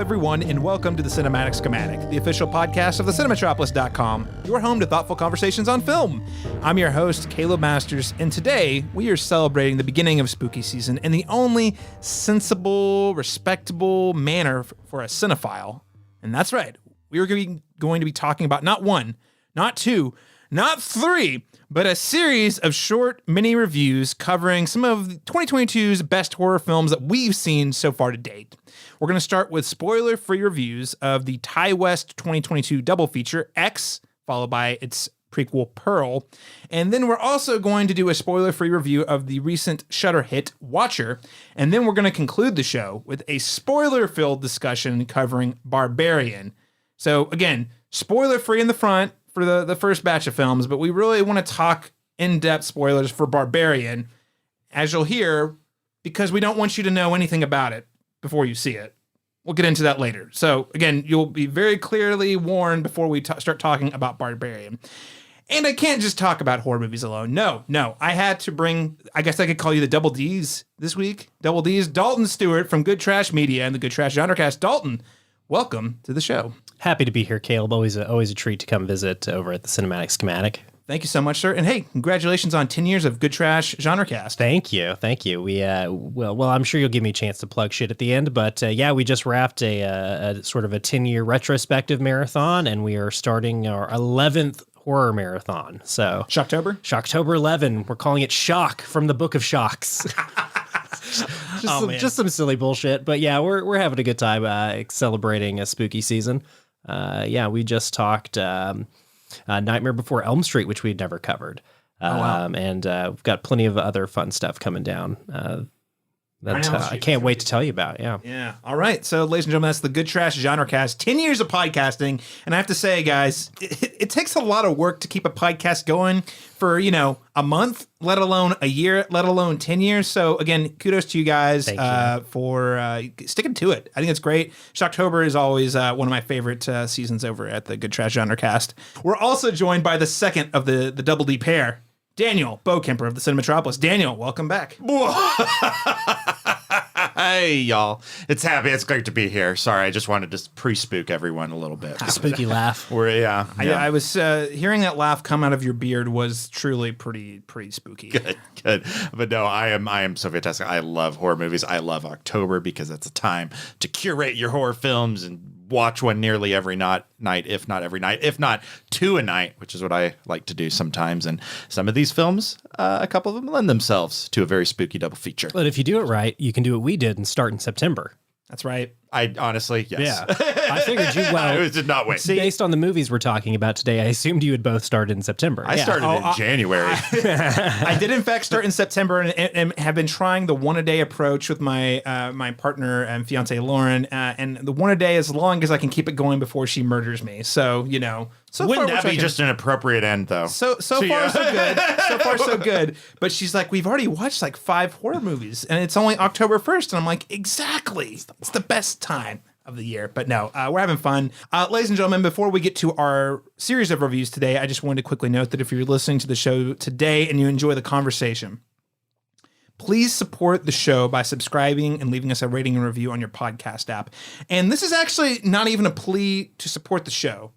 everyone, and welcome to the Cinematic Schematic, the official podcast of thecinematropolis.com, your home to thoughtful conversations on film. I'm your host, Caleb Masters, and today we are celebrating the beginning of spooky season in the only sensible, respectable manner for a cinephile. And that's right, we are going to be talking about not one, not two, not three, but a series of short mini reviews covering some of 2022's best horror films that we've seen so far to date. We're going to start with spoiler-free reviews of the Ty West 2022 double feature, X, followed by its prequel, Pearl. And then we're also going to do a spoiler-free review of the recent Shudder hit, Watcher. And then we're going to conclude the show with a spoiler-filled discussion covering Barbarian. So again, spoiler-free in the front for the first batch of films, but we really want to talk in-depth spoilers for Barbarian, as you'll hear, because we don't want you to know anything about it before you see it. We'll get into that later. So again, you'll be very clearly warned before we start talking about Barbarian. And I can't just talk about horror movies alone. No. I had to bring, I guess I could call you the Double Ds this week. Double Ds, Dalton Stewart from Good Trash Media and the Good Trash Genrecast. Dalton, welcome to the show. Happy to be here, Caleb. Always a treat to come visit over at the Cinematic Schematic. Thank you so much, sir. And hey, congratulations on 10 years of Good Trash Genrecast. Thank you. We well, I'm sure you'll give me a chance to plug shit at the end, but we just wrapped a sort of a 10-year retrospective marathon, and we are starting our 11th horror marathon. So Shocktober 11. We're calling it Shock from the Book of Shocks. Just some silly bullshit, but yeah, we're having a good time celebrating a spooky season. We just talked Nightmare Before Elm Street, which we'd never covered. And we've got plenty of other fun stuff coming down that I can't wait to tell you about. Yeah. All right. So, ladies and gentlemen, that's the Good Trash Genrecast. 10 years of podcasting. And I have to say, guys, it takes a lot of work to keep a podcast going for, a month, let alone a year, let alone 10 years. So, again, kudos to you guys for sticking to it. I think it's great. Shocktober is always one of my favorite seasons over at the Good Trash Genrecast. We're also joined by the second of the Double D pair, Daniel Bowkemper of the Cinematropolis. Daniel, welcome back. Hey, y'all. It's great to be here. Sorry, I just wanted to pre-spook everyone a little bit. Spooky laugh. I was hearing that laugh come out of your beard was truly pretty spooky. Good. But no, I am so fantastic. I love horror movies. I love October because it's a time to curate your horror films and watch one nearly every night, if not every night, if not two a night, which is what I like to do sometimes. And some of these films, a couple of them lend themselves to a very spooky double feature. But if you do it right, you can do what we did and start in September. That's right. I honestly, yes. Yeah. I figured you, I did not wait. Based on the movies we're talking about today, I assumed you had both started in September. I started in January. I did, in fact, start in September and have been trying the one-a-day approach with my my partner and fiance, Lauren. And the one-a-day as long as I can keep it going before she murders me. So, So wouldn't that be just an appropriate end, though? So far, so good. So far, so good. But she's like, we've already watched like 5 horror movies, and it's only October 1st. And I'm like, exactly. It's the best time of the year. But no, we're having fun. Ladies and gentlemen, before we get to our series of reviews today, I just wanted to quickly note that if you're listening to the show today and you enjoy the conversation, please support the show by subscribing and leaving us a rating and review on your podcast app. And this is actually not even a plea to support the show.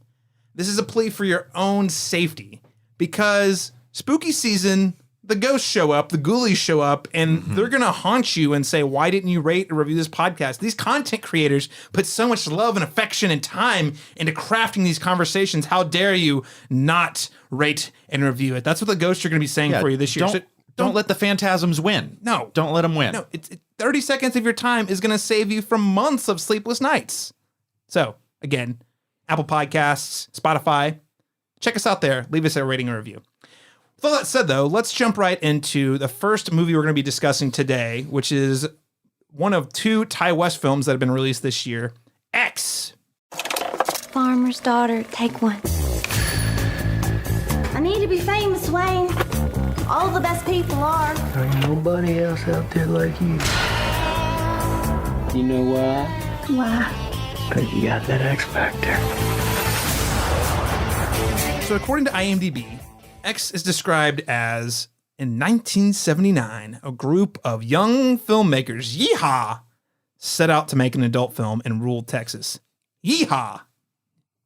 This is a plea for your own safety, because spooky season, the ghosts show up, the ghoulies show up, and they're going to haunt you and say, why didn't you rate or review this podcast? These content creators put so much love and affection and time into crafting these conversations. How dare you not rate and review it? That's what the ghosts are going to be saying for you this year. Don't let the phantasms win. No. Don't let them win. No, 30 seconds of your time is going to save you from months of sleepless nights. So, again, Apple Podcasts, Spotify, check us out there. Leave us a rating or review. With all that said, though, let's jump right into the first movie we're going to be discussing today, which is one of 2 Ty West films that have been released this year, X. Farmer's daughter, take one. I need to be famous, Wayne. All the best people are. There ain't nobody else out there like you. You know why? Why? Because you got that X factor. So according to IMDb, X is described as, in 1979, a group of young filmmakers, set out to make an adult film and ruled Texas. Yeehaw!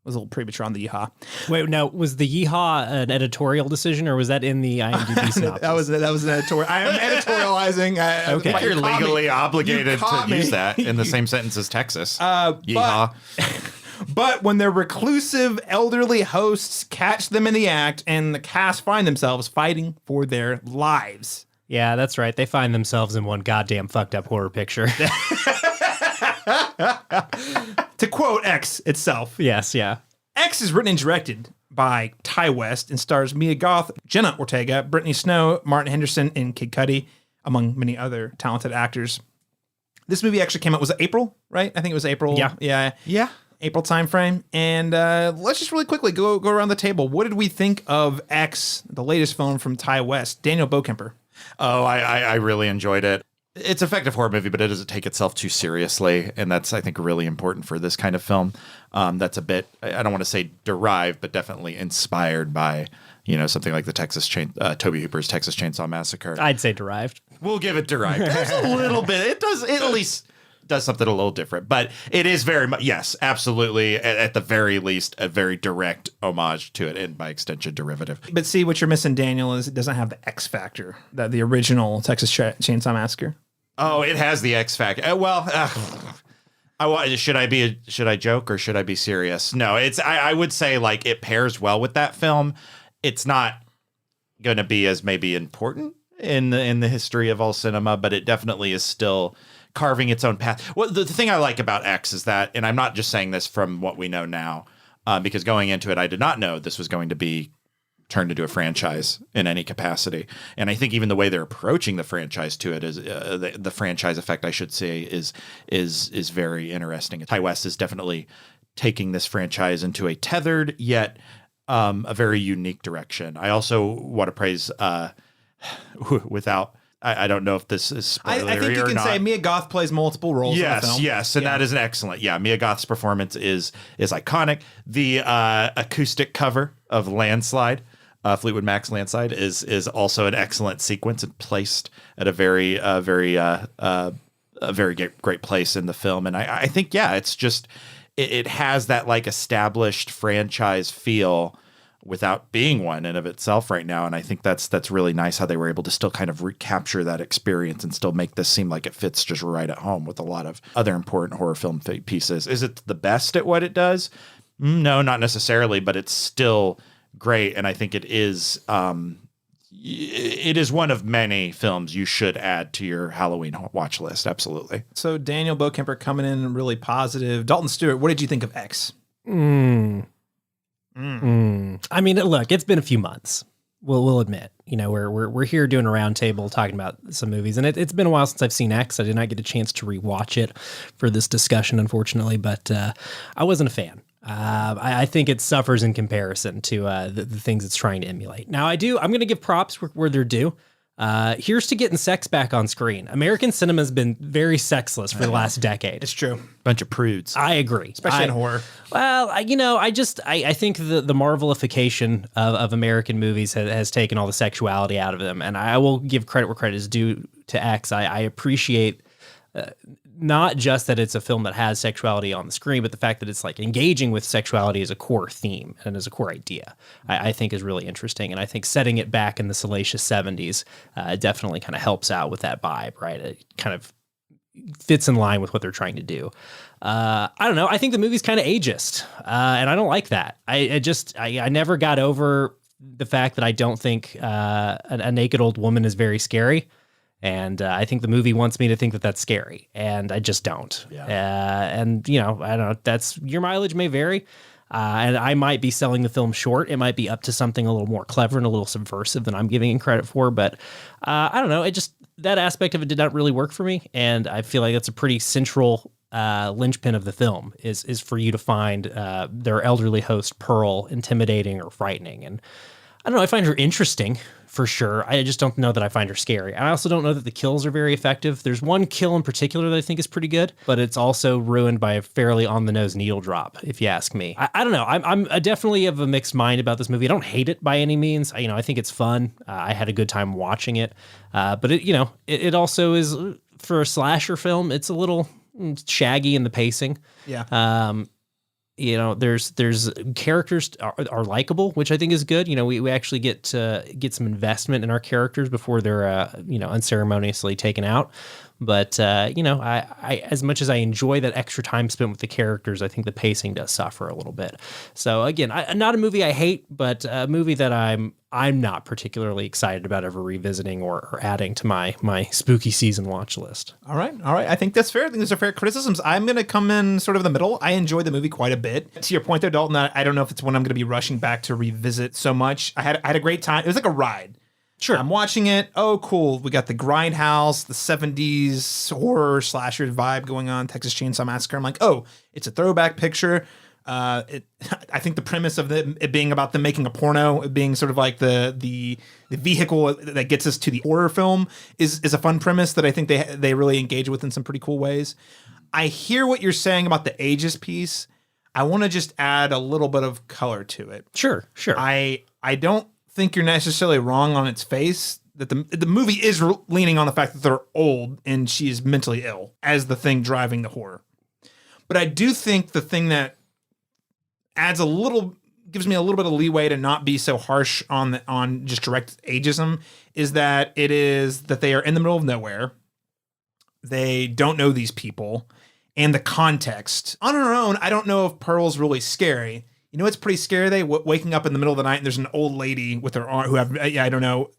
Was a little premature on the yeehaw. Wait, now, was the yeehaw an editorial decision, or was that in the IMDb synopsis? that was an editorial. I am editorializing. Okay. You're legally obligated to me. use that in the same sentence as Texas. Yeehaw. But when their reclusive elderly hosts catch them in the act and the cast find themselves fighting for their lives. Yeah, that's right. They find themselves in one goddamn fucked up horror picture. To quote X itself. Yes, yeah. X is written and directed by Ty West and stars Mia Goth, Jenna Ortega, Brittany Snow, Martin Henderson, and Kid Cudi, among many other talented actors. This movie actually came out, was it April, right? I think it was April. Yeah. Yeah. April timeframe. And let's just really quickly go around the table. What did we think of X, the latest film from Ty West? Daniel Bokemper. Oh, I really enjoyed it. It's an effective horror movie, but it doesn't take itself too seriously. And that's, I think, really important for this kind of film. That's a bit, I don't want to say derived, but definitely inspired by, something like the Tobe Hooper's Texas Chainsaw Massacre. I'd say derived. We'll give it derived. There's a little bit. It at least does something a little different, but it is very much, yes, absolutely. At the very least, a very direct homage to it, and by extension, derivative. But see, what you're missing, Daniel, is it doesn't have the X factor that the original Texas Chainsaw Massacre. Oh, it has the X factor. Should I joke or should I be serious? No, I would say like it pairs well with that film. It's not going to be as maybe important in the history of all cinema, but it definitely is still carving its own path. Well, the thing I like about X is that, and I'm not just saying this from what we know now, because going into it, I did not know this was going to be turned into a franchise in any capacity. And I think even the way they're approaching the franchise to it is the franchise effect, I should say, is very interesting. Ty West is definitely taking this franchise into a tethered yet a very unique direction. I also want to praise without. I don't know if this is spoilery I think you or can not. say Mia Goth plays multiple roles in the film. Yes, and that is an excellent. Yeah, Mia Goth's performance is iconic. The acoustic cover of Landslide, Fleetwood Mac's Landslide, is also an excellent sequence and placed at a very great place in the film. And I think, yeah, it's just it has that like established franchise feel without being one in of itself right now. And I think that's really nice how they were able to still kind of recapture that experience and still make this seem like it fits just right at home with a lot of other important horror film pieces. Is it the best at what it does? No, not necessarily, but it's still great. And I think it is one of many films you should add to your Halloween watch list. Absolutely. So Daniel Bokemper coming in really positive. Dalton Stewart, what did you think of X? I mean, look, it's been a few months. We'll admit, we're here doing a roundtable talking about some movies, and it's been a while since I've seen X. I did not get a chance to rewatch it for this discussion, unfortunately, but I wasn't a fan. I think it suffers in comparison to the things it's trying to emulate. Now, I'm going to give props where they're due. Here's to getting sex back on screen. American cinema has been very sexless for the last decade. It's true. Bunch of prudes. I agree. Especially in horror. Well, I think the Marvelification of American movies has taken all the sexuality out of them. And I will give credit where credit is due to X. I appreciate not just that it's a film that has sexuality on the screen, but the fact that it's like engaging with sexuality as a core theme and as a core idea, I think is really interesting. And I think setting it back in the salacious 70s definitely kind of helps out with that vibe, right? It kind of fits in line with what they're trying to do. I don't know. I think the movie's kind of ageist, and I don't like that. I never got over the fact that I don't think a naked old woman is very scary. And I think the movie wants me to think that that's scary, and I just don't. Yeah. And I don't know. That's your mileage may vary, and I might be selling the film short. It might be up to something a little more clever and a little subversive than I'm giving it credit for. But I don't know. That aspect of it did not really work for me, and I feel like that's a pretty central linchpin of the film is for you to find their elderly host Pearl intimidating or frightening. And I don't know. I find her interesting for sure. I just don't know that I find her scary. I also don't know that the kills are very effective. There's one kill in particular that I think is pretty good, but it's also ruined by a fairly on-the-nose needle drop, if you ask me. I don't know. I'm definitely of a mixed mind about this movie. I don't hate it by any means. I think it's fun. I had a good time watching it. But it also is, for a slasher film, it's a little shaggy in the pacing. Yeah. There's characters are likable, which I think is good. We actually get some investment in our characters before they're unceremoniously taken out. But I as much as I enjoy that extra time spent with the characters, I think the pacing does suffer a little bit. So again, not a movie I hate, but a movie that I'm not particularly excited about ever revisiting or adding to my spooky season watch list. All right. I think that's fair. I think those are fair criticisms. I'm going to come in sort of the middle. I enjoyed the movie quite a bit. To your point there, Dalton, I don't know if it's one I'm going to be rushing back to revisit so much. I had a great time. It was like a ride. Sure. I'm watching it. Oh, cool. We got the grindhouse, the 70s horror slasher vibe going on, Texas Chainsaw Massacre. I'm like, oh, it's a throwback picture. I think the premise of it being about them making a porno, it being sort of like the vehicle that gets us to the horror film is a fun premise that I think they really engage with in some pretty cool ways. I hear what you're saying about the ages piece. I want to just add a little bit of color to it. Sure. I don't think you're necessarily wrong on its face that the movie is leaning on the fact that they're old and she is mentally ill as the thing driving the horror. But I do think the thing that gives me a little bit of leeway to not be so harsh on just direct ageism is that it is that they are in the middle of nowhere. They don't know these people and the context. On her own, I don't know if Pearl's really scary. You know, it's pretty scary. Waking up in the middle of the night and there's an old lady with her arm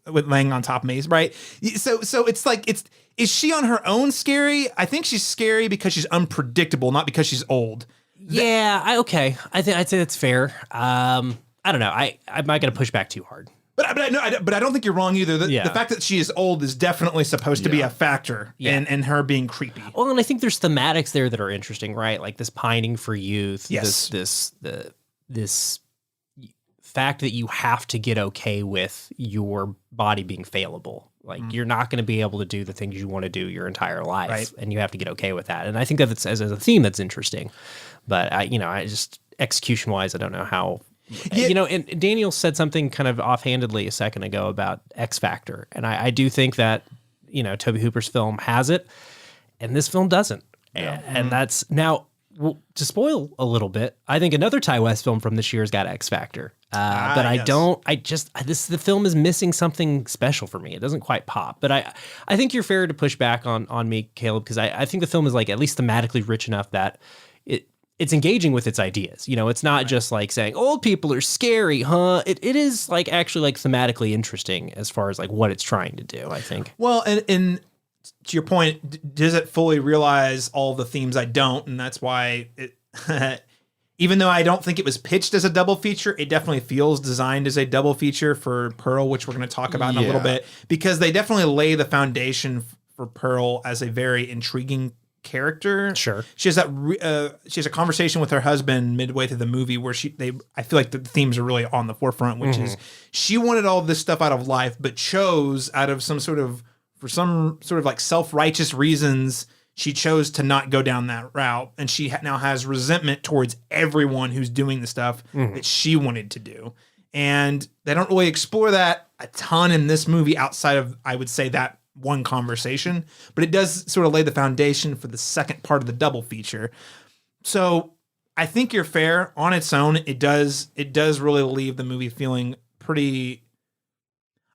laying on top of me, right? So it's like, is she on her own scary? I think she's scary because she's unpredictable, not because she's old. Yeah, okay. I'd say that's fair. I don't know. I'm not going to push back too hard. But I don't think you're wrong either. The fact that she is old is definitely supposed to be a factor in her being creepy. Well, and I think there's thematics there that are interesting, right? Like this pining for youth. Yes. This fact that you have to get okay with your body being failable. Like you're not going to be able to do the things you want to do your entire life, right. And you have to get okay with that. And I think that it's as a theme that's interesting. But I just execution wise, I don't know how. Yeah. And Daniel said something kind of offhandedly a second ago about X Factor, and I do think that Tobe Hooper's film has it, and this film doesn't. Yeah. And that's now. Well, to spoil a little bit, I think another Ty West film from this year has got X Factor. But the film is missing something special for me. It doesn't quite pop. But I think you're fair to push back on me, Caleb, because I think the film is like at least thematically rich enough that it's engaging with its ideas. It's not just like saying old people are scary, huh? It is like actually like thematically interesting as far as like what it's trying to do, I think. Well, and to your point, does it fully realize all the themes? I don't, and that's why it. Even though I don't think it was pitched as a double feature, it definitely feels designed as a double feature for Pearl, which we're going to talk about in a little bit, because they definitely lay the foundation for Pearl as a very intriguing character. Sure, she has a conversation with her husband midway through the movie where I feel like the themes are really on the forefront, which is she wanted all this stuff out of life, but chose for some sort of like self-righteous reasons, she chose to not go down that route. And she now has resentment towards everyone who's doing the stuff that she wanted to do. And they don't really explore that a ton in this movie outside of, I would say, that one conversation. But it does sort of lay the foundation for the second part of the double feature. So I think you're fair. On its own, it does really leave the movie feeling pretty,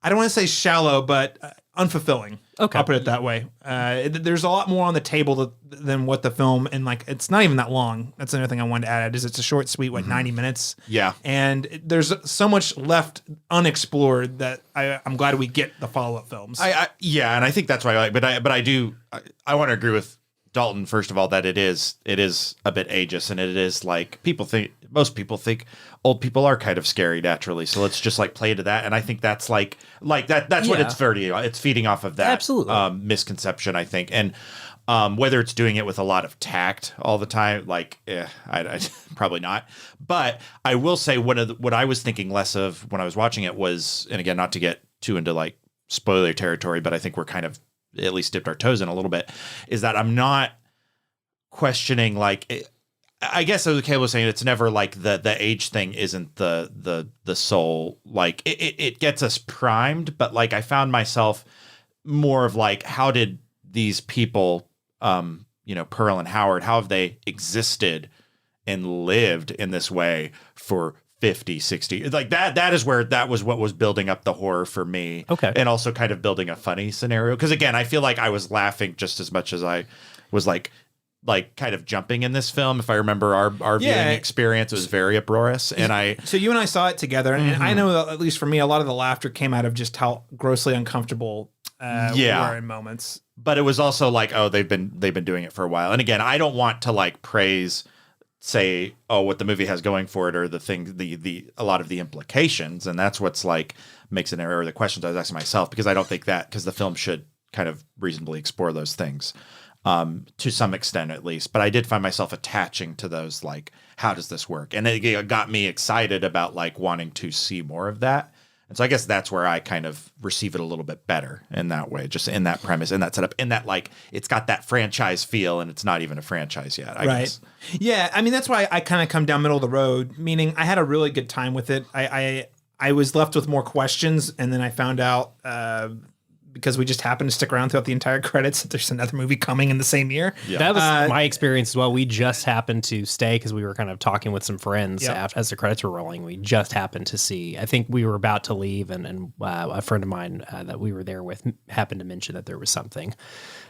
I don't want to say shallow, but unfulfilling. Okay. I'll put it that way. There's a lot more on the table than what the film, and like it's not even that long. That's another thing I wanted to add is it's a short, sweet, 90 minutes. Yeah. And there's so much left unexplored that I'm glad we get the follow-up films. And I think that's why I want to agree with Dalton, first of all, that it is a bit ageist, and it is like most people think old people are kind of scary naturally. So let's just like play to that. And I think that's like that's what it's feeding off of that. Absolutely. Misconception, I think. And whether it's doing it with a lot of tact all the time, I probably not. But I will say what I was thinking less of when I was watching it was, and again, not to get too into like spoiler territory, but I think we're kind of at least dipped our toes in a little bit, is that I'm not questioning I guess as Caleb was saying, it's never like the age thing isn't the soul. Like it gets us primed, but like I found myself more of like, how did these people Pearl and Howard, how have they existed and lived in this way for 50, 60, like that is where that was what was building up the horror for me. Okay. And also kind of building a funny scenario. Because again, I feel like I was laughing just as much as I was like kind of jumping in this film. If I remember our viewing experience, it was very uproarious. And so you and I saw it together, and I know that, at least for me, a lot of the laughter came out of just how grossly uncomfortable we were in moments. But it was also like, oh, they've been doing it for a while. And again, I don't want to like say, oh, what the movie has going for it, or the thing, a lot of the implications, and that's what's like makes an error. The questions I was asking myself, because I don't think that, because the film should kind of reasonably explore those things to some extent at least. But I did find myself attaching to those, like, how does this work? And it got me excited about like wanting to see more of that. And so I guess that's where I kind of receive it a little bit better in that way, just in that premise, in that setup, in that like it's got that franchise feel, and it's not even a franchise yet. I guess. Yeah, I mean that's why I kind of come down middle of the road. Meaning I had a really good time with it. I was left with more questions, and then I found out because we just happened to stick around throughout the entire credits that there's another movie coming in the same year. Yeah. That was my experience as well. We just happened to stay because we were kind of talking with some friends as the credits were rolling. We just happened to see, I think we were about to leave, and a friend of mine that we were there with happened to mention that there was something.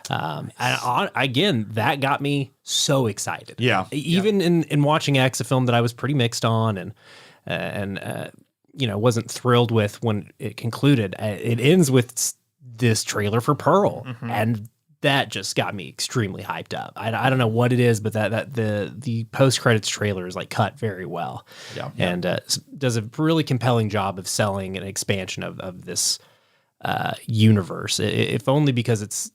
Again, that got me so excited. Yeah. Even in watching X, a film that I was pretty mixed on and wasn't thrilled with when it concluded. It ends with this trailer for Pearl, and that just got me extremely hyped up. I don't know what it is, but that the post credits trailer is like cut very well, and does a really compelling job of selling an expansion of this universe. If only because it's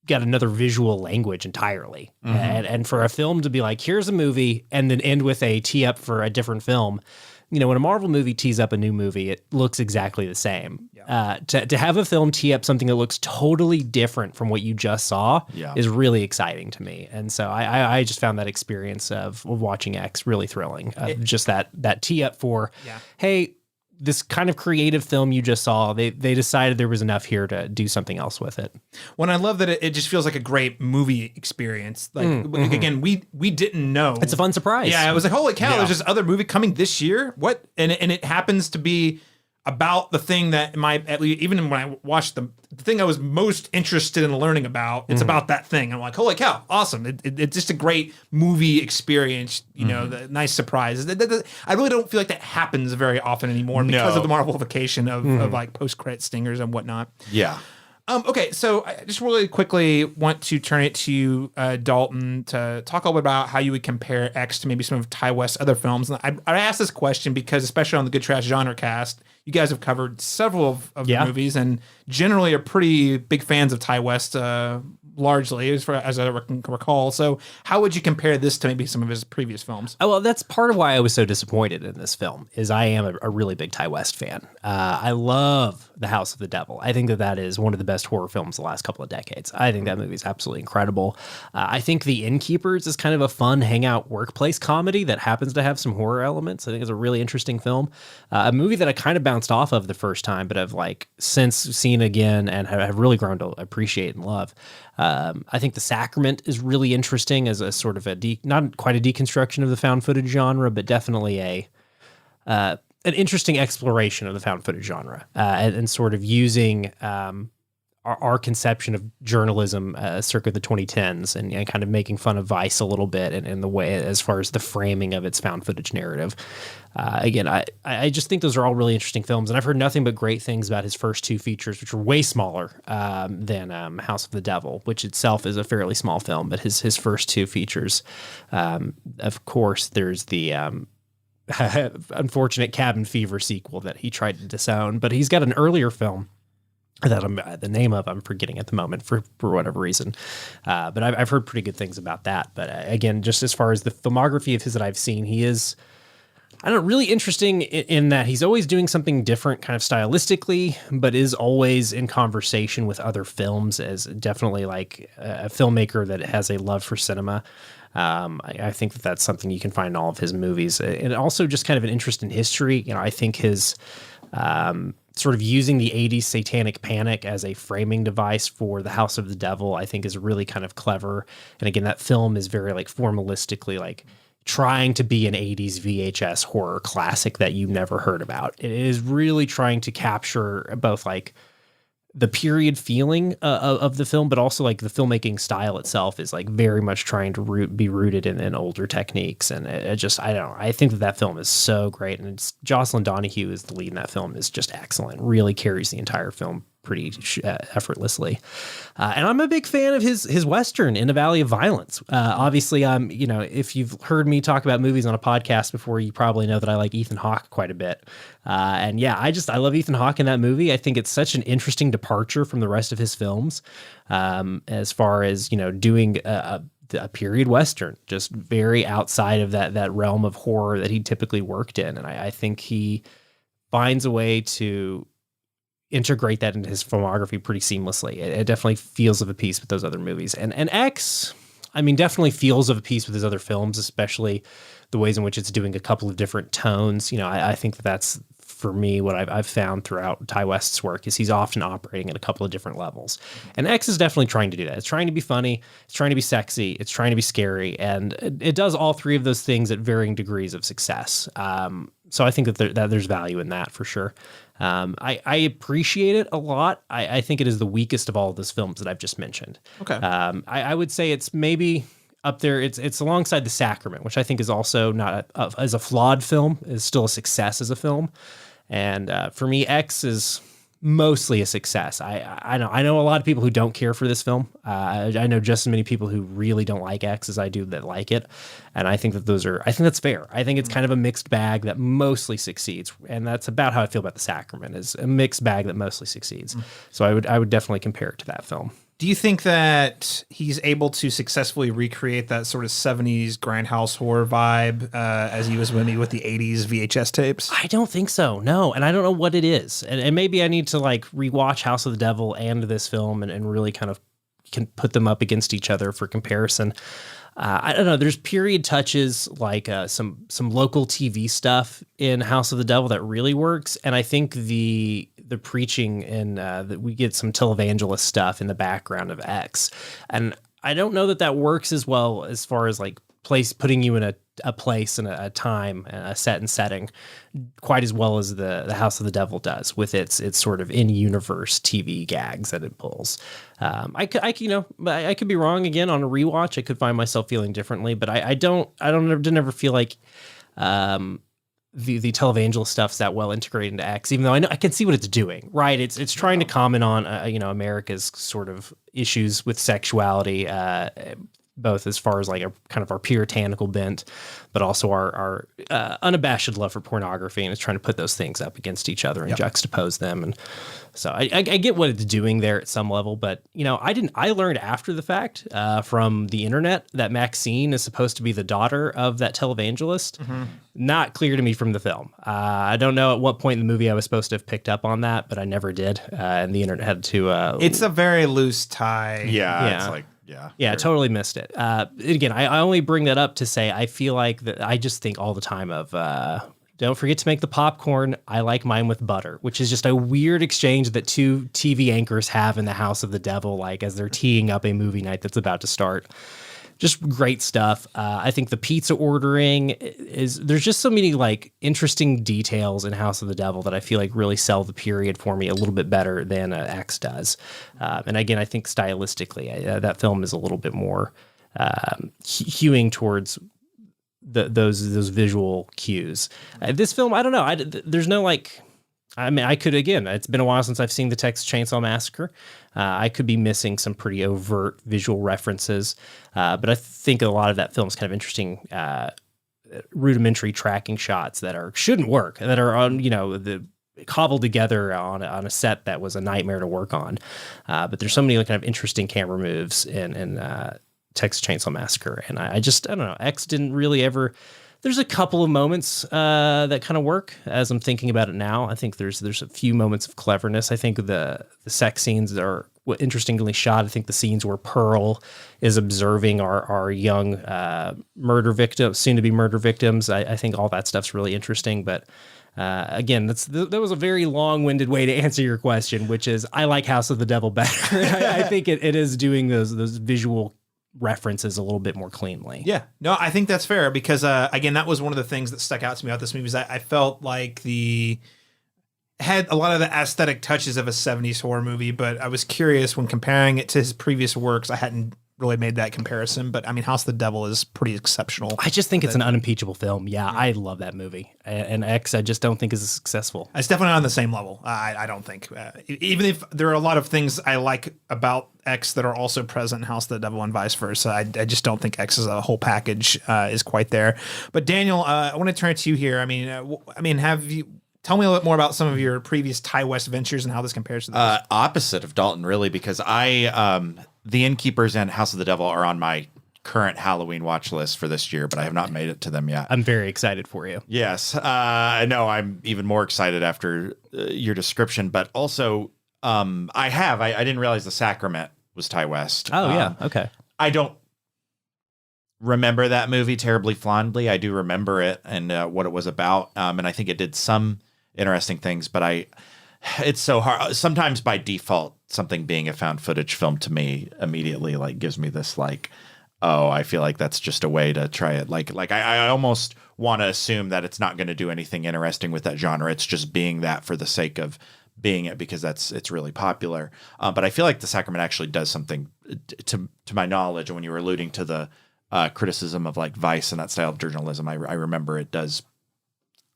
got another visual language entirely, and for a film to be like, here's a movie, and then end with a tee up for a different film. When a Marvel movie tees up a new movie, it looks exactly the same. To have a film tee up something that looks totally different from what you just saw is really exciting to me. And so I just found that experience of watching X really thrilling. Just that tee up for, hey, this kind of creative film you just saw, they decided there was enough here to do something else with it. When I love that it just feels like a great movie experience. Like again, we didn't know. It's a fun surprise. Yeah, I was like, holy cow, there's this other movie coming this year. What? And it happens to be about the thing that at least even when I watched the thing I was most interested in learning about, it's about that thing. I'm like, holy cow, awesome. It's just a great movie experience, the nice surprise. I really don't feel like that happens very often anymore because of the Marvelification of like post-credit stingers and whatnot. Yeah. Okay, so I just really quickly want to turn it to you, Dalton, to talk a little bit about how you would compare X to maybe some of Ty West's other films. And I asked this question because, especially on the Good Trash Genre Cast, you guys have covered several of the movies and generally are pretty big fans of Ty West, largely, as I can recall. So how would you compare this to maybe some of his previous films? Oh, well, that's part of why I was so disappointed in this film, is I am a really big Ty West fan. I love The House of the Devil. I think that is one of the best horror films the last couple of decades. I think that movie is absolutely incredible. I think The Innkeepers is kind of a fun hangout workplace comedy that happens to have some horror elements. I think it's a really interesting film. A movie that I kind of bounced off of the first time, but I've like since seen again and have really grown to appreciate and love. I think The Sacrament is really interesting as a sort of not quite a deconstruction of the found footage genre, but definitely an interesting exploration of the found footage genre and sort of using our conception of journalism circa the 2010s and kind of making fun of Vice a little bit and the way as far as the framing of its found footage narrative. Again, I just think those are all really interesting films, and I've heard nothing but great things about his first two features, which are way smaller than House of the Devil, which itself is a fairly small film, but his first two features, of course, there's the unfortunate Cabin Fever sequel that he tried to disown, but he's got an earlier film that the name of I'm forgetting at the moment for whatever reason. But I've heard pretty good things about that. But again, just as far as the filmography of his that I've seen, he is, really interesting in that he's always doing something different kind of stylistically, but is always in conversation with other films as definitely like a filmmaker that has a love for cinema. I think that's something you can find in all of his movies, and also just kind of an interest in history. I think his sort of using the 80s satanic panic as a framing device for the House of the Devil, I think is really kind of clever. And again, that film is very like formalistically like trying to be an 80s VHS horror classic that you never heard about. It is really trying to capture both like the period feeling of the film, but also like the filmmaking style itself is like very much trying to be rooted in older techniques. And I don't know. I think that film is so great. And it's Jocelyn Donahue is the lead in that film, is just excellent. Really carries the entire film pretty effortlessly. And I'm a big fan of his Western, In a Valley of Violence. Obviously, if you've heard me talk about movies on a podcast before, you probably know that I like Ethan Hawke quite a bit. And yeah, I love Ethan Hawke in that movie. I think it's such an interesting departure from the rest of his films, as far as, doing a period Western, just very outside of that realm of horror that he typically worked in. And I think he finds a way to integrate that into his filmography pretty seamlessly. It definitely feels of a piece with those other movies. And X, definitely feels of a piece with his other films, especially the ways in which it's doing a couple of different tones. I think that's, for me, what I've found throughout Ty West's work is he's often operating at a couple of different levels. And X is definitely trying to do that. It's trying to be funny, it's trying to be sexy, it's trying to be scary, and it does all three of those things at varying degrees of success. So I think that there's value in that for sure. I appreciate it a lot. I think it is the weakest of all of those films that I've just mentioned. Okay. I would say it's maybe up there. It's alongside The Sacrament, which I think is also not as a flawed film, is still a success as a film. And for me, X is mostly a success. I know a lot of people who don't care for this film. I know just as many people who really don't like X as I do that like it. And I think that's fair. I think it's kind of a mixed bag that mostly succeeds. And that's about how I feel about The Sacrament, is a mixed bag that mostly succeeds. So I would definitely compare it to that film. Do you think that he's able to successfully recreate that sort of 70s grindhouse horror vibe as he was with the 80s VHS tapes? I don't think so, no. And I don't know what it is. And maybe I need to like rewatch House of the Devil and this film and really kind of can put them up against each other for comparison. I don't know. There's period touches like some local TV stuff in House of the Devil that really works, and I think the preaching and that we get some televangelist stuff in the background of X, and I don't know that works as well as far as like putting you in a place and a time and a set and setting quite as well as the House of the Devil does with its sort of in-universe TV gags that it pulls. I could be wrong again on a rewatch. I could find myself feeling differently, but I didn't ever feel like the televangelist stuff's that well integrated into X, even though I can see what it's doing, right? It's trying to comment on America's sort of issues with sexuality, both as far as like a kind of our puritanical bent, but also our unabashed love for pornography, and it's trying to put those things up against each other and juxtapose them. And so I get what it's doing there at some level, but I learned after the fact from the internet that Maxine is supposed to be the daughter of that televangelist. Mm-hmm. Not clear to me from the film. I don't know at what point in the movie I was supposed to have picked up on that, but I never did. And the internet had to. It's a very loose tie. Yeah. It's like. Yeah, totally missed it. Again, I only bring that up to say I feel like that. I just think all the time of don't forget to make the popcorn. I like mine with butter, which is just a weird exchange that two TV anchors have in the House of the Devil, like as they're teeing up a movie night that's about to start. Just great stuff. I think the pizza ordering there's just so many like interesting details in House of the Devil that I feel like really sell the period for me a little bit better than X does. And again, I think stylistically that film is a little bit more hewing towards those visual cues. This film, I don't know. There's no like. I could, again, it's been a while since I've seen the Texas Chainsaw Massacre. I could be missing some pretty overt visual references, but I think a lot of that film is kind of interesting, rudimentary tracking shots that shouldn't work, that are on, the cobbled together on a set that was a nightmare to work on. But there's so many kind of interesting camera moves in Texas Chainsaw Massacre, and I don't know. X didn't really ever. There's a couple of moments that kind of work as I'm thinking about it now. I think there's a few moments of cleverness. I think the sex scenes are interestingly shot. I think the scenes where Pearl is observing our young murder victims, soon to be murder victims. I think all that stuff's really interesting. But Again, that was a very long-winded way to answer your question, which is I like House of the Devil better. I think it is doing those visual references a little bit more cleanly. Yeah, no, I think that's fair because again, that was one of the things that stuck out to me about this movie. Is I felt like had a lot of the aesthetic touches of a 70s horror movie, but I was curious when comparing it to his previous works. I hadn't really made that comparison, but I mean, House of the Devil is pretty exceptional. I just think it's an unimpeachable film. Yeah, I love that movie. And X, I just don't think is successful. It's definitely not on the same level. I don't think. Even if there are a lot of things I like about X that are also present in House of the Devil and vice versa, I just don't think X as a whole package is quite there. But Daniel, I want to turn to you here. I mean, have you... Tell me a little bit more about some of your previous Ty West ventures and how this compares to this. Opposite of Dalton, really, because The Innkeepers and House of the Devil are on my current Halloween watch list for this year, but I have not made it to them yet. I'm very excited for you. Yes, I know. I'm even more excited after your description, but also I didn't realize The Sacrament was Ty West. Oh, yeah. Okay. I don't remember that movie terribly fondly. I do remember it and what it was about, and I think it did some interesting things, but it's so hard. Sometimes by default, something being a found footage film to me immediately like gives me this like, oh, I feel like that's just a way to try it. Like I almost want to assume that it's not going to do anything interesting with that genre. It's just being that for the sake of being it because it's really popular. But I feel like The Sacrament actually does something to my knowledge. And when you were alluding to the criticism of like Vice and that style of journalism, I remember it does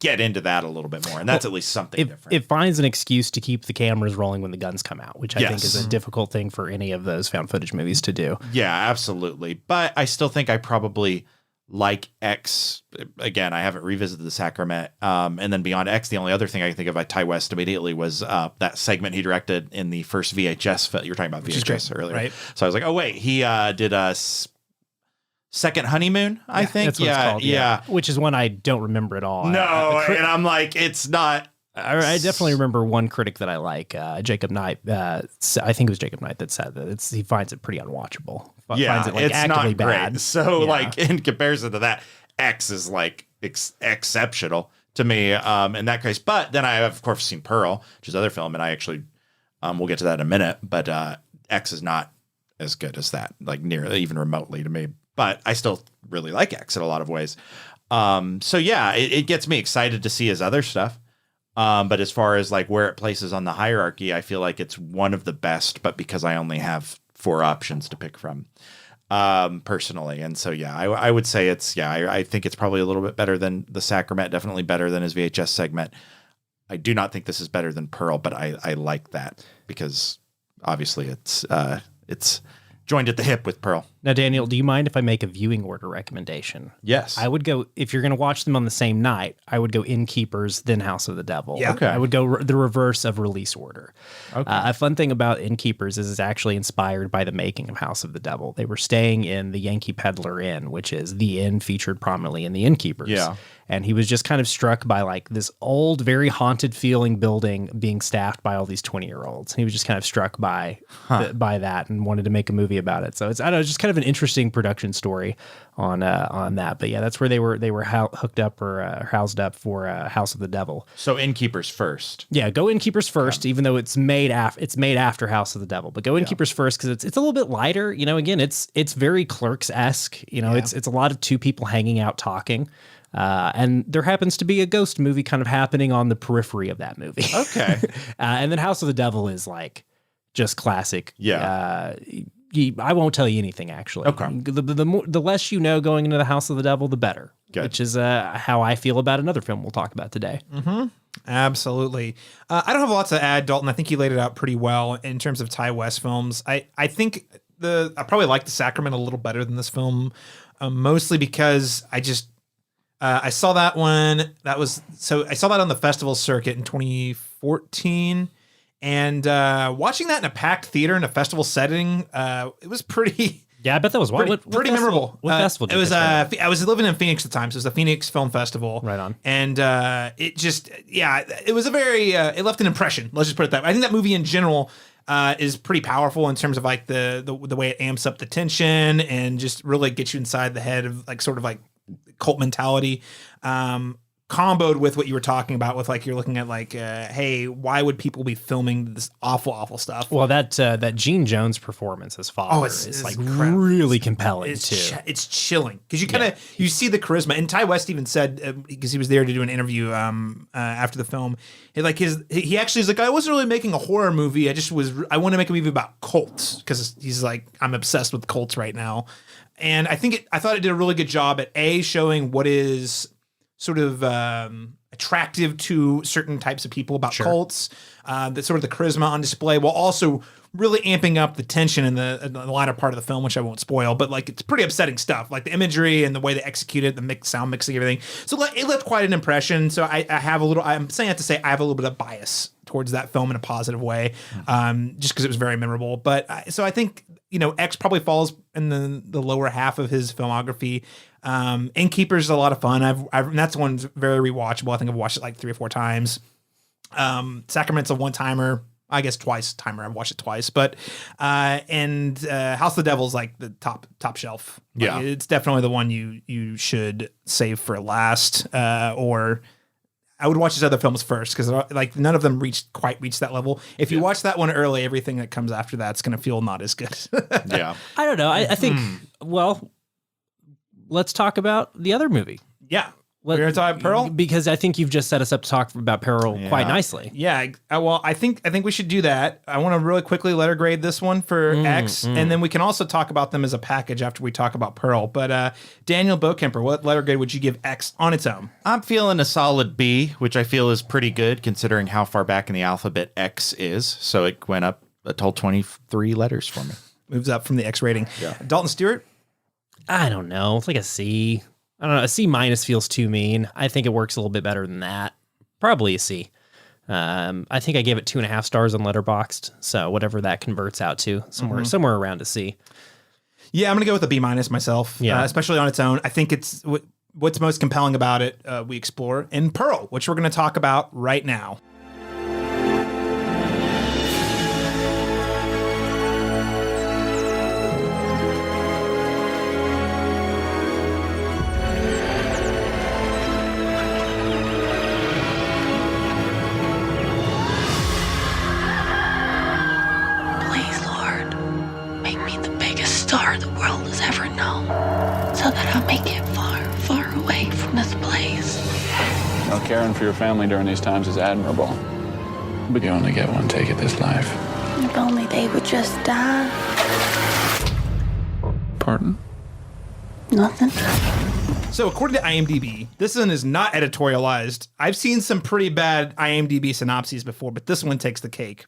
get into that a little bit more, and that's at least something different. It finds an excuse to keep the cameras rolling when the guns come out, which I think is a difficult thing for any of those found footage movies to do. Yeah, absolutely. But I still think I probably like X. Again, I haven't revisited The Sacrament. And then beyond X, the only other thing I can think of by Ty West immediately was that segment he directed in the first VHS film. You were talking about VHS earlier. Right. So I was like, oh, wait, he did a Second Honeymoon, I think. That's what it's called, yeah. Which is one I don't remember at all. No, and I'm like, it's not. I definitely remember one critic that I like, Jacob Knight. I think it was Jacob Knight that said that he finds it pretty unwatchable. Yeah, finds it, like, it's actively not bad. great. So, like, in comparison to that, X is like exceptional to me in that case. But then I have, of course, seen Pearl, which is another film, and I actually we'll get to that in a minute. But X is not as good as that, like nearly even remotely to me. But I still really like X in a lot of ways. So yeah, it gets me excited to see his other stuff. But as far as like where it places on the hierarchy, I feel like it's one of the best, but because I only have 4 options to pick from, personally. And so, yeah, I would say I think it's probably a little bit better than The Sacrament, definitely better than his VHS segment. I do not think this is better than Pearl, but I like that because obviously it's joined at the hip with Pearl. Now, Daniel, do you mind if I make a viewing order recommendation? Yes. I would go, if you're going to watch them on the same night, I would go Innkeepers, then House of the Devil. Yeah. Okay. I would go the reverse of release order. Okay. A fun thing about Innkeepers is it's actually inspired by the making of House of the Devil. They were staying in the Yankee Peddler Inn, which is the inn featured prominently in the Innkeepers. Yeah. And he was just kind of struck by like this old, very haunted feeling building being staffed by all these 20-year-olds. He was just kind of struck by that and wanted to make a movie about it. So it's, I don't know, just kind of an interesting production story on that. But yeah, that's where they were hooked up or housed up for House of the Devil. So Innkeepers first. Yeah, go Innkeepers first, even though it's made after House of the Devil. But go Innkeepers first because it's a little bit lighter. You know, again, it's very Clerks-esque. You know, it's a lot of 2 people hanging out talking. And there happens to be a ghost movie kind of happening on the periphery of that movie. Okay. And then House of the Devil is like just classic. Yeah. I won't tell you anything, actually. Okay. The less you know going into the House of the Devil, the better. Good. Which is how I feel about another film we'll talk about today. Mm-hmm. Absolutely. I don't have lots to add, Dalton. I think you laid it out pretty well in terms of Ty West films. I think I probably like The Sacrament a little better than this film, mostly because I saw that one. I saw that on the festival circuit in 2014, and watching that in a packed theater in a festival setting, it was pretty. Yeah, I bet that was pretty memorable. What festival? It was. I was living in Phoenix at the time, so it was the Phoenix Film Festival. Right on. And it was a very. It left an impression. Let's just put it that way. I think that movie in general is pretty powerful in terms of like the way it amps up the tension and just really gets you inside the head of like sort of like cult mentality. comboed with what you were talking about with like you're looking at like hey, why would people be filming this awful stuff? Well, that Gene Jones performance as father is like really compelling too. It's chilling because you kind of you see the charisma. And Ty West even said because he was there to do an interview after the film, he actually is like, I wasn't really making a horror movie. I want to make a movie about cults because he's like, I'm obsessed with cults right now. And I thought it did a really good job at showing what is sort of attractive to certain types of people about cults, that sort of the charisma on display, while also really amping up the tension in the latter part of the film, which I won't spoil, but like it's pretty upsetting stuff, like the imagery and the way they execute it, the sound mixing, everything. So it left quite an impression. So I'm saying that to say I have a little bit of bias towards that film in a positive way, just because it was very memorable. But so I think, X probably falls in the lower half of his filmography. Innkeeper's a lot of fun. And that's one's very rewatchable. I think I've watched it like 3 or 4 times. Sacrament's a one-timer. I guess timer. I've watched it twice, but and House of the Devil is like the top shelf. Yeah, like, it's definitely the one you should save for last. Or I would watch his other films first because like none of them quite reach that level. If you watch that one early, everything that comes after that's going to feel not as good. Yeah, I don't know. I think well, let's talk about the other movie. Yeah. We're going to talk about Pearl? Because I think you've just set us up to talk about Pearl quite nicely. Yeah. Well, I think we should do that. I want to really quickly letter grade this one for X, and then we can also talk about them as a package after we talk about Pearl. But Daniel Bokemper, what letter grade would you give X on its own? I'm feeling a solid B, which I feel is pretty good considering how far back in the alphabet X is. So it went up a total 23 letters for me. Moves up from the X rating. Yeah. Dalton Stewart? I don't know. It's like a C. I don't know. A C minus feels too mean. I think it works a little bit better than that. Probably a C. I think I gave it 2.5 stars on Letterboxd. So whatever that converts out to, somewhere around a C. Yeah, I'm gonna go with a B minus myself. Yeah, especially on its own. I think it's what's most compelling about it. We explore in Pearl, which we're gonna talk about right now. Star the world has ever known, so that I'll make it far, far away from this place. Caring for your family during these times is admirable, but you only get one take at this life. If only they would just die. Pardon? Nothing. So according to IMDb, this one is not editorialized. I've seen some pretty bad IMDb synopses before, but this one takes the cake.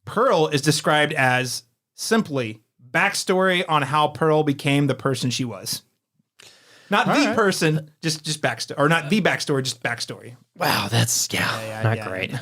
Pearl is described as simply backstory on how Pearl became the person she was. Not the person, just backstory. Or not the backstory, just backstory. Wow, that's not great.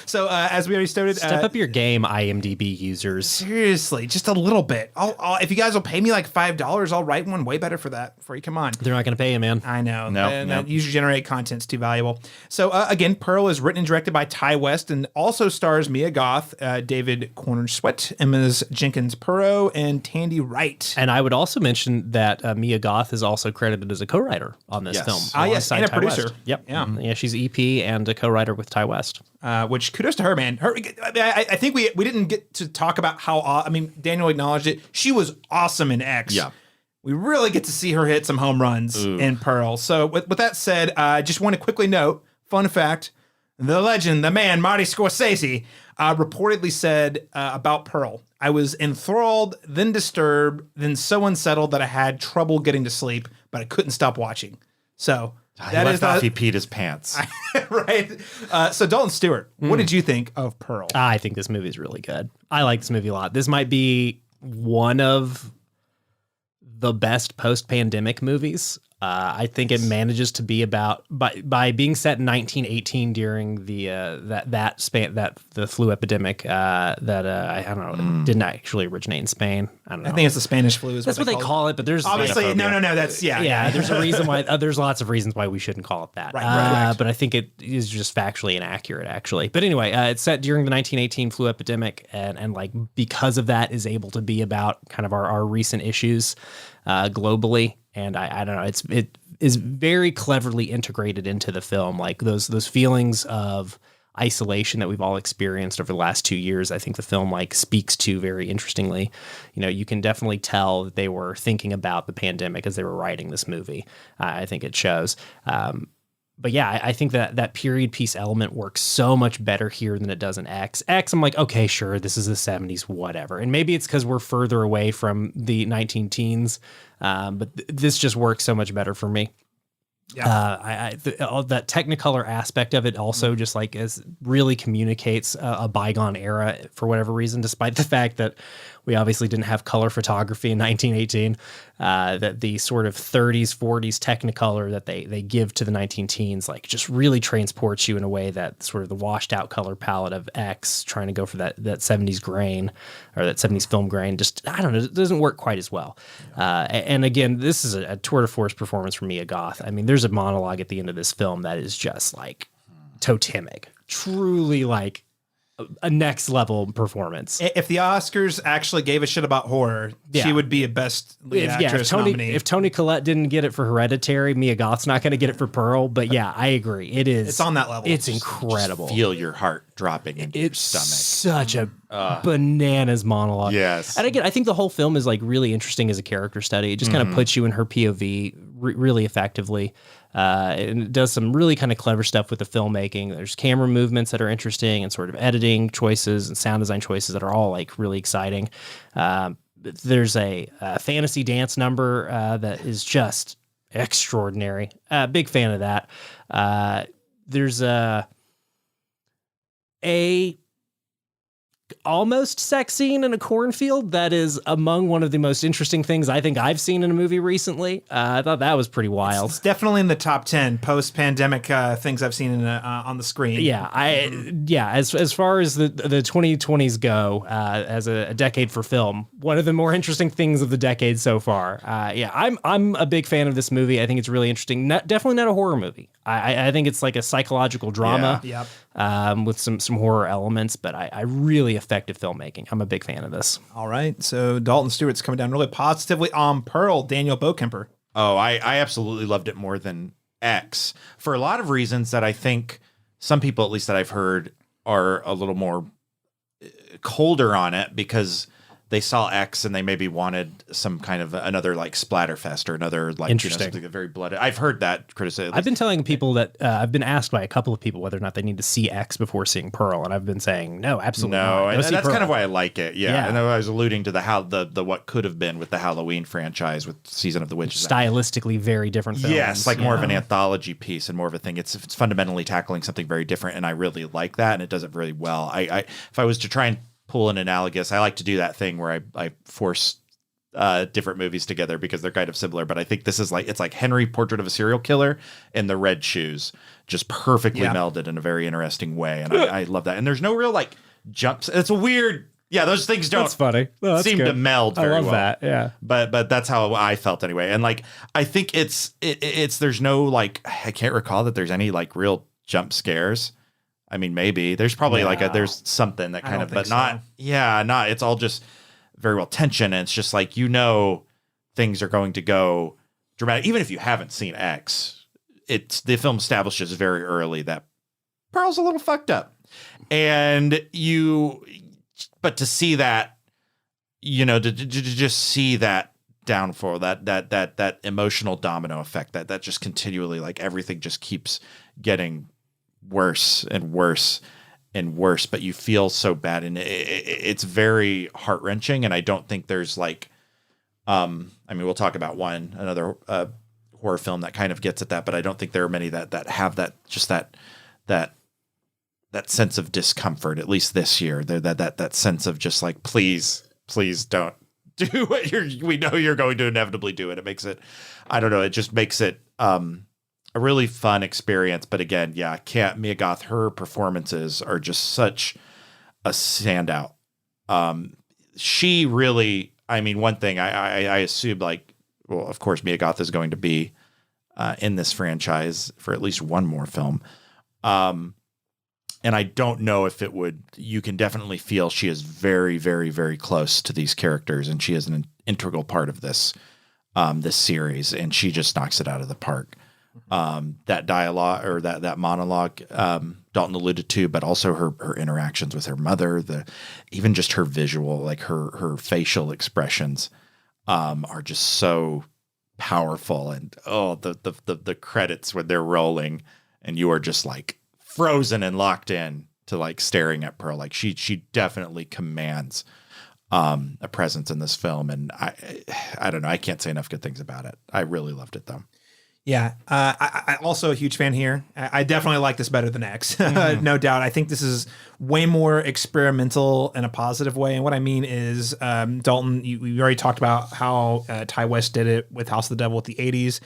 So as we already started, step up your game, IMDb users. Seriously, just a little bit. I'll if you guys will pay me like $5, I'll write one way better for that. For you, come on. They're not going to pay you, man. I know. No. User-generated content's too valuable. So again, Pearl is written and directed by Ty West and also stars Mia Goth, David Cornerswet, Emma Jenkins Purro, and Tandy Wright. And I would also mention that Mia Goth is also credited as a co-writer on this film. Yes, and a Ty producer. West. Yep. Yeah, she's EP and a co-writer with Ty West. Which kudos to her, man. I think we didn't get to talk about how. Daniel acknowledged it. She was awesome in X. Yeah. We really get to see her hit some home runs in Pearl. So with that said, I just want to quickly note, fun fact, the legend, the man, Marty Scorsese, reportedly said about Pearl, I was enthralled, then disturbed, then so unsettled that I had trouble getting to sleep, but I couldn't stop watching. So He peed his pants. Right. So Dalton Stewart, what did you think of Pearl? I think this movie is really good. I like this movie a lot. This might be one of the best post-pandemic movies. I think it manages to be about by being set in 1918 during the the flu epidemic I don't know, didn't actually originate in Spain. I don't know. I think it's the Spanish flu. That's what they call it. But there's obviously no. That's There's a reason why. There's lots of reasons why we shouldn't call it that. Right. But I think it is just factually inaccurate, actually. But anyway, it's set during the 1918 flu epidemic, and like because of that, is able to be about kind of our recent issues globally. And I don't know. is very cleverly integrated into the film. Like those feelings of isolation that we've all experienced over the last 2 years, I think the film like speaks to very interestingly. You know, you can definitely tell that they were thinking about the pandemic as they were writing this movie. I think it shows. But yeah, I think that period piece element works so much better here than it does in X. X, I'm like, okay, sure, this is the 70s, whatever. And maybe it's because we're further away from the 19 teens, but this just works so much better for me. Yeah, all that Technicolor aspect of it also just like really communicates a bygone era for whatever reason, despite the fact that we obviously didn't have color photography in 1918. That the sort of 30s, 40s Technicolor that they give to the 19 teens, like just really transports you in a way that sort of the washed out color palette of X trying to go for that 70s grain or that 70s film grain. Just, I don't know, it doesn't work quite as well. And again, this is a tour de force performance from Mia Goth. I mean, there's a monologue at the end of this film that is just like totemic, truly like a next level performance. If the Oscars actually gave a shit about horror, she would be a best lead actress nominee. If Toni Collette didn't get it for Hereditary, Mia Goth's not going to get it for Pearl. But yeah, I agree. It's on that level. It's incredible. Just feel your heart dropping into your stomach. Such a bananas monologue. Yes. And again, I think the whole film is like really interesting as a character study. It just kind of puts you in her POV really effectively. And it does some really kind of clever stuff with the filmmaking. There's camera movements that are interesting and sort of editing choices and sound design choices that are all like really exciting. There's a fantasy dance number that is just extraordinary. Big fan of that. There's a almost sex scene in a cornfield that is among one of the most interesting things I think I've seen in a movie recently. I thought that was pretty wild. It's definitely in the top 10 post-pandemic things I've seen on the screen. Yeah, as far as the 2020s go, as a decade for film, one of the more interesting things of the decade so far. I'm a big fan of this movie. I think it's really interesting. Definitely not a horror movie. I think it's like a psychological drama with some horror elements, but I really effective filmmaking. I'm a big fan of this. All right. So Dalton Stewart's coming down really positively on Pearl, Daniel Bokemper. Oh, I absolutely loved it more than X for a lot of reasons that I think some people, at least that I've heard, are a little more colder on it because they saw X and they maybe wanted some kind of another like splatterfest or another like something very bloody. I've heard that criticism. I've been telling people that I've been asked by a couple of people whether or not they need to see X before seeing Pearl, and I've been saying no, absolutely not. And that's kind of why I like it. Yeah. And I was alluding to the what could have been with the Halloween franchise with Season of the Witches. Stylistically very different films. Yes, like more of an anthology piece and more of a thing. It's fundamentally tackling something very different, and I really like that, and it does it very well. If I was to try and pull an analogous, I like to do that thing where I force different movies together because they're kind of similar, but I think this is like, it's like Henry, Portrait of a Serial Killer, and The Red Shoes, just perfectly melded in a very interesting way, and I love that. And there's no real like jumps. It's a weird, those things don't that's funny. No, that's seem good. to meld very well. I love that, yeah. But that's how I felt anyway. And like, I think it's there's no like, I can't recall that there's any like real jump scares. I mean, maybe there's probably there's something that kind of, but not, it's all just very well tension. And it's just like, things are going to go dramatic. Even if you haven't seen X, the film establishes very early that Pearl's a little fucked up. And but to see that, to just see that downfall, that emotional domino effect, that just continually, like everything just keeps getting worse and worse and worse, but you feel so bad, and it's very heart-wrenching. And I don't think there's like we'll talk about another horror film that kind of gets at that, but I don't think there are many that have that sense of discomfort, at least this year. That sense of just like, please don't do what we know you're going to inevitably do. And it makes it, I don't know, it just makes it a really fun experience. But again, Mia Goth, her performances are just such a standout. She really, one thing I assumed, like, well, of course, Mia Goth is going to be in this franchise for at least one more film. And I don't know if you can definitely feel she is very, very, very close to these characters, and she is an integral part of this. this series, and she just knocks it out of the park. That dialogue or that monologue Dalton alluded to, but also her interactions with her mother, even just her visual, like her facial expressions are just so powerful. And the credits when they're rolling and you are just like frozen and locked in to like staring at Pearl. Like she definitely commands a presence in this film, and I don't know, I can't say enough good things about it. I really loved it though. Yeah, I also a huge fan here. I definitely like this better than X, no doubt. I think this is way more experimental in a positive way. And what I mean is, Dalton, we already talked about how Ty West did it with House of the Devil with the 80s.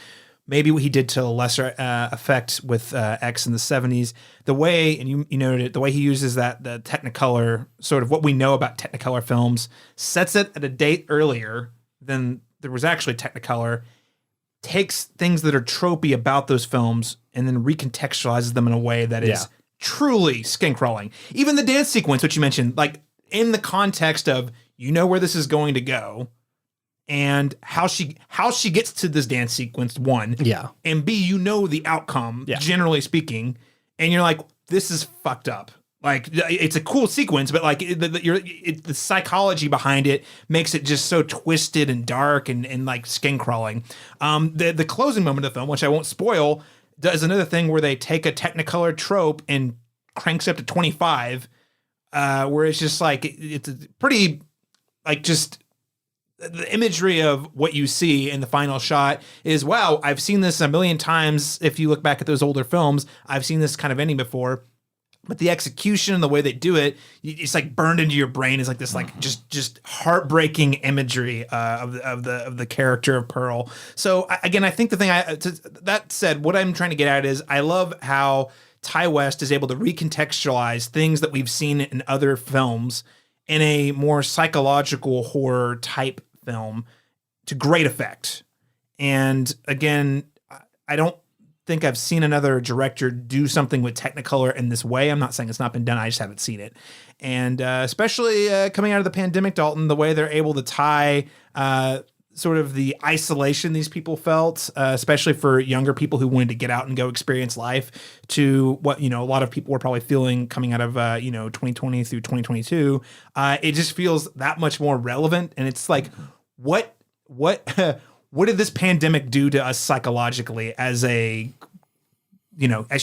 Maybe what he did to a lesser effect with X in the 70s. The way, and you noted it, the way he uses the Technicolor, sort of what we know about Technicolor films, sets it at a date earlier than there was actually Technicolor, takes things that are tropey about those films and then recontextualizes them in a way that is truly skin crawling. Even the dance sequence, which you mentioned, like in the context of, you know where this is going to go and how she gets to this dance sequence, one, and B, you know the outcome, generally speaking, and you're like, this is fucked up. Like, it's a cool sequence, but like the psychology behind it makes it just so twisted and dark and like skin crawling. The closing moment of the film, which I won't spoil, does another thing where they take a Technicolor trope and cranks up to 25, where it's just like, it's pretty, like, just the imagery of what you see in the final shot is, wow, I've seen this a million times. If you look back at those older films, I've seen this kind of ending before. But the execution and the way they do it, it's like burned into your brain. Is like this, like just heartbreaking imagery of the character of Pearl. So again, I think the thing that said, what I'm trying to get at is I love how Ty West is able to recontextualize things that we've seen in other films in a more psychological horror type film to great effect. And again, I don't think I've seen another director do something with Technicolor in this way. I'm not saying it's not been done. I just haven't seen it. And especially coming out of the pandemic, Dalton, the way they're able to tie sort of the isolation these people felt, especially for younger people who wanted to get out and go experience life, to what, a lot of people were probably feeling coming out of, 2020 through 2022. It just feels that much more relevant. And it's like, what did this pandemic do to us psychologically as as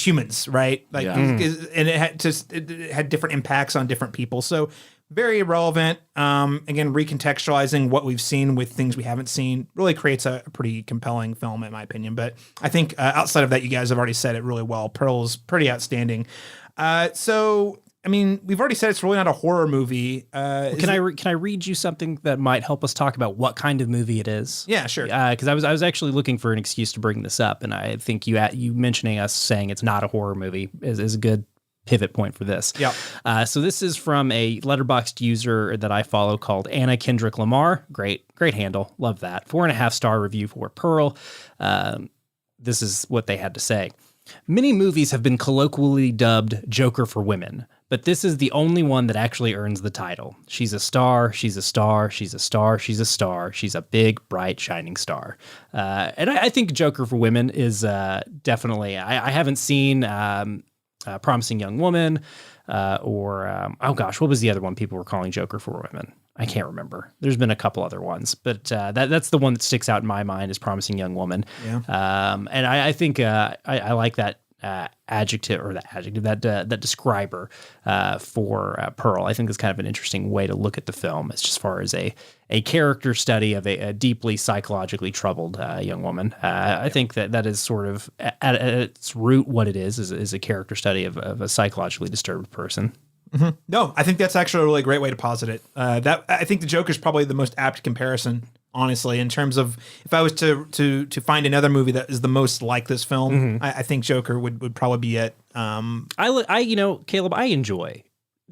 humans, right? Like, and it had different impacts on different people. So very relevant. Again, recontextualizing what we've seen with things we haven't seen really creates a pretty compelling film, in my opinion. But I think outside of that, you guys have already said it really well. Pearl's pretty outstanding. So, I mean, we've already said it's really not a horror movie. Can I read you something that might help us talk about what kind of movie it is? Yeah, sure. Because I was actually looking for an excuse to bring this up, and I think you mentioning us saying it's not a horror movie is a good pivot point for this. Yeah. So this is from a Letterboxd user that I follow called Anna Kendrick Lamar. Great handle. Love that. 4.5-star review for Pearl. This is what they had to say. Many movies have been colloquially dubbed Joker for women, but this is the only one that actually earns the title. She's a star, she's a star, she's a star, she's a star, she's a big, bright, shining star. And I think Joker for women is definitely, I haven't seen Promising Young Woman or, what was the other one people were calling Joker for women? I can't remember. There's been a couple other ones, but that's the one that sticks out in my mind is Promising Young Woman. Yeah. And I think I like that adjective or that describer for Pearl. I think it's kind of an interesting way to look at the film as just far as a character study of a deeply psychologically troubled young woman. I think that is sort of at its root what it is a character study of a psychologically disturbed person. Mm-hmm. No, I think that's actually a really great way to posit it. I think the Joker is probably the most apt comparison, honestly, in terms of if I was to find another movie that is the most like this film, I think Joker would probably be it. Caleb, I enjoy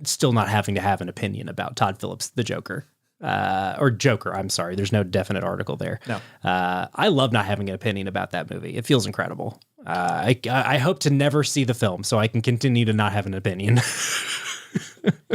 still not having to have an opinion about Todd Phillips' The Joker. Or Joker, I'm sorry. There's no definite article there. No. I love not having an opinion about that movie. It feels incredible. I hope to never see the film so I can continue to not have an opinion.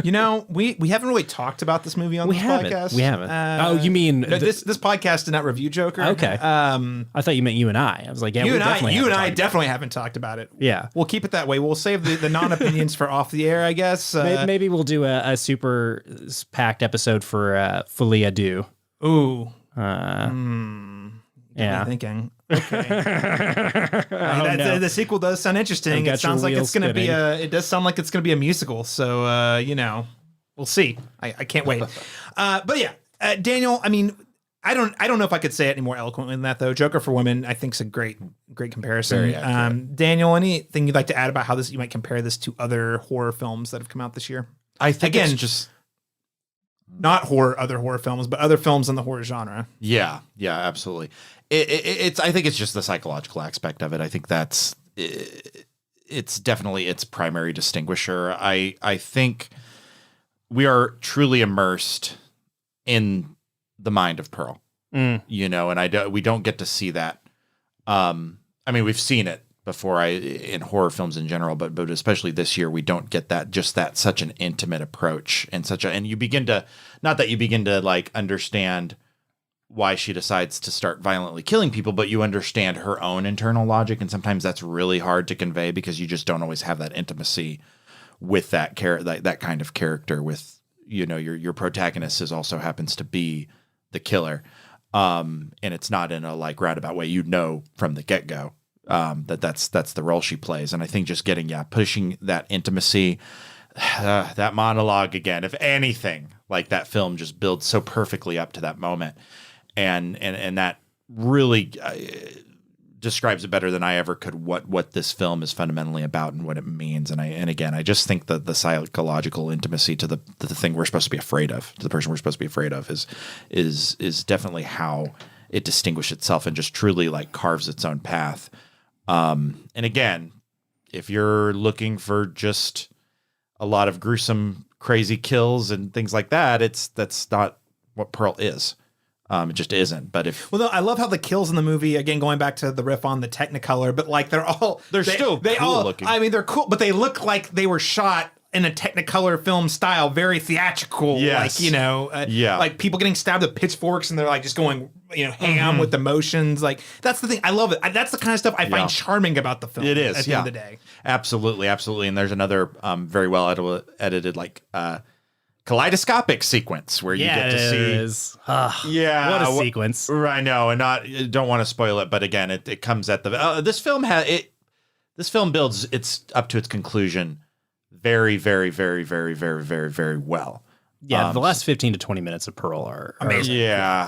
You know, we haven't really talked about this movie on this podcast. We haven't. Oh, you mean no, this podcast did not review Joker? Okay. I thought you meant you and I. I was like, yeah, you we and I definitely definitely haven't talked about it. Yeah. We'll keep it that way. We'll save the non-opinions for off the air, I guess. Maybe we'll do a super packed episode for Folie à Deux. Ooh. Yeah. Thinking. Okay. The sequel does sound interesting. It sounds like it's going to be it does sound like it's going to be a musical. So, we'll see. I can't wait. But yeah, Daniel, I mean, I don't know if I could say it any more eloquently than that though. Joker for Women, I think is a great comparison. Very accurate. Daniel, anything you'd like to add about how you might compare this to other horror films that have come out this year? I think Again, it's just not other horror films, but other films in the horror genre. yeah, absolutely. It's I think it's just the psychological aspect of it. I think it's definitely its primary distinguisher. I think we are truly immersed in the mind of Pearl, and we don't get to see that. I mean, we've seen it before in horror films in general, but especially this year, we don't get that such an intimate approach and you begin to, not that you begin to like understand why she decides to start violently killing people, but you understand her own internal logic. And sometimes that's really hard to convey because you just don't always have that intimacy with that kind of character with, your protagonist also happens to be the killer. And it's not in a like roundabout way, from the get go, that's the role she plays. And I think just pushing that intimacy, that monologue again, if anything, like that film just builds so perfectly up to that moment. And that really describes it better than I ever could what this film is fundamentally about and what it means. And again, I just think that the psychological intimacy to the thing we're supposed to be afraid of, to the person we're supposed to be afraid of, is definitely how it distinguishes itself and just truly like carves its own path. And again, if you're looking for just a lot of gruesome, crazy kills and things like that, that's not what Pearl is. It just isn't. But I love how the kills in the movie, again, going back to the riff on the Technicolor, but like they're still cool looking. I mean, they're cool, but they look like they were shot in a Technicolor film style, very theatrical. Yes. Like, like people getting stabbed with pitchforks and they're like just going, ham with the motions. Like that's the thing. I love it. That's the kind of stuff I find charming about the film. It is. At the end of the day. Absolutely. And there's another very well edited like kaleidoscopic sequence where you get to see. What a sequence! I know, and don't want to spoil it, but again, it comes at the this film builds it's up to its conclusion very, very, very, very, very, very, very well. Yeah, the last 15 to 20 minutes of Pearl are amazing.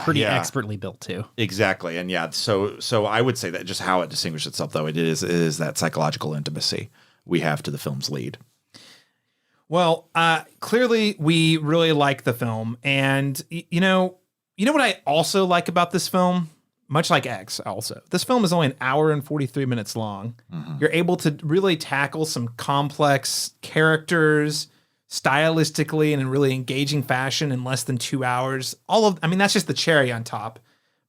Pretty expertly built too. Exactly, and so I would say that just how it distinguishes itself, though, it is that psychological intimacy we have to the film's lead. Well, clearly we really like the film, and you know what I also like about this film, much like X. Also, this film is only an hour and 43 minutes long. Mm-hmm. You're able to really tackle some complex characters stylistically and in really engaging fashion in less than 2 hours. That's just the cherry on top.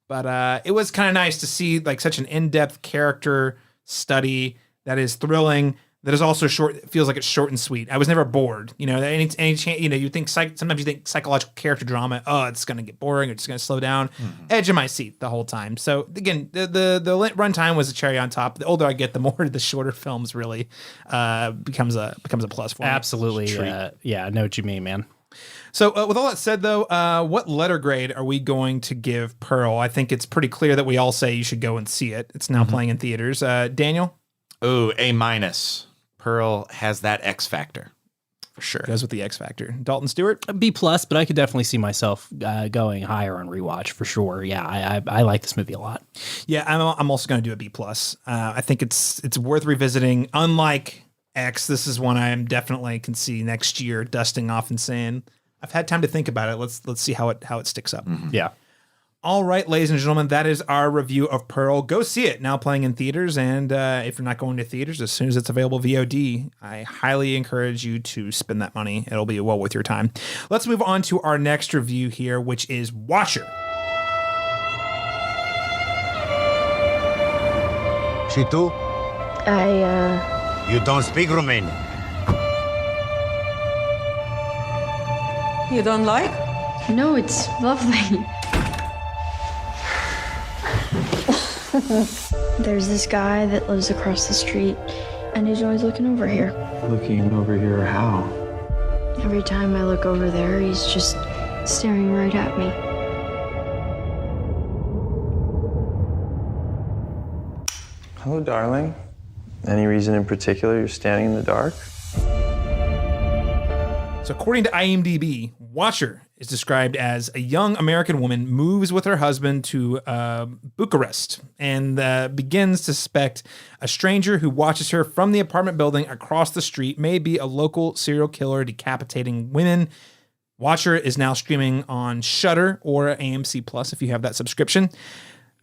But it was kind of nice to see like such an in-depth character study that is thrilling. That is also short. It feels like it's short and sweet. I was never bored. Any chance, you think sometimes you think psychological character drama. Oh, it's going to get boring. It's going to slow down. Mm-hmm. Edge of my seat the whole time. So again, the runtime was a cherry on top. The older I get, the more the shorter films really becomes a plus for me. Absolutely. I know what you mean, man. So with all that said, though, what letter grade are we going to give Pearl? I think it's pretty clear that we all say you should go and see it. It's now playing in theaters. Daniel? Ooh, A-. Pearl has that X factor for sure. Goes with the X factor. Dalton Stewart? B+, but I could definitely see myself going higher on rewatch for sure. Yeah, I like this movie a lot. Yeah, I'm also going to do a B+. I think it's worth revisiting. Unlike X, this is one I definitely can see next year dusting off and saying, I've had time to think about it. Let's see how it sticks up. Mm-hmm. Yeah. All right, ladies and gentlemen, that is our review of Pearl. Go see it, now playing in theaters. And if you're not going to theaters, as soon as it's available VOD, I highly encourage you to spend that money. It'll be well worth your time. Let's move on to our next review here, which is Watcher. Și tu? I You don't speak Romanian. You don't like? No, it's lovely. There's this guy that lives across the street, and he's always looking over here. Looking over here how? Every time I look over there, he's just staring right at me. Hello, darling. Any reason in particular you're standing in the dark? So according to IMDb, Watcher is described as a young American woman moves with her husband to Bucharest and begins to suspect a stranger who watches her from the apartment building across the street may be a local serial killer decapitating women. Watcher is now streaming on Shudder or AMC Plus if you have that subscription.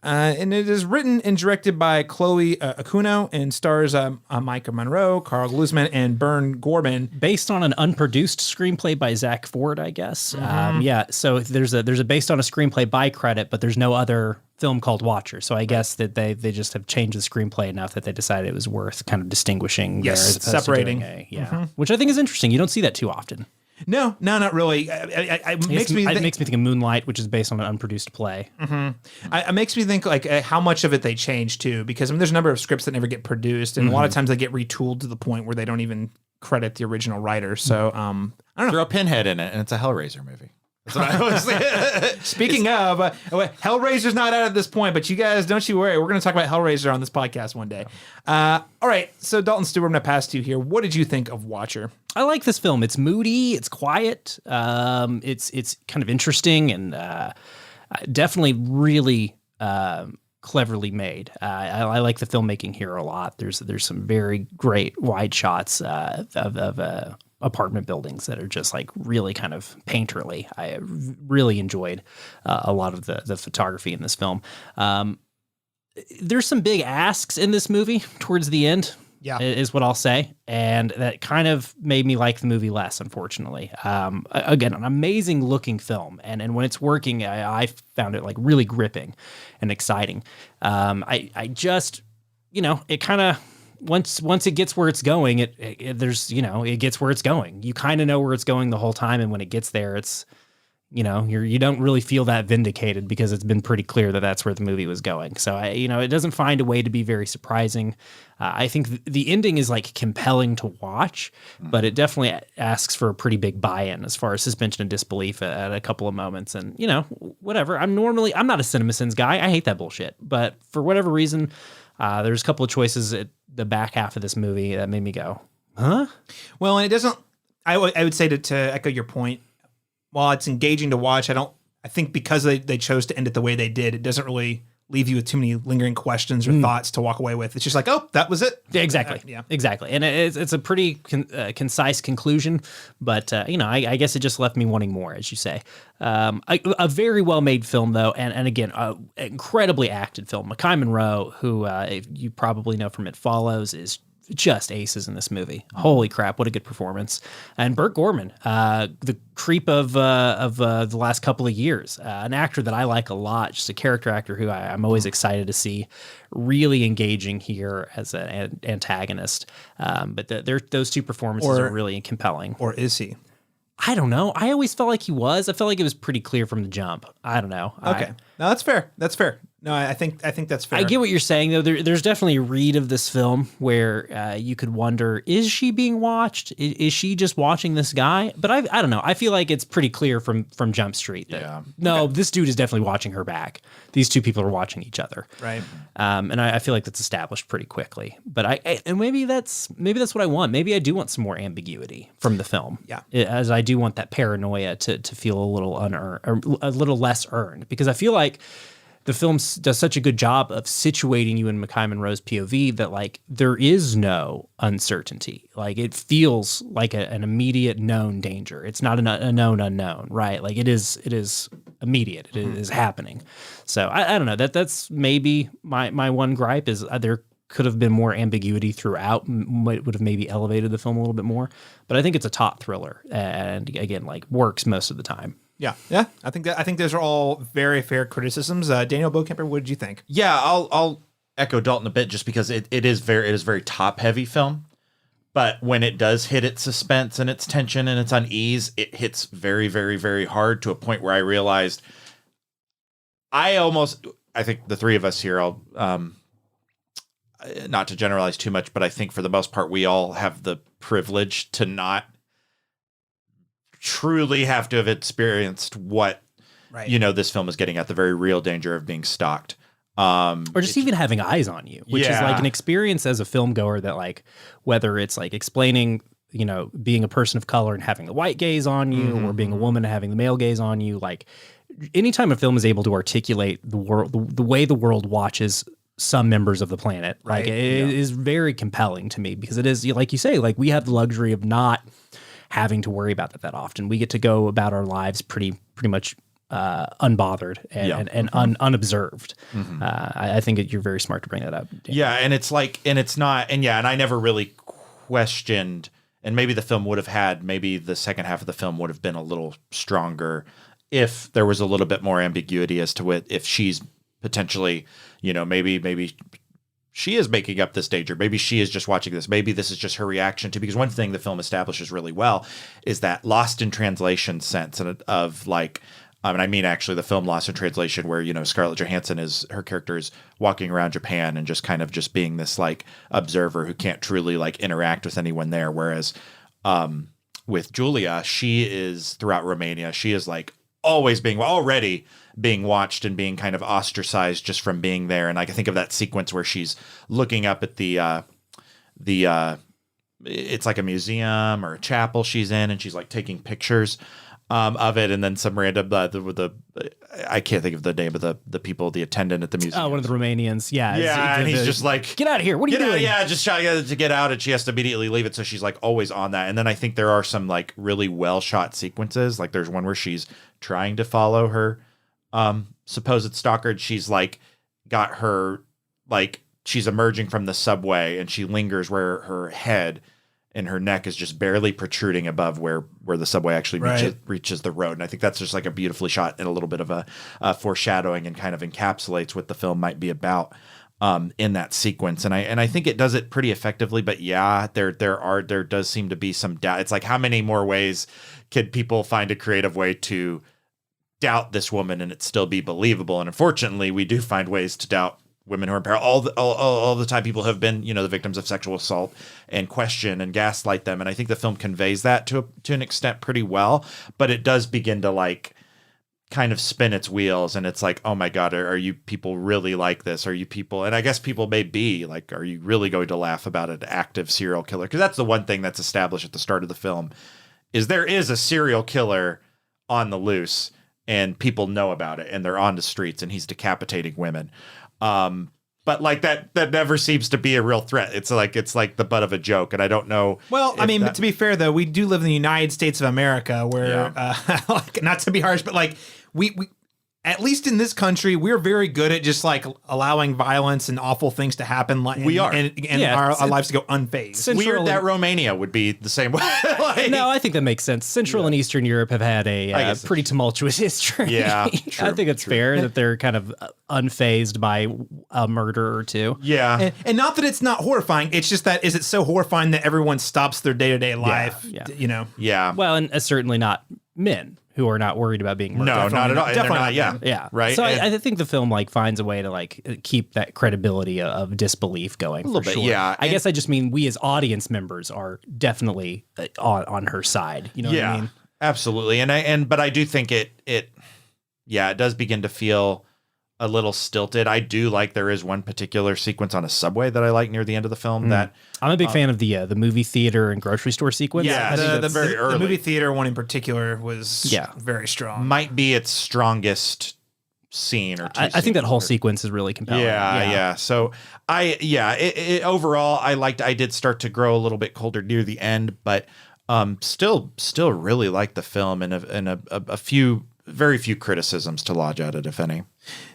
And it is written and directed by Chloe Okuno and stars Micah Monroe, Carl Glusman, and Bern Gorman. Based on an unproduced screenplay by Zach Ford, I guess. Mm-hmm. So there's a based on a screenplay by credit, but there's no other film called Watcher. So I guess that they just have changed the screenplay enough that they decided it was worth kind of distinguishing. Yes, there as opposed to separating. doing which I think is interesting. You don't see that too often. No, not really. It makes me think of Moonlight, which is based on an unproduced play. Mm-hmm. It makes me think like how much of it they changed too, because I mean, there's a number of scripts that never get produced, and a lot of times they get retooled to the point where they don't even credit the original writer. So I don't know. Throw a Pinhead in it, and it's a Hellraiser movie. That's what I always think. Speaking of, Hellraiser's not out at this point, but you guys, don't you worry. We're going to talk about Hellraiser on this podcast one day. All right, so Dalton Stewart, I'm going to pass to you here. What did you think of Watcher? I like this film. It's moody. It's quiet. It's kind of interesting and definitely really cleverly made. I like the filmmaking here a lot. There's some very great wide shots of apartment buildings that are just like really kind of painterly. I really enjoyed a lot of the photography in this film. There's some big asks in this movie towards the end. Yeah, is what I'll say. And that kind of made me like the movie less, unfortunately. Again, an amazing looking film. And when it's working, I found it like really gripping and exciting. I just, it kind of, once it gets where it's going, it gets where it's going. You kind of know where it's going the whole time. And when it gets there, it's, you don't really feel that vindicated because it's been pretty clear that that's where the movie was going. So it doesn't find a way to be very surprising. I think the ending is like compelling to watch, but it definitely asks for a pretty big buy-in as far as suspension of disbelief at a couple of moments. And whatever. I'm not a CinemaSins guy. I hate that bullshit. But for whatever reason, there's a couple of choices at the back half of this movie that made me go, huh? Well, and it doesn't. I would say to echo your point. While it's engaging to watch, I think because they chose to end it the way they did, it doesn't really leave you with too many lingering questions or thoughts to walk away with. It's just like, oh, that was it. Yeah, exactly. Exactly. And it's a pretty concise conclusion, but I guess it just left me wanting more, as you say. A very well made film though, and again, incredibly acted film. Micah Monroe, who you probably know from It Follows, is just aces in this movie. Holy crap, what a good performance. And Bert Gorman, the creep of the last couple of years, an actor that I like a lot, just a character actor who I'm always excited to see really engaging here as an antagonist. But those two performances are really compelling. Or is he? I don't know. I always felt like he was. I felt like it was pretty clear from the jump. I don't know. Okay. No, that's fair. That's fair. No, I think that's fair. I get what you're saying, though. There's definitely a read of this film where you could wonder, is she being watched? Is she just watching this guy? But I don't know. I feel like it's pretty clear from Jump Street that, this dude is definitely watching her back. These two people are watching each other. Right. And I feel like that's established pretty quickly. But and maybe that's what I want. Maybe I do want some more ambiguity from the film. Yeah. As I do want that paranoia to feel a little unearned, or a little less earned, because I feel like the film does such a good job of situating you in Micah Monroe's POV that like there is no uncertainty. Like it feels like an immediate known danger. It's not a known unknown, right? Like it is immediate. It is happening. So I don't know. That's maybe my one gripe is there could have been more ambiguity throughout. Would have maybe elevated the film a little bit more. But I think it's a top thriller, and again, like works most of the time. Yeah. I think those are all very fair criticisms. Daniel Bokemper, what did you think? Yeah, I'll echo Dalton a bit just because it is very top heavy film, But when it does hit its suspense and its tension and its unease, it hits very, very, very hard to a point where I realized I think the three of us here, I'll, not to generalize too much, but I think for the most part, we all have the privilege to not truly have to have experienced what, this film is getting at, the very real danger of being stalked. Or just even having eyes on you, which is like an experience as a film goer that, like, whether it's like explaining, being a person of color and having the white gaze on you, or being a woman and having the male gaze on you, like anytime a film is able to articulate the world, the way the world watches some members of the planet, like it is very compelling to me, because it is, like you say, like we have the luxury of not having to worry about that often. We get to go about our lives pretty much unbothered and unobserved. I think you're very smart to bring that up, Dan. Yeah, and it's like, and it's not, and I never really questioned, and maybe the film would have had, maybe the second half of the film would have been a little stronger if there was a little bit more ambiguity as to if she's potentially, maybe she is making up this danger. Maybe she is just watching this. Maybe this is just her reaction to, because one thing the film establishes really well is that lost in translation sense of like, and I mean, actually, the film Lost in Translation, where, Scarlett Johansson her character is walking around Japan and just kind of just being this like observer who can't truly like interact with anyone there. Whereas with Julia, she is throughout Romania, she is like already being watched and being kind of ostracized just from being there. And I can think of that sequence where she's looking up at the it's like a museum or a chapel she's in, and she's like taking pictures of it, and then some random I can't think of the name of the people, the attendant at the museum. Oh, one of the Romanians, and he's just like, "Get out of here! What are you doing?" Just trying to get out, and she has to immediately leave it. So she's like always on that. And then I think there are some like really well shot sequences. Like there's one where she's trying to follow her supposed stalker, and she's like got her, like she's emerging from the subway, and she lingers where her head and her neck is just barely protruding above where the subway actually reaches the road. And I think that's just like a beautifully shot and a little bit of a foreshadowing, and kind of encapsulates what the film might be about in that sequence. And I think it does it pretty effectively. But there does seem to be some doubt. It's like, how many more ways could people find a creative way to doubt this woman and it still be believable? And unfortunately, we do find ways to doubt women who are in peril all the time. People have been, the victims of sexual assault, and question and gaslight them. And I think the film conveys that to an extent pretty well, but it does begin to like kind of spin its wheels. And it's like, oh my God, are you people really like this? Are you people? And I guess people may be like, are you really going to laugh about an active serial killer? Because that's the one thing that's established at the start of the film, is there is a serial killer on the loose, and people know about it, and they're on the streets, and he's decapitating women. But like that never seems to be a real threat. It's like the butt of a joke, and I don't know. Well, I mean, to be fair though, we do live in the United States of America, where like, not to be harsh, but like we at least in this country, we're very good at just like allowing violence and awful things to happen. We are, and our lives to go unfazed. Weird that Romania would be the same way. No, I think that makes sense. Central and Eastern Europe have had a pretty tumultuous history. Yeah, I think it's fair that they're kind of unfazed by a murder or two. Yeah, and not that it's not horrifying. It's just that, is it so horrifying that everyone stops their day-to-day life? Yeah. Well, and certainly not men who are not worried about being murdered. No, not at all. Definitely not. Yeah. Right. So I think the film like finds a way to like keep that credibility of disbelief going. A little bit. Sure. Yeah. I guess I just mean we as audience members are definitely on her side. You know what I mean? Absolutely. But I do think it does begin to feel a little stilted. I do like, there is one particular sequence on a subway that I like near the end of the film that I'm a big fan of the movie theater and grocery store sequence. Yeah, the movie theater one in particular was very strong. Might be its strongest scene or two. I think that whole sequence is really compelling. Yeah. So overall, I did start to grow a little bit colder near the end, but still really like the film, and very few criticisms to lodge at it, if any.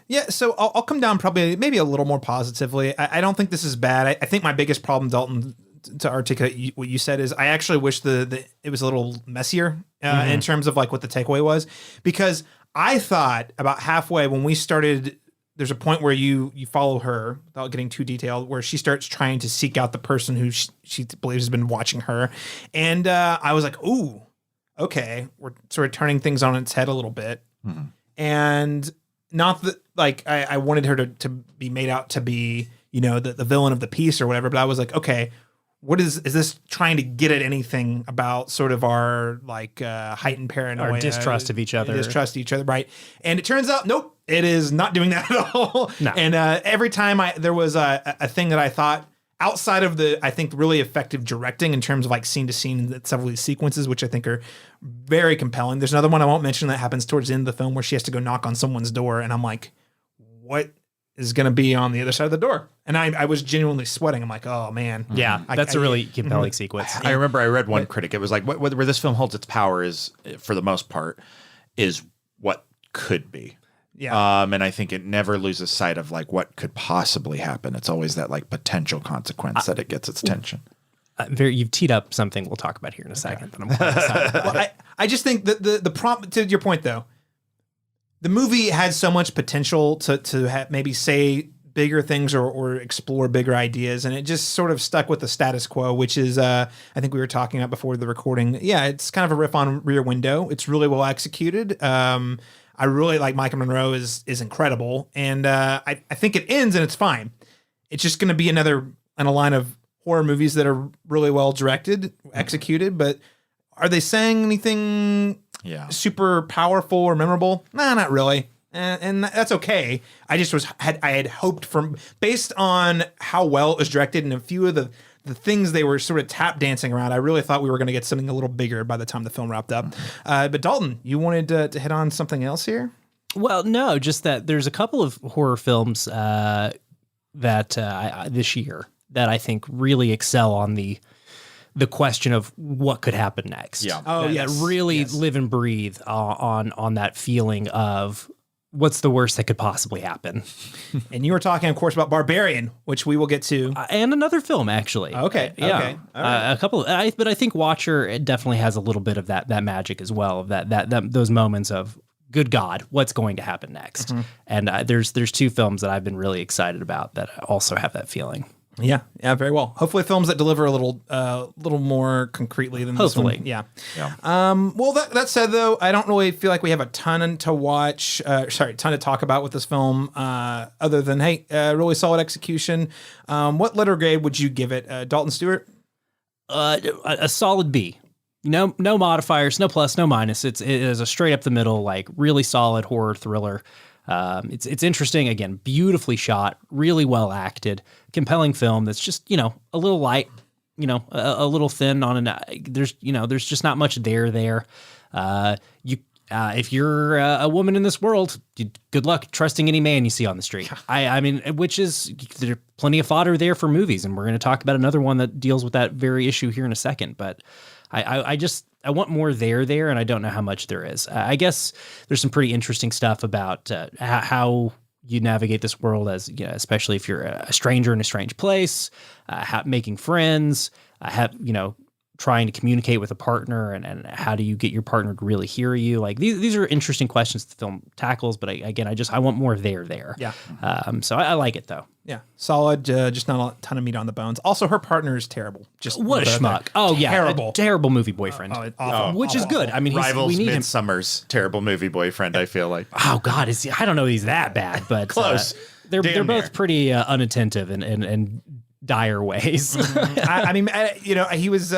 Yeah, so I'll come down probably maybe a little more positively. I don't think this is bad. I think my biggest problem, Dalton, to articulate what you said, is I actually wish it was a little messier in terms of like what the takeaway was, because I thought about halfway when we started there's a point where you follow her without getting too detailed, where she starts trying to seek out the person who she believes has been watching her. And I was like, ooh, okay, we're sort of turning things on its head a little bit. Mm-hmm. And not that like I wanted her to be made out to be, you know, the villain of the piece or whatever, but I was like, okay, what is this trying to get at anything about sort of our like heightened paranoia, Our distrust of each other. distrust of each other, right? And it turns out, nope, it is not doing that at all. No. And every time there was a thing that I thought outside of the, I think, really effective directing in terms of like scene to scene and several of these sequences, which I think are very compelling. There's another one I won't mention that happens towards the end of the film where she has to go knock on someone's door, and I'm like, what is going to be on the other side of the door? And I was genuinely sweating. I'm like, oh man. Yeah, that's a really compelling sequence. I remember I read one critic. It was like, where this film holds its power is, for the most part, is what could be. Yeah. And I think it never loses sight of like what could possibly happen. It's always that like potential consequence that it gets its attention. You've teed up something we'll talk about here in a second. That I'm quite excited about. Well, I just think that the prompt, to your point though, the movie had so much potential to maybe say bigger things or explore bigger ideas, and it just sort of stuck with the status quo, which is I think we were talking about before the recording. Yeah, it's kind of a riff on Rear Window. It's really well executed. I really like Micah Monroe is incredible, and I think it ends and it's fine. It's just going to be another in a line of horror movies that are really well directed, executed, but are they saying anything super powerful or memorable? Nah, not really. And that's okay. I just I had hoped from, based on how well it was directed and a few of the things they were sort of tap dancing around, I really thought we were going to get something a little bigger by the time the film wrapped up. But Dalton, you wanted to hit on something else here? Well, no, just that there's a couple of horror films that this year that I think really excel on the question of what could happen next. Yeah. Oh, that really live and breathe on that feeling of what's the worst that could possibly happen. And you were talking, of course, about Barbarian, which we will get to. And another film, actually. Okay. Yeah. Okay. All right. A couple, but I think Watcher, it definitely has a little bit of that magic as well, of that those moments of, good God, what's going to happen next? Mm-hmm. And there's two films that I've been really excited about that also have that feeling. Yeah, very well. Hopefully, films that deliver a little more concretely than Hopefully. this one. Yeah. Well, that said, though, I don't really feel like we have a ton to watch. Ton to talk about with this film, other than really solid execution. What letter grade would you give it, Dalton Stewart? A solid B. No modifiers, no plus, no minus. It is a straight up the middle, like really solid horror thriller. It's interesting, again, beautifully shot, really well acted, compelling film that's just, a little light, a little thin on there's just not much there. If you're a woman in this world, good luck trusting any man you see on the street. I mean, there's plenty of fodder there for movies, and we're going to talk about another one that deals with that very issue here in a second, but I want more there, and I don't know how much there is. I guess there's some pretty interesting stuff about how you navigate this world as, especially if you're a stranger in a strange place, making friends, trying to communicate with a partner, and how do you get your partner to really hear you? Like these are interesting questions the film tackles, but I want more there. Yeah. So I like it though. Yeah, solid. Just not a ton of meat on the bones. Also, her partner is terrible. Just what a schmuck! Oh yeah, terrible, terrible movie boyfriend. Awful. Which is good. I mean, Rivals we need him. Midsummer's terrible movie boyfriend. I feel like. Oh God, I don't know he's that bad, but close. They're Damn both near. pretty unattentive and dire ways. He was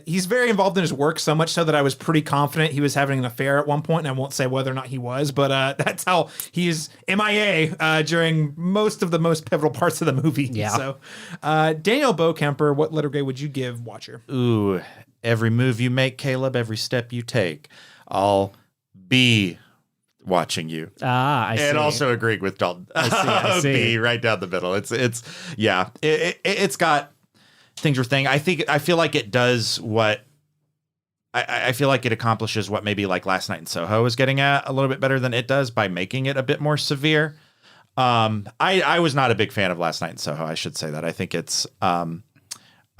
he's very involved in his work, so much so that I was pretty confident he was having an affair at one point, and I won't say whether or not he was, but that's how he's MIA during most of the most pivotal parts of the movie. Yeah. So Daniel Bokemper, what letter grade would you give Watcher? Ooh, every move you make, Caleb, every step you take, I'll be watching you. I see. And also agreeing with Dalton. I see. B, right down the middle. It's got things are thing. I feel like it does what I feel like it accomplishes what maybe like Last Night in Soho is getting at a little bit better than it does by making it a bit more severe. I was not a big fan of Last Night in Soho. I should say that. I think it's God,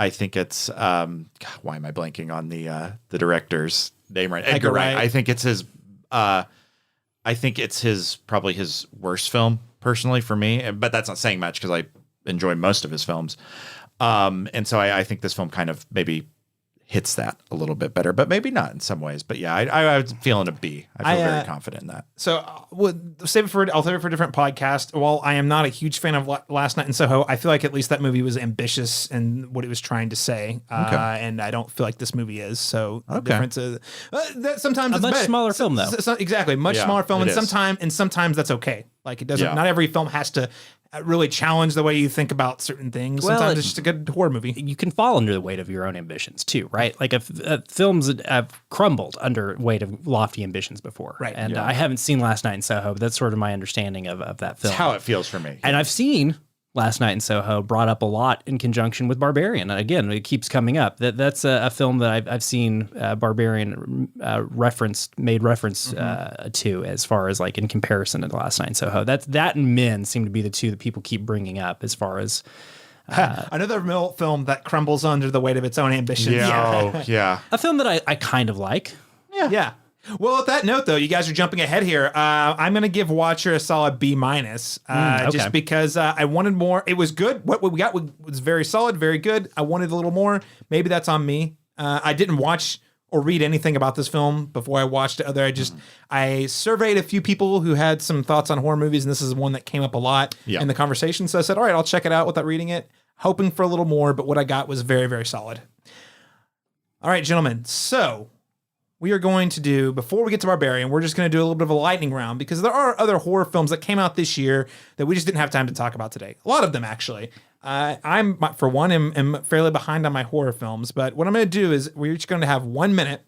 why am I blanking on the director's name right? Edgar Wright. I think it's his probably his worst film personally for me, but that's not saying much because I enjoy most of his films. And so I think this film kind of maybe hits that a little bit better, but maybe not in some ways. But yeah, I was feeling a B. I feel very confident in that. So I'll save it for a different podcast. While I am not a huge fan of Last Night in Soho, I feel like at least that movie was ambitious in what it was trying to say. And I don't feel like this movie is. So the difference is that sometimes it's much better. smaller film though. Exactly. Much smaller film. And sometimes that's okay. Like it doesn't, not every film has to really challenge the way you think about certain things. Well, sometimes it's just a good horror movie. You can fall under the weight of your own ambitions too, right? Like if films have crumbled under weight of lofty ambitions before. Right. And I haven't seen Last Night in Soho, but that's sort of my understanding of that film. That's how it feels for me. And I've seen Last Night in Soho brought up a lot in conjunction with Barbarian. And again, it keeps coming up. That's a film that I've seen Barbarian made reference to, as far as like in comparison to the Last Night in Soho. That and Men seem to be the two that people keep bringing up as far as another film that crumbles under the weight of its own ambitions. Yeah. a film that I kind of like. Yeah. Well, with that note, though, you guys are jumping ahead here. I'm going to give Watcher a solid B-, just because I wanted more. It was good. What we got was very solid, very good. I wanted a little more. Maybe that's on me. I didn't watch or read anything about this film before I watched it. I surveyed a few people who had some thoughts on horror movies, and this is one that came up a lot in the conversation. So I said, all right, I'll check it out without reading it, hoping for a little more, but what I got was very, very solid. All right, gentlemen. So we are going to do, before we get to Barbarian, we're just going to do a little bit of a lightning round because there are other horror films that came out this year that we just didn't have time to talk about today. A lot of them, actually. I'm, for one, am fairly behind on my horror films, but what I'm going to do is we're each going to have 1 minute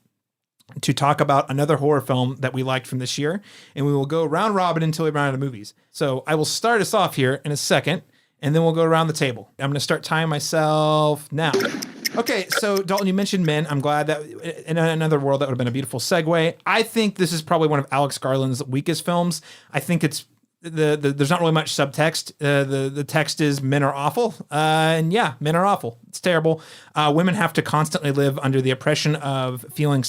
to talk about another horror film that we liked from this year, and we will go round robin until we run out of movies. So I will start us off here in a second, and then we'll go around the table. I'm going to start timing myself now. Okay, so Dalton, you mentioned Men. I'm glad that in another world that would have been a beautiful segue. I think this is probably one of Alex Garland's weakest films. I think it's there's not really much subtext. The text is men are awful, and yeah, men are awful. It's terrible. Women have to constantly live under the oppression of feeling,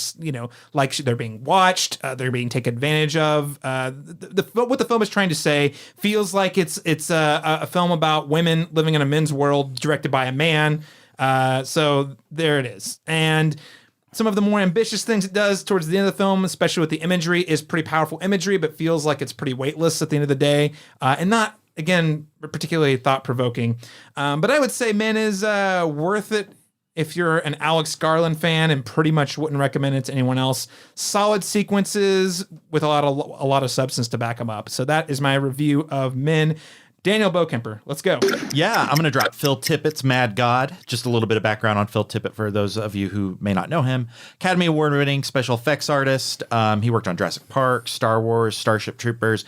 like they're being watched, they're being taken advantage of. What the film is trying to say feels like it's a film about women living in a men's world directed by a man. So there it is. And some of the more ambitious things it does towards the end of the film, especially with the imagery, is pretty powerful imagery, but feels like it's pretty weightless at the end of the day, and not, again, particularly thought-provoking. But I would say Men is worth it if you're an Alex Garland fan, and pretty much wouldn't recommend it to anyone else. Solid sequences with a lot of substance to back them up. So that is my review of Men. Daniel Bokemper, let's go. Yeah, I'm going to drop Phil Tippett's Mad God. Just a little bit of background on Phil Tippett for those of you who may not know him. Academy Award-winning special effects artist. He worked on Jurassic Park, Star Wars, Starship Troopers,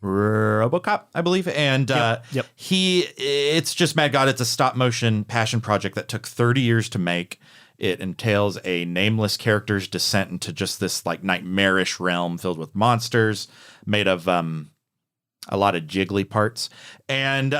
RoboCop, I believe. And it's just Mad God. It's a stop-motion passion project that took 30 years to make. It entails a nameless character's descent into just this like nightmarish realm filled with monsters made of a lot of jiggly parts, and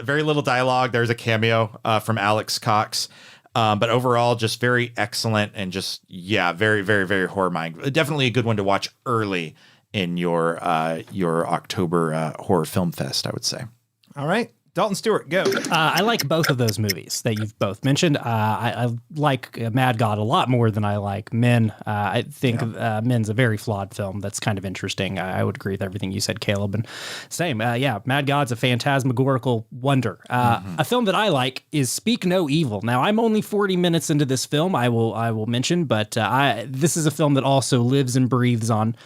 very little dialogue. There's a cameo from Alex Cox, but overall just very excellent and just very, very, very horrifying. Definitely a good one to watch early in your October horror film fest, I would say. All right. Dalton Stewart, go. I like both of those movies that you've both mentioned. I like Mad God a lot more than I like Men. I think Men's a very flawed film that's kind of interesting. I would agree with everything you said, Caleb. And same, Mad God's a phantasmagorical wonder. A film that I like is Speak No Evil. Now, I'm only 40 minutes into this film, I will mention, but this is a film that also lives and breathes on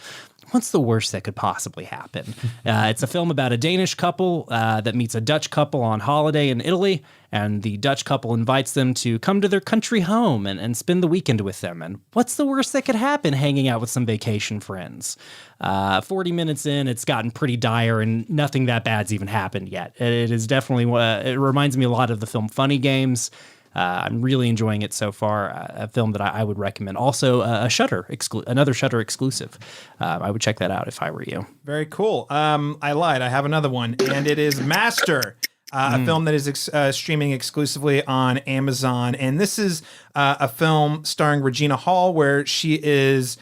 what's the worst that could possibly happen? It's a film about a Danish couple that meets a Dutch couple on holiday in Italy, and the Dutch couple invites them to come to their country home and spend the weekend with them. And what's the worst that could happen hanging out with some vacation friends? 40 minutes in, it's gotten pretty dire, and nothing that bad's even happened yet. It is definitely, it reminds me a lot of the film Funny Games. I'm really enjoying it so far. A film that I would recommend. Also, another Shudder exclusive. I would check that out if I were you. Very cool. I lied. I have another one, and it is Master, a film that is streaming exclusively on Amazon. And this is a film starring Regina Hall, where she is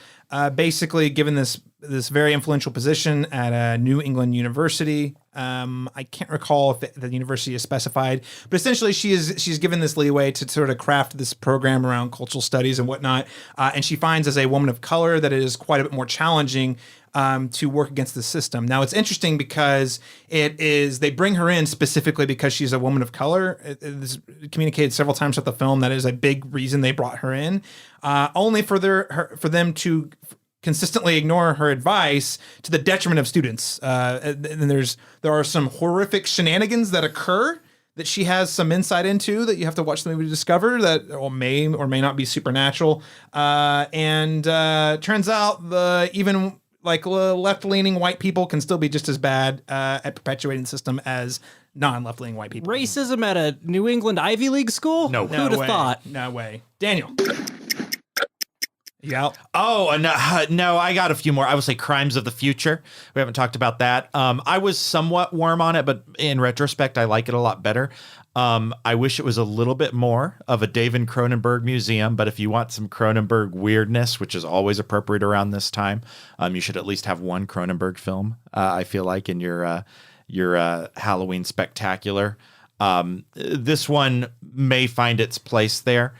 basically given this this very influential position at a New England university. I can't recall if the university is specified, but essentially she's given this leeway to sort of craft this program around cultural studies and whatnot. And she finds as a woman of color that it is quite a bit more challenging to work against the system. Now it's interesting because they bring her in specifically because she's a woman of color. It is communicated several times throughout the film that is a big reason they brought her in, only for them to consistently ignore her advice to the detriment of students. And there are some horrific shenanigans that occur that she has some insight into that you have to watch the movie to discover that may or may not be supernatural. And turns out even like left-leaning white people can still be just as bad at perpetuating the system as non-left-leaning white people. Racism at a New England Ivy League school? No Who'd have way. thought? No way. Daniel. You out? Oh, no, I got a few more. I would say Crimes of the Future. We haven't talked about that. I was somewhat warm on it, but in retrospect, I like it a lot better. I wish it was a little bit more of a David Cronenberg museum, but if you want some Cronenberg weirdness, which is always appropriate around this time, you should at least have one Cronenberg film, I feel like, in your Halloween spectacular. This one may find its place there.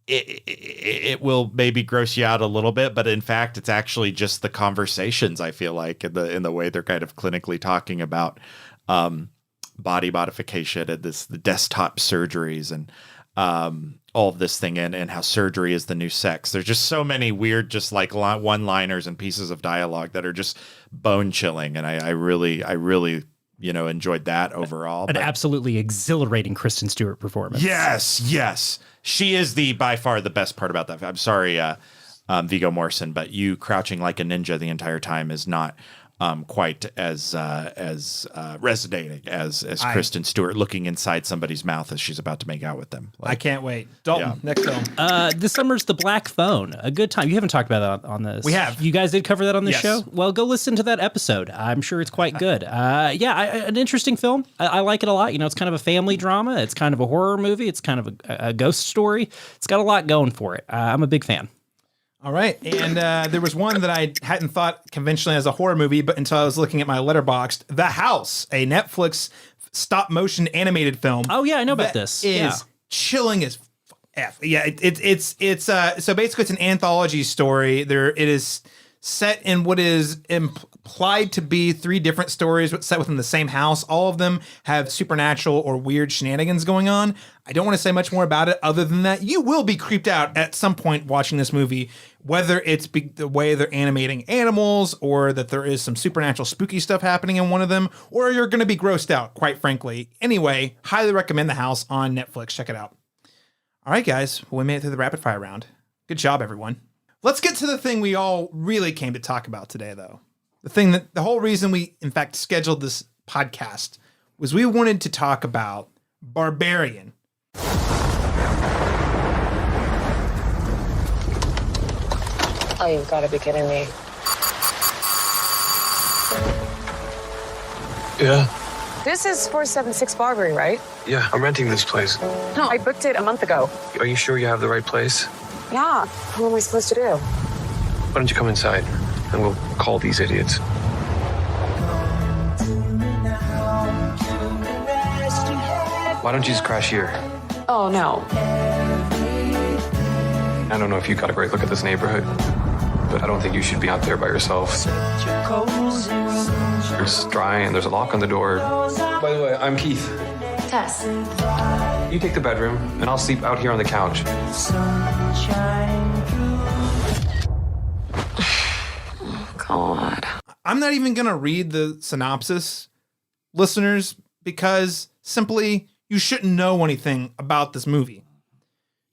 It will maybe gross you out a little bit, but in fact, it's actually just the conversations, I feel like, in the way they're kind of clinically talking about body modification and the desktop surgeries and all of this thing and how surgery is the new sex. There's just so many weird, just like one-liners and pieces of dialogue that are just bone chilling. And I really enjoyed that overall. An absolutely exhilarating Kristen Stewart performance. Yes. She is by far the best part about that. I'm sorry, Viggo Mortensen, but you crouching like a ninja the entire time is not quite as resonating as Kristen Stewart looking inside somebody's mouth as she's about to make out with them. I can't wait. Dalton, next film. This summer's The Black Phone. A good time. You haven't talked about that on this. We have. You guys did cover that on the Yes. show? Well, go listen to that episode. I'm sure it's quite good. An interesting film. I like it a lot. It's kind of a family drama. It's kind of a horror movie. It's kind of a ghost story. It's got a lot going for it. I'm a big fan. All right. And there was one that I hadn't thought conventionally as a horror movie, but until I was looking at my Letterboxd, The House, a Netflix stop motion animated film. Oh yeah, I know about this. Is chilling as F. Yeah, it's so basically it's an anthology story. It is set in what is implied to be 3 different stories set within the same house. All of them have supernatural or weird shenanigans going on. I don't want to say much more about it other than that you will be creeped out at some point watching this movie, whether it's the way they're animating animals or that there is some supernatural spooky stuff happening in one of them, or you're going to be grossed out, quite frankly. Anyway, highly recommend The House on Netflix. Check it out. All right, guys. Well, we made it through the rapid fire round. Good job, everyone. Let's get to the thing we all really came to talk about today, though. The whole reason we, in fact, scheduled this podcast was we wanted to talk about Barbarian. Oh, you've got to be kidding me. Yeah. This is 476 Barbary, right? Yeah, I'm renting this place. No, I booked it a month ago. Are you sure you have the right place? Yeah. What am I supposed to do? Why don't you come inside and we'll call these idiots. Why don't you just crash here? Oh, no. I don't know if you got a great look at this neighborhood, but I don't think you should be out there by yourself. It's dry and there's a lock on the door. By the way, I'm Keith. Tess. You take the bedroom and I'll sleep out here on the couch. God. I'm not even going to read the synopsis, listeners, because simply you shouldn't know anything about this movie.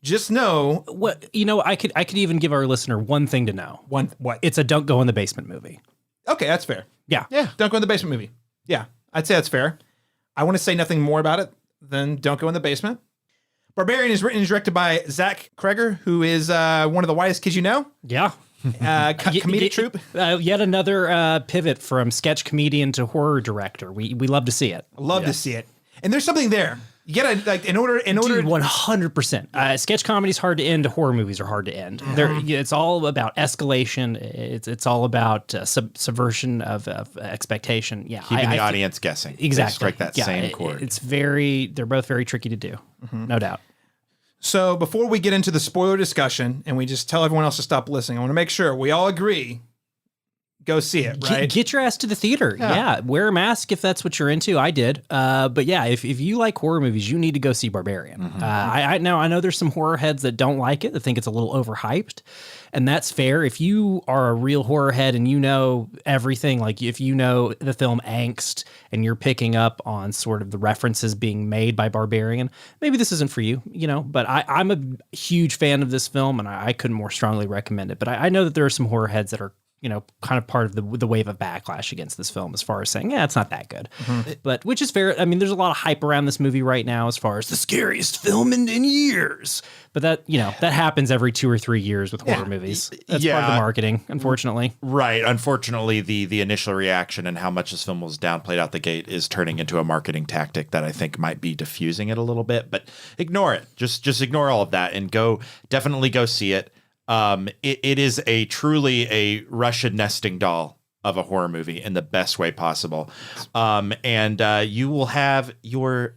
Just know What I could even give our listener one thing to know. what? It's a Don't Go in the Basement movie. Okay, that's fair. Yeah. Don't Go in the Basement movie. Yeah, I'd say that's fair. I want to say nothing more about it than Don't Go in the Basement. Barbarian is written and directed by Zach Kreger, who is one of the whitest kids you know. Yeah. Comedic troupe. Yet another pivot from sketch comedian to horror director. We love to see it. Love to see it. And there's something there. You gotta like in order. Dude, 100%. Sketch comedy is hard to end. Horror movies are hard to end. It's all about escalation. It's all about subversion of expectation. Yeah, keeping the audience guessing. Exactly. Strike that same chord. They're both very tricky to do, no doubt. So before we get into the spoiler discussion and we just tell everyone else to stop listening, I want to make sure we all agree. Go see it, right? Get your ass to the theater. Yeah. Wear a mask if that's what you're into. I did. But yeah, if you like horror movies, you need to go see Barbarian. I know there's some horror heads that don't like it, that think it's a little overhyped. And that's fair. If you are a real horror head and you know everything, like if you know the film Angst and you're picking up on sort of the references being made by Barbarian, maybe this isn't for you, but I'm a huge fan of this film and I couldn't more strongly recommend it. But I know that there are some horror heads that are, kind of part of the wave of backlash against this film as far as saying, it's not that good. But which is fair. I mean, there's a lot of hype around this movie right now as far as the scariest film in years. But that happens every 2 or 3 years with horror movies. That's part of the marketing, unfortunately. Right. Unfortunately, the initial reaction and how much this film was downplayed out the gate is turning into a marketing tactic that I think might be diffusing it a little bit. But ignore it. Just ignore all of that and definitely go see it. It is truly a Russian nesting doll of a horror movie in the best way possible. And you will have whether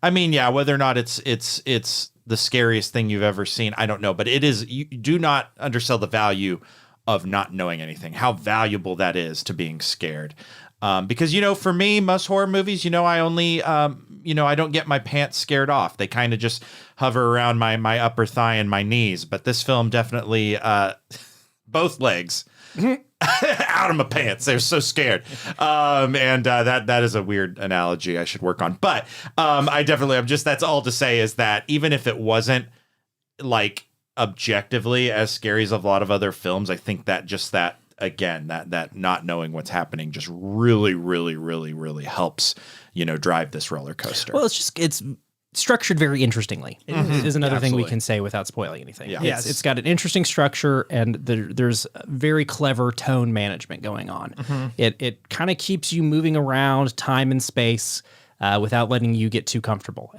or not it's the scariest thing you've ever seen, I don't know, but it is. You do not undersell the value of not knowing anything, how valuable that is to being scared. Because, for me, most horror movies, I only, I don't get my pants scared off. They kind of just hover around my upper thigh and my knees. But this film definitely, both legs out of my pants. They're so scared. That is a weird analogy I should work on. But that's all to say is that even if it wasn't like objectively as scary as a lot of other films, I think that again, that not knowing what's happening just really, really, really, really helps, drive this roller coaster. Well, it's structured very interestingly is another thing we can say without spoiling anything. Yeah. It's got an interesting structure and there's very clever tone management going on. It kind of keeps you moving around time and space without letting you get too comfortable,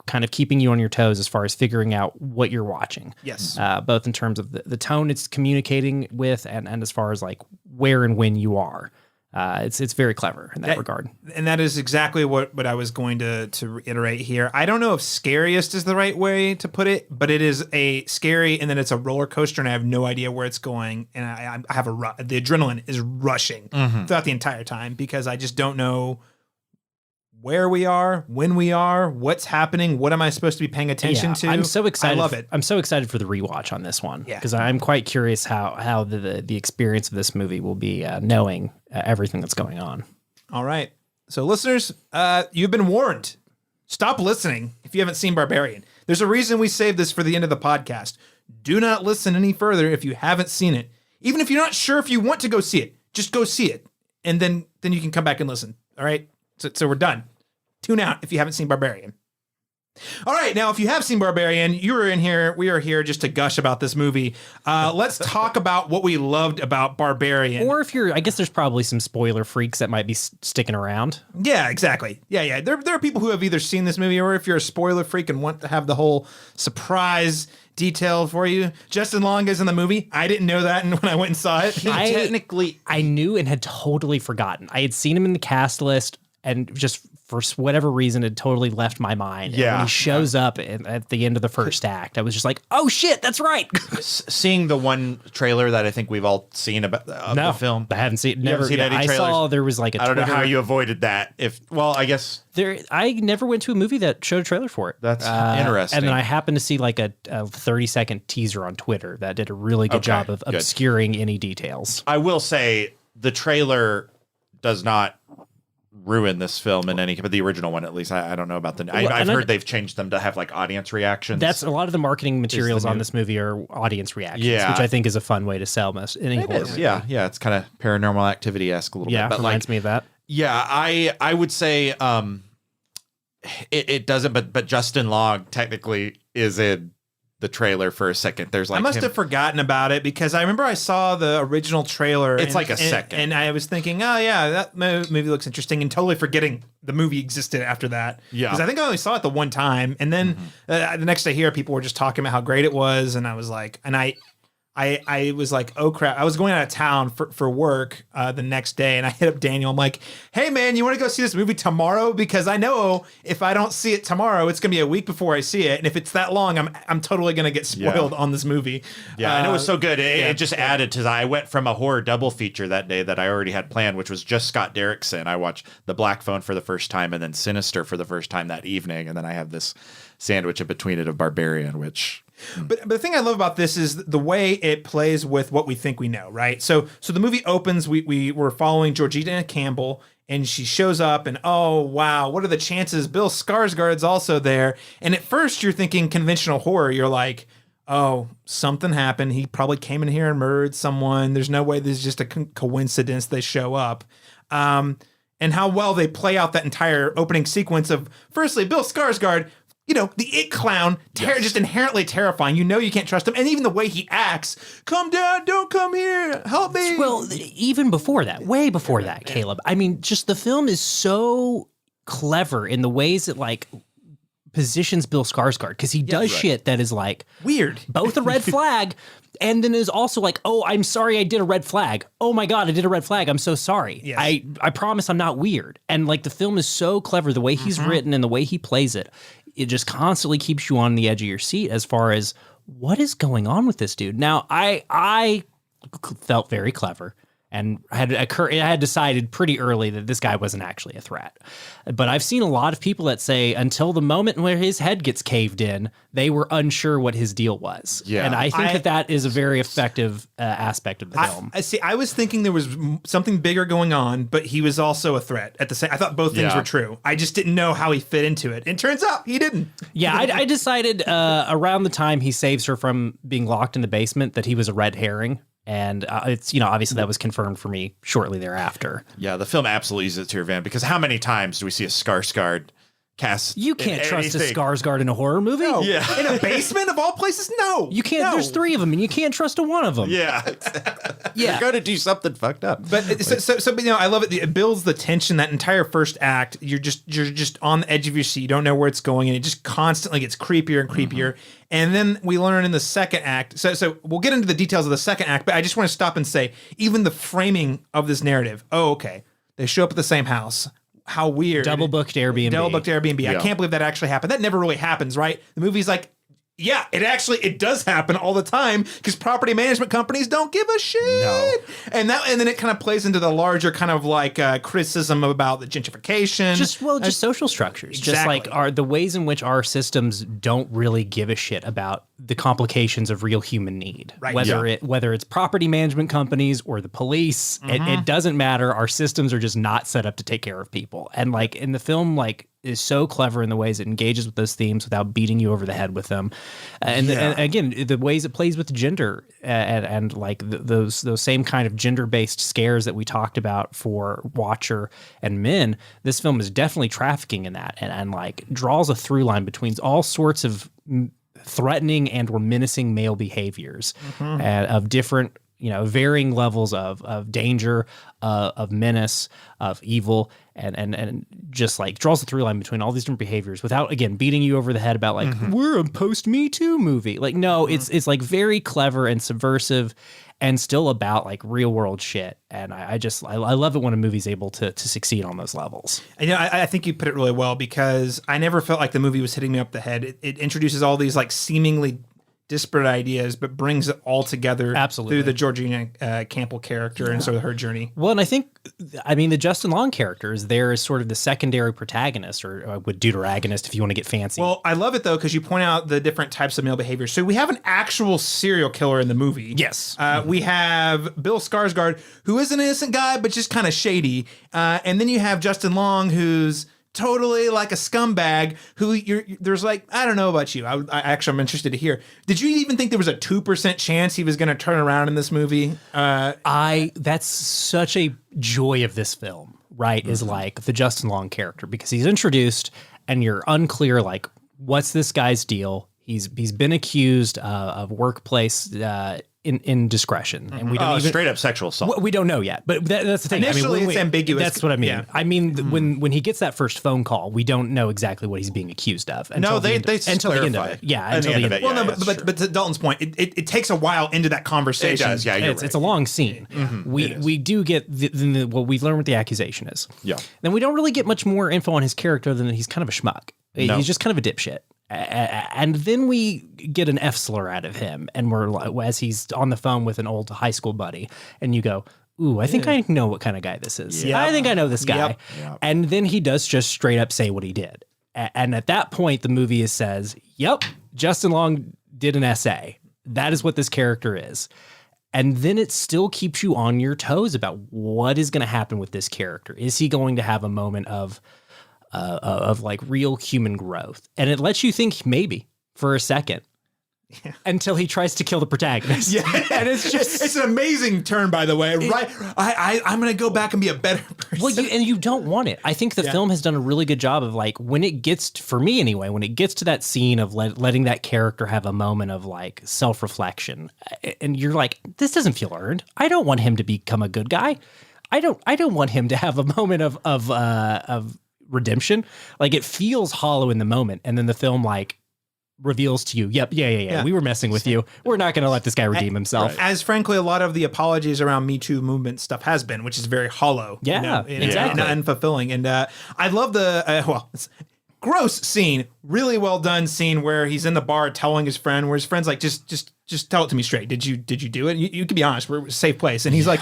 kind of keeping you on your toes as far as figuring out what you're watching. Yes. Both in terms of the tone it's communicating with and as far as like where and when you are. It's very clever in that regard. And that is exactly what I was going to reiterate here. I don't know if scariest is the right way to put it, but it is a scary and then it's a roller coaster and I have no idea where it's going. And I have the adrenaline is rushing throughout the entire time because I just don't know where we are, when we are, what's happening, what am I supposed to be paying attention to? I'm so excited. I love it. I'm so excited for the rewatch on this one because Yeah. I'm quite curious how the experience of this movie will be knowing everything that's going on. All right. So listeners, you've been warned. Stop listening if you haven't seen Barbarian. There's a reason we saved this for the end of the podcast. Do not listen any further if you haven't seen it. Even if you're not sure if you want to go see it, just go see it. And then you can come back and listen. All right? So we're done. Tune out if you haven't seen Barbarian. All right, now if you have seen Barbarian, we are here just to gush about this movie. Let's talk about what we loved about Barbarian. Or I guess there's probably some spoiler freaks that might be sticking around. Yeah, exactly. Yeah. There are people who have either seen this movie or if you're a spoiler freak and want to have the whole surprise detail for you. Justin Long is in the movie. I didn't know that when I went and saw it. I knew and had totally forgotten. I had seen him in the cast list and just for whatever reason, it totally left my mind. Yeah. And when he shows up at the end of the first act, I was just like, oh shit, that's right. Seeing the one trailer that I think we've all seen about the film. I haven't seen Never seen any trailers? I saw there was like I don't know how you avoided that. I guess I never went to a movie that showed a trailer for it. That's interesting. And then I happened to see like a 30-second teaser on Twitter that did a really good job of obscuring any details. I will say the trailer does not ruin this film in any, but the original one at least. I don't know about I've heard they've changed them to have like audience reactions. That's a lot of the marketing materials on this movie are audience reactions, which I think is a fun way to sell any horror movie. Yeah, it's kind of Paranormal Activity-esque a little bit. But reminds me of that. Yeah, I would say it doesn't, but Justin Long technically is in the trailer for a second. There's like I must have forgotten about it because I remember I saw the original trailer. It's like a second. And I was thinking, oh yeah, that movie looks interesting, and totally forgetting the movie existed after that. Yeah. Because I think I only saw it the one time. And then the next day here, people were just talking about how great it was. And I was like, I was like, oh crap. I was going out of town for work the next day, and I hit up Daniel. I'm like, hey man, you want to go see this movie tomorrow? Because I know if I don't see it tomorrow, it's going to be a week before I see it. And if it's that long, I'm totally going to get spoiled on this movie. Yeah, and it was so good. It just added to that. I went from a horror double feature that day that I already had planned, which was just Scott Derrickson. I watched The Black Phone for the first time and then Sinister for the first time that evening. And then I have this sandwich in between it of Barbarian, which... But the thing I love about this is the way it plays with what we think we know, right? So the movie opens, we were following Georgina Campbell, and she shows up, and oh wow, what are the chances Bill Skarsgård's also there? And at first you're thinking conventional horror. You're like, oh, something happened. He probably came in here and murdered someone. There's no way this is just a coincidence they show up. And how well they play out that entire opening sequence of, firstly, Bill Skarsgård, you know, the It Clown, just inherently terrifying. You know you can't trust him. And even the way he acts, come down, don't come here, help me. Well, even before that, way before that, Caleb. I mean, just the film is so clever in the ways it, like, positions Bill Skarsgård, because he does shit that is, like... weird. Both a red flag, and then is also like, oh, I'm sorry I did a red flag. Oh my God, I did a red flag. I'm so sorry. Yes. I promise I'm not weird. And, like, the film is so clever, the way he's written and the way he plays it. It just constantly keeps you on the edge of your seat as far as what is going on with this dude. Now, I felt very clever and I had decided pretty early that this guy wasn't actually a threat. But I've seen a lot of people that say until the moment where his head gets caved in, they were unsure what his deal was. Yeah. And I think that is a very effective aspect of the film. I was thinking there was something bigger going on, but he was also a threat at the same. I thought both things were true. I just didn't know how he fit into it. It turns out he didn't. Yeah, I decided around the time he saves her from being locked in the basement that he was a red herring. And it's, you know, obviously that was confirmed for me shortly thereafter. Yeah, the film absolutely uses it to your advantage, because how many times do we see a Skarsgård cast? You can't trust anything? a Skarsgård in a horror movie. No. Yeah. In a basement of all places? No. You can't. No. There's three of them, and you can't trust one of them. Yeah. Yeah. You're going to do something fucked up. But but you know, I love it. It builds the tension. That entire first act, you're just on the edge of your seat. You don't know where it's going, and it just constantly gets creepier and creepier. And then we learn in the second act. So we'll get into the details of the second act, but I just want to stop and say, even the framing of this narrative. Oh, okay. They show up at the same house. How weird. Double booked Airbnb. I can't believe that actually happened. That never really happens, right? The movie's like, yeah, it does happen all the time because property management companies don't give a shit. No. And then it kind of plays into the larger kind of like criticism about the gentrification. Just social structures. Exactly. Just like the ways in which our systems don't really give a shit about the complications of real human need. Right. Whether it's property management companies or the police, it doesn't matter. Our systems are just not set up to take care of people. And like in the film, like is so clever in the ways it engages with those themes without beating you over the head with them. And again, the ways it plays with gender and like those same kind of gender-based scares that we talked about for Watcher and Men, this film is definitely trafficking in that and like draws a through line between all sorts of threatening and or menacing male behaviors of different, you know, varying levels of danger, of menace, of evil, and just like draws the through line between all these different behaviors without, again, beating you over the head about like, we're a post-Me Too movie. Like, no, it's like very clever and subversive and still about like real world shit. And I love it when a movie's able to succeed on those levels. You know, I think you put it really well because I never felt like the movie was hitting me up the head. It introduces all these like seemingly disparate ideas, but brings it all together through the Georgina Campbell character and sort of her journey. Well, and I think, the Justin Long character is there as sort of the secondary protagonist or with deuteragonist if you want to get fancy. Well, I love it though, because you point out the different types of male behavior. So we have an actual serial killer in the movie. Yes. We have Bill Skarsgård, who is an innocent guy, but just kind of shady. And then you have Justin Long, who's totally like a scumbag who there's like, I don't know about you. I'm interested to hear. Did you even think there was a 2% chance he was going to turn around in this movie? That's such a joy of this film, right? Is like the Justin Long character, because he's introduced and you're unclear, like, what's this guy's deal? He's been accused of workplace indiscretion, and we don't even straight up sexual assault. We don't know yet, but that's the thing. Initially, it's ambiguous. That's what I mean. Yeah. I mean, when he gets that first phone call, we don't know exactly what he's being accused of. Until they until the end of it. Yeah, until the end of it. Well, no, but to Dalton's point, it takes a while into that conversation. It does. Yeah, it's a long scene. We do get what we learn what the accusation is. Yeah. Then we don't really get much more info on his character than that he's kind of a schmuck. No. He's just kind of a dipshit. And then we get an F slur out of him, and as he's on the phone with an old high school buddy, and you go, ooh, I think I know what kind of guy this is. Yep. I think I know this guy. Yep. And then he does just straight up say what he did. And at that point, the movie says, yep, Justin Long did an essay. That is what this character is. And then it still keeps you on your toes about what is going to happen with this character. Is he going to have a moment of like real human growth? And it lets you think maybe for a second. Yeah. Until he tries to kill the protagonist. Yeah, and it's an amazing turn, by the way. Right, I'm gonna go back and be a better person. Well, you don't want it. I think the film has done a really good job of like when it gets for me anyway. When it gets to that scene of letting that character have a moment of like self-reflection, and you're like, this doesn't feel earned. I don't want him to become a good guy. I don't want him to have a moment of redemption. Like it feels hollow in the moment, and then the film like reveals to you, yep, yeah. We were messing with you. We're not going to let this guy redeem himself. As frankly, a lot of the apologies around Me Too movement stuff has been, which is very hollow. Yeah, exactly. And unfulfilling. And I love the, it's gross scene, really well done scene where he's in the bar telling his friend, where his friend's like, just tell it to me straight. Did you do it? You can be honest. We're a safe place. And he's like,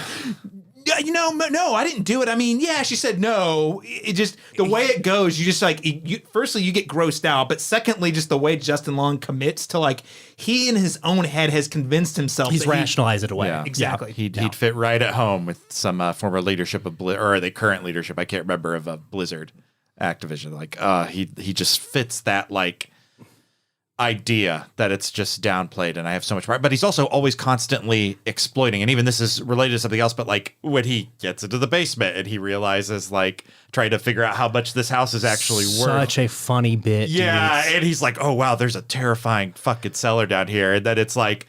no, I didn't do it. I mean, yeah, she said no. It just, the way it goes, you just like, firstly, you get grossed out. But secondly, just the way Justin Long commits to like, he in his own head has convinced himself. He's rationalized it away. Yeah. Exactly. Yeah. He'd fit right at home with some former leadership of or the current leadership, I can't remember, of Blizzard Activision. Like, he just fits that like idea that it's just downplayed and I have so much pride. But he's also always constantly exploiting, and even this is related to something else, but like when he gets into the basement and he realizes like trying to figure out how much this house is actually worth. Such a funny bit. Yeah, dude. and he's like, oh wow, there's a terrifying fucking cellar down here. And then it's like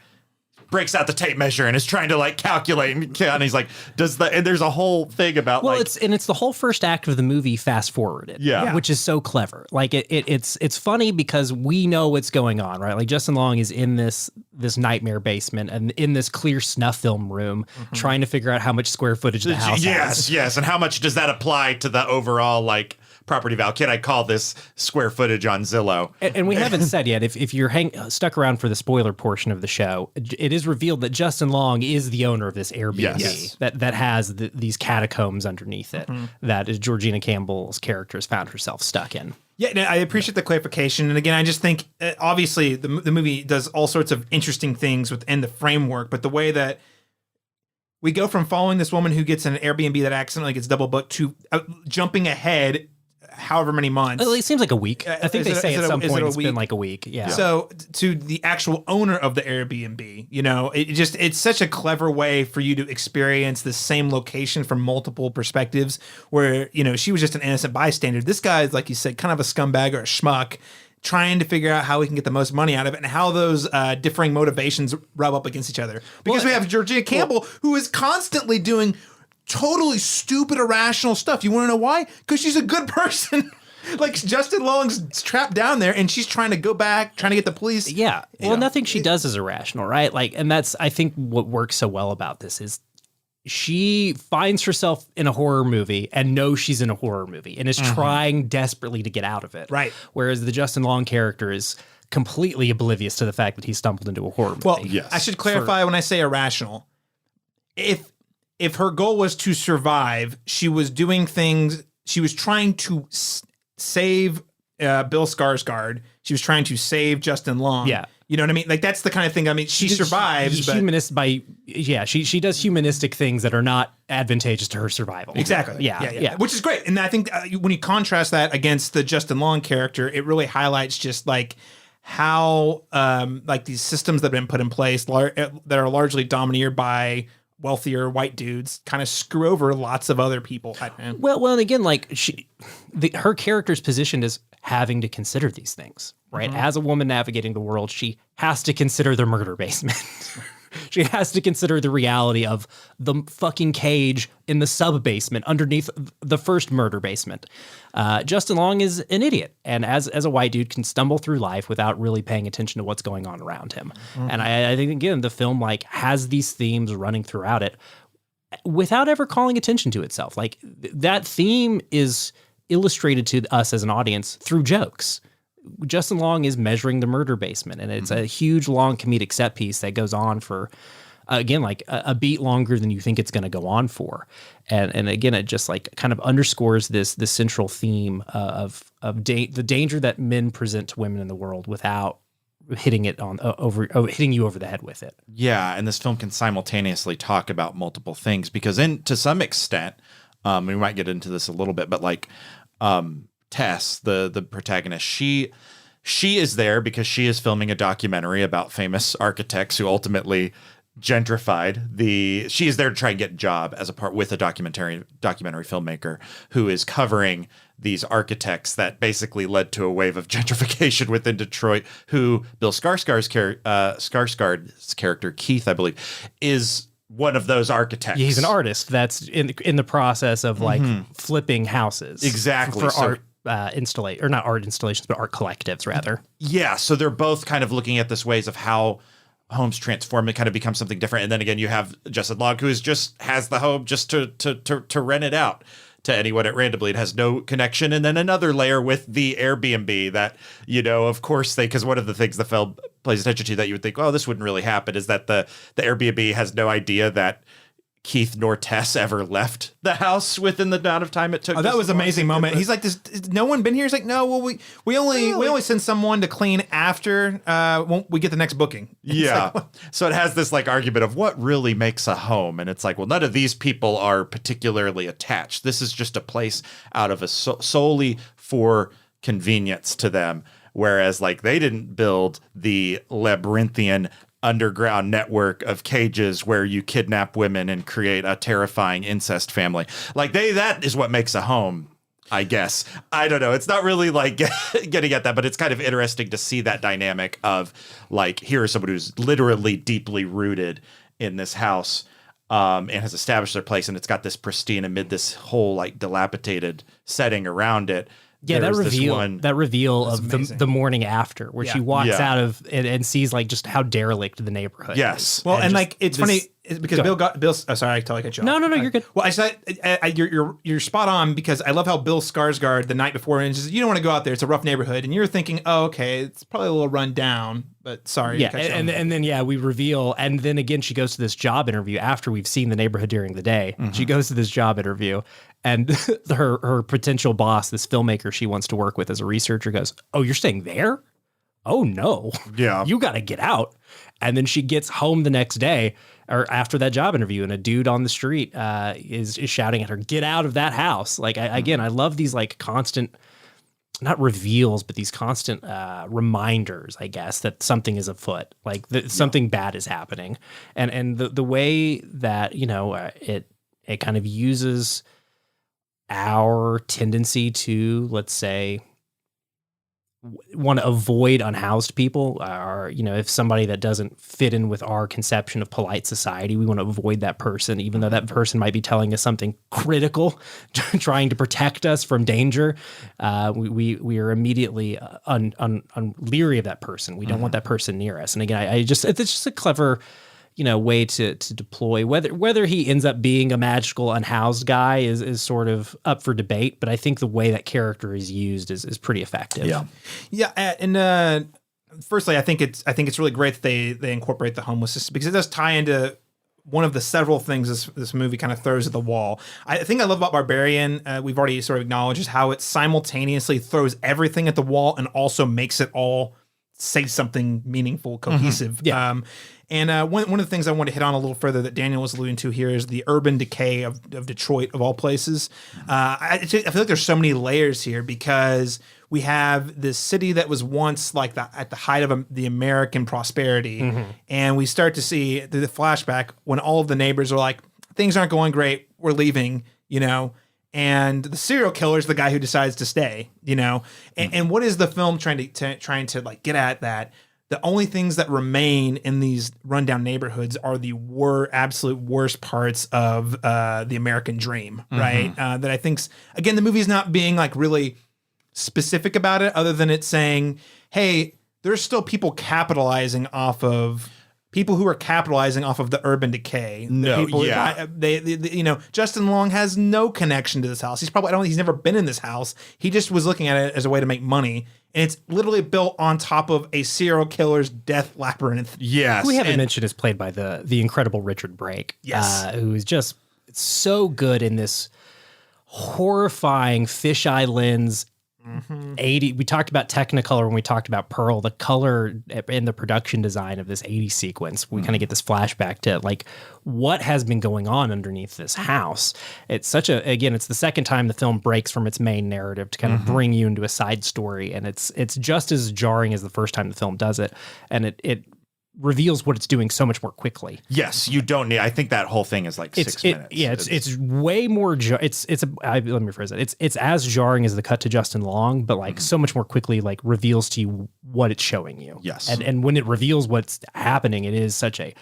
breaks out the tape measure and is trying to like calculate, and he's like, and there's a whole thing about it's the whole first act of the movie fast forwarded, which is so clever. Like it's funny because we know what's going on, right? Like Justin Long is in this nightmare basement and in this clear snuff film room, trying to figure out how much square footage the house has. Yes, and how much does that apply to the overall like property value? Can I call this square footage on Zillow? And we haven't said yet, if you're stuck around for the spoiler portion of the show, it is revealed that Justin Long is the owner of this Airbnb that has these catacombs underneath it that is Georgina Campbell's character has found herself stuck in. Yeah, I appreciate the clarification. And again, I just think, obviously, the movie does all sorts of interesting things within the framework, but the way that we go from following this woman who gets in an Airbnb that accidentally gets double booked to jumping ahead however many months. It seems like a week. I think they say at some point it's been like a week. Yeah. So to the actual owner of the Airbnb, it's such a clever way for you to experience the same location from multiple perspectives where, she was just an innocent bystander. This guy is, like you said, kind of a scumbag or a schmuck trying to figure out how we can get the most money out of it and how those differing motivations rub up against each other. Because we have Georgina Campbell who is constantly doing totally stupid, irrational stuff. You want to know why? Because she's a good person. Like Justin Long's trapped down there and she's trying to go back, trying to get the police. Yeah. Well, nothing she does is irrational, right? Like, and that's, I think what works so well about this is she finds herself in a horror movie and knows she's in a horror movie and is trying desperately to get out of it. Right. Whereas the Justin Long character is completely oblivious to the fact that he stumbled into a horror movie. Well, I should clarify when I say irrational. If her goal was to survive, she was doing things. She was trying to save Bill Skarsgård. She was trying to save Justin Long. Yeah, you know what I mean. Like that's the kind of thing. I mean, she survives. She does humanistic things that are not advantageous to her survival. Exactly. Yeah. Which is great. And I think when you contrast that against the Justin Long character, it really highlights just like how like these systems that have been put in place that are largely domineered by wealthier white dudes kind of screw over lots of other people. Well, and again, like her character's positioned as having to consider these things, right? As a woman navigating the world, she has to consider the murder basement. She has to consider the reality of the fucking cage in the sub basement underneath the first murder basement. Justin Long is an idiot, and as a white dude can stumble through life without really paying attention to what's going on around him. And I think, again, the film like has these themes running throughout it without ever calling attention to itself. Like that theme is illustrated to us as an audience through jokes. Justin Long is measuring the murder basement, and it's a huge, long comedic set piece that goes on for, again, like a beat longer than you think it's going to go on for. And again, it just like kind of underscores this central theme of the danger that men present to women in the world without hitting it hitting you over the head with it. Yeah, and this film can simultaneously talk about multiple things because, to some extent, we might get into this a little bit, but like Tess, the protagonist, she is there because she is filming a documentary about famous architects who ultimately gentrified she is there to try and get a job as a part with a documentary filmmaker who is covering these architects that basically led to a wave of gentrification within Detroit, who Bill Skarsgård's character, Keith, I believe, is one of those architects. He's an artist that's in the process of like flipping houses. Exactly. For art installation, or not art installations, but art collectives rather. Yeah. So they're both kind of looking at this ways of how homes transform and kind of become something different. And then again, you have Justin Long, who has the home just to rent it out to anyone at randomly. It has no connection. And then another layer with the Airbnb that, of course because one of the things the film plays attention to that you would think, oh, this wouldn't really happen, is that the Airbnb has no idea that Keith nor Tess ever left the house within the amount of time it took. Oh, that was an amazing moment. He's like, "Has no one been here?" He's like, "No, well, we only send someone to clean after we get the next booking." Yeah. Like, so it has this like argument of what really makes a home, and it's like, well, none of these people are particularly attached. This is just a place out of solely for convenience to them. Whereas like they didn't build the labyrinthian underground network of cages where you kidnap women and create a terrifying incest family. Like that is what makes a home, I guess. I don't know. It's not really like getting at that, but it's kind of interesting to see that dynamic of like, here is someone who's literally deeply rooted in this house and has established their place, and it's got this pristine amid this whole like dilapidated setting around it. Yeah, that reveal of the morning after, where she walks out of and sees like just how derelict the neighborhood is. Well, and like it's funny because Bill. Sorry, I totally cut you off. No, you're good. Well, I said you're spot on because I love how Bill Skarsgård the night before and says, you don't want to go out there. It's a rough neighborhood, and you're thinking, oh, okay, it's probably a little run down. But sorry, yeah, and then we reveal, and then again she goes to this job interview after we've seen the neighborhood during the day. She goes to this job interview, and her potential boss, this filmmaker she wants to work with as a researcher, goes, "Oh, you're staying there? Oh no, yeah, you got to get out." And then she gets home the next day or after that job interview, and a dude on the street is shouting at her, "Get out of that house!" Like I love these like constant, not reveals, but these constant reminders, I guess, that something is afoot, like something bad is happening, and the way that it kind of uses our tendency to, let's say, want to avoid unhoused people, or if somebody that doesn't fit in with our conception of polite society, we want to avoid that person, even though that person might be telling us something critical, trying to protect us from danger. We are immediately leery of that person. We don't want that person near us. And again, it's just a clever way to deploy, whether he ends up being a magical unhoused guy is sort of up for debate, but I think the way that character is used is pretty effective. Yeah. And firstly, I think it's really great that they incorporate the homeless system, because it does tie into one of the several things this movie kind of throws at the wall. I think I love about Barbarian, we've already sort of acknowledged, is how it simultaneously throws everything at the wall and also makes it all say something meaningful, cohesive. Yeah. And one of the things I want to hit on a little further that Daniel was alluding to here is the urban decay of Detroit, of all places. I feel like there's so many layers here, because we have this city that was once like at the height of the American prosperity, and we start to see the flashback when all of the neighbors are like, things aren't going great, we're leaving, and the serial killer is the guy who decides to stay, you know? And what is the film trying to like get at that? The only things that remain in these rundown neighborhoods are the absolute worst parts of the American dream, right? That I think's, again, the movie's not being like really specific about it, other than it's saying, hey, there's still people who are capitalizing off of the urban decay. You know, Justin Long has no connection to this house. He's never been in this house. He just was looking at it as a way to make money. And it's literally built on top of a serial killer's death labyrinth. Yes. Who we haven't mentioned is played by the incredible Richard Brake. Yes. Who is just so good in this horrifying fisheye lens 80. We talked about Technicolor when we talked about Pearl, the color and the production design of this 80 sequence. We kind of get this flashback to like what has been going on underneath this house. It's it's the second time the film breaks from its main narrative to kind of bring you into a side story. And it's just as jarring as the first time the film does it. And it reveals what it's doing so much more quickly. Yes, you don't need. I think that whole thing is like 6 minutes. Yeah, it's way more. Let me rephrase it. It's as jarring as the cut to Justin Long, but like so much more quickly, like reveals to you what it's showing you. Yes, and when it reveals what's happening, it is such a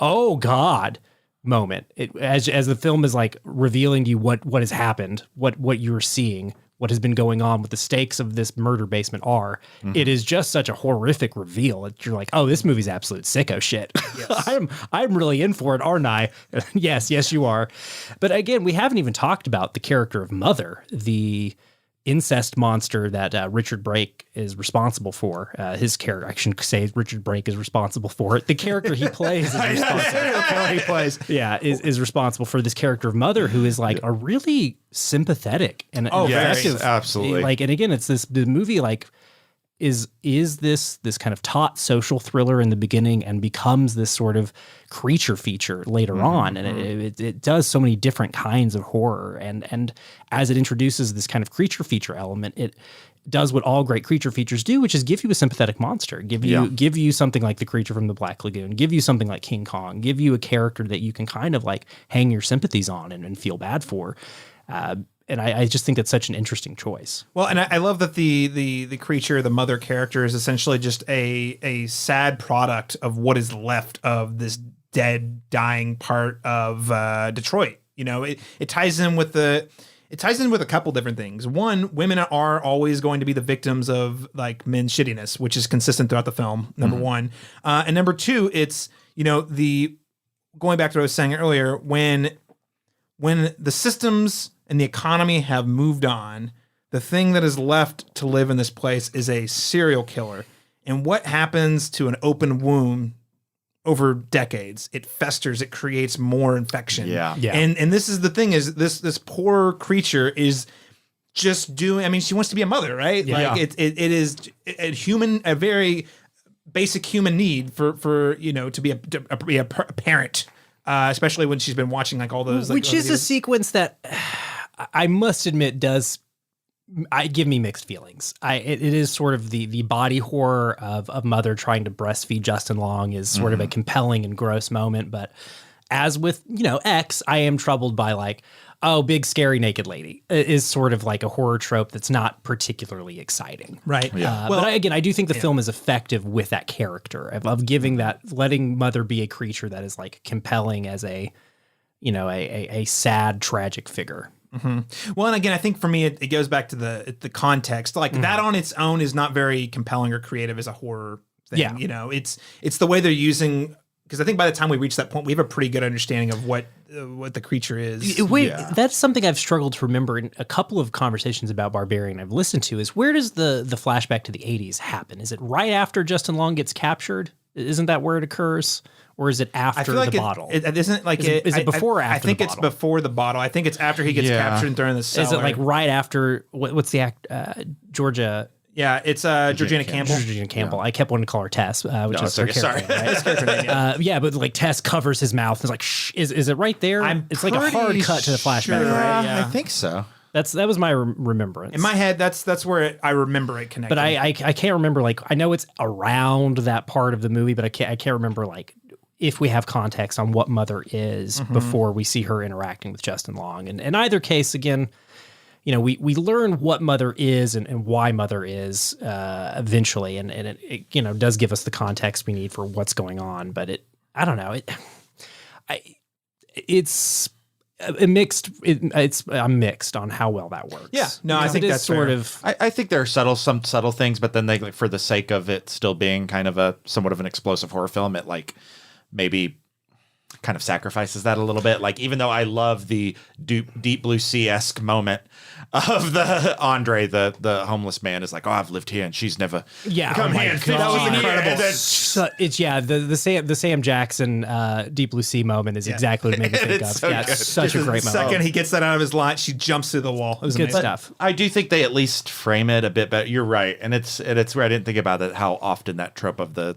oh god moment. As the film is like revealing to you what has happened, what you're seeing. What has been going on, with the stakes of this murder basement are. It is just such a horrific reveal. You're like, oh, this movie's absolute sicko shit. Yes. I'm really in for it, aren't I? Yes, you are. But again, we haven't even talked about the character of Mother, the incest monster that Richard Brake is responsible for. His character, I shouldn't say Richard Brake is responsible for it. The character he plays is responsible for this character of Mother, who is like a really sympathetic and effective. Absolutely. Like, and again, it's the movie like is this kind of taut social thriller in the beginning and becomes this sort of creature feature later on. And it does so many different kinds of horror. And as it introduces this kind of creature feature element, it does what all great creature features do, which is give you a sympathetic monster, give you something like the creature from the Black Lagoon, give you something like King Kong, give you a character that you can kind of like hang your sympathies on and feel bad for. And I just think that's such an interesting choice. Well, and I love that the creature, the Mother character, is essentially just a sad product of what is left of this dead, dying part of Detroit. You know, it ties in with a couple different things. One, women are always going to be the victims of like men's shittiness, which is consistent throughout the film. Number one, and number two, it's, you know, going back to what I was saying earlier, when the systems and the economy have moved on, the thing that is left to live in this place is a serial killer. And what happens to an open wound over decades? It festers, it creates more infection. Yeah. And this is the thing, is this poor creature is just doing, I mean, she wants to be a mother, right? Yeah. Like it is a very basic human need for you know, to be a parent. Especially when she's been watching like all those, which is a sequence that I must admit does give me mixed feelings. It is sort of the body horror of Mother trying to breastfeed Justin Long is sort of a compelling and gross moment. But as with, you know, X, I am troubled by like, oh, big scary naked lady is sort of like a horror trope that's not particularly exciting. Right. Yeah. But I do think the film is effective with that character of giving that, letting Mother be a creature that is like compelling as a, you know, a sad, tragic figure. Well, and again, I think for me, it goes back to the context. Like that on its own is not very compelling or creative as a horror thing. Yeah. You know, it's the way they're using. Because I think by the time we reach that point, we have a pretty good understanding of what the creature is. That's something I've struggled to remember in a couple of conversations about Barbarian I've listened to, is where does the flashback to the 80s happen? Is it right after Justin Long gets captured? Isn't that where it occurs? Or is it after the bottle? It isn't like is it before or after I think the it's bottle? before the bottle. I think it's after he gets captured and thrown in the cellar. Is it like right after, what's the act, Georgia... Yeah, it's Georgina Campbell. Georgina Campbell. Yeah. I kept wanting to call her Tess, which is her character. Sorry. Right? Character name, yeah, but like Tess covers his mouth. It's like, shh, is it right there? It's like a hard cut to the flashback, right? Yeah, I think so. That was my remembrance. In my head, that's where I remember it connecting. But I can't remember, like, I know it's around that part of the movie, but I can't remember like if we have context on what Mother is before we see her interacting with Justin Long. And in either case, again, you know, we learn what Mother is and why Mother is eventually, and it you know, does give us the context we need for what's going on. But I don't know, I'm mixed on how well that works. Yeah, no, I think that's sort fair. of. I think there are some subtle things, but then they, like, for the sake of it still being kind of a somewhat of an explosive horror film, it like maybe kind of sacrifices that a little bit. Like, even though I love the Deep Blue Sea-esque moment of the Andre, the homeless man, is like, oh, I've lived here and she's never come here. And That was incredible. And then, It's the Sam Jackson Deep Blue Sea moment is exactly what it made me think of. so Yeah, good. it's such a great The moment. second he gets that out of his line, she jumps through the wall. It was Good amazing. stuff. I do think they at least frame it a bit better. You're right, and it's where I didn't think about it, how often that trope of the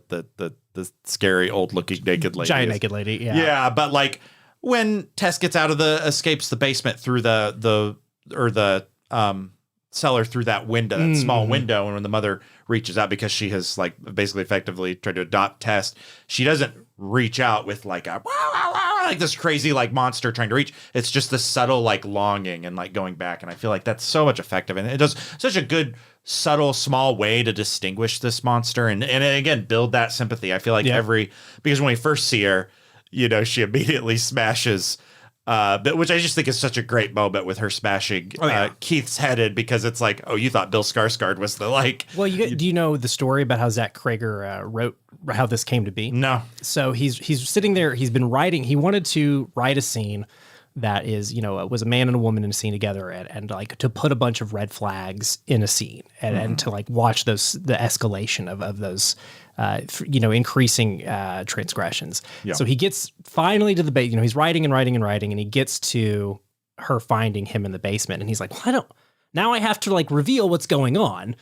scary old looking naked lady, Giant naked lady. Yeah. Yeah, but like when Tess gets out of escapes the basement through the cellar through that window, that small window, and when the mother reaches out because she has like basically effectively tried to adopt Tess, she doesn't reach out with like a like this crazy like monster trying to reach. It's just this subtle like longing and like going back, and I feel like that's so much effective, and it does such a good subtle small way to distinguish this monster and again build that sympathy. I feel like because when we first see her, you know, she immediately smashes which I just think is such a great moment with her smashing Keith's head, because it's like, oh, you thought Bill Skarsgård was the like. Well, do you know the story about how Zach Krager wrote how this came to be? No. So he's sitting there. He's been writing. He wanted to write a scene that is, you know, was a man and a woman in a scene together, and like to put a bunch of red flags in a scene and to like watch the escalation of those. You know, increasing transgressions. Yeah. So he gets finally to the base. You know, he's writing and writing and writing, and he gets to her finding him in the basement, and he's like, "Well, now I have to like reveal what's going on,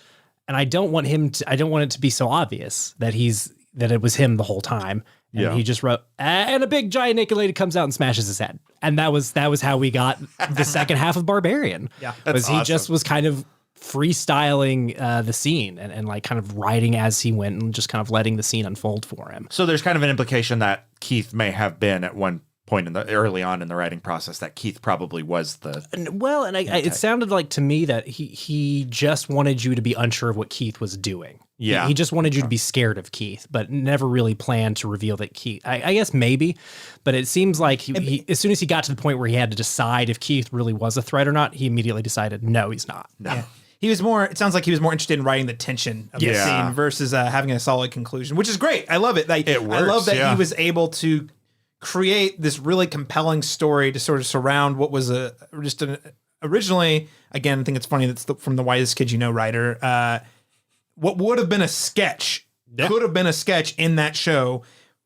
and I don't want it to be so obvious that it was him the whole time." And he just wrote, and a big giant naked lady comes out and smashes his head, and that was how we got the second half of Barbarian. Yeah, he just was kind of freestyling the scene and like kind of writing as he went and just kind of letting the scene unfold for him. So there's kind of an implication that Keith may have been at one point early on in the writing process, that Keith probably was the it sounded like to me that he just wanted you to be unsure of what Keith was doing. Yeah, he just wanted you to be scared of Keith, but never really planned to reveal that Keith. I guess maybe, but it seems like he as soon as he got to the point where he had to decide if Keith really was a threat or not, he immediately decided no, he's not. No. Yeah. It sounds like he was more interested in writing the tension of the scene versus having a solid conclusion, which is great. I love it. Like, it works, I love that he was able to create this really compelling story to sort of surround what was originally, again, I think it's funny that's from the Whitest Kid You Know writer, what would have been a sketch, could have been a sketch in that show,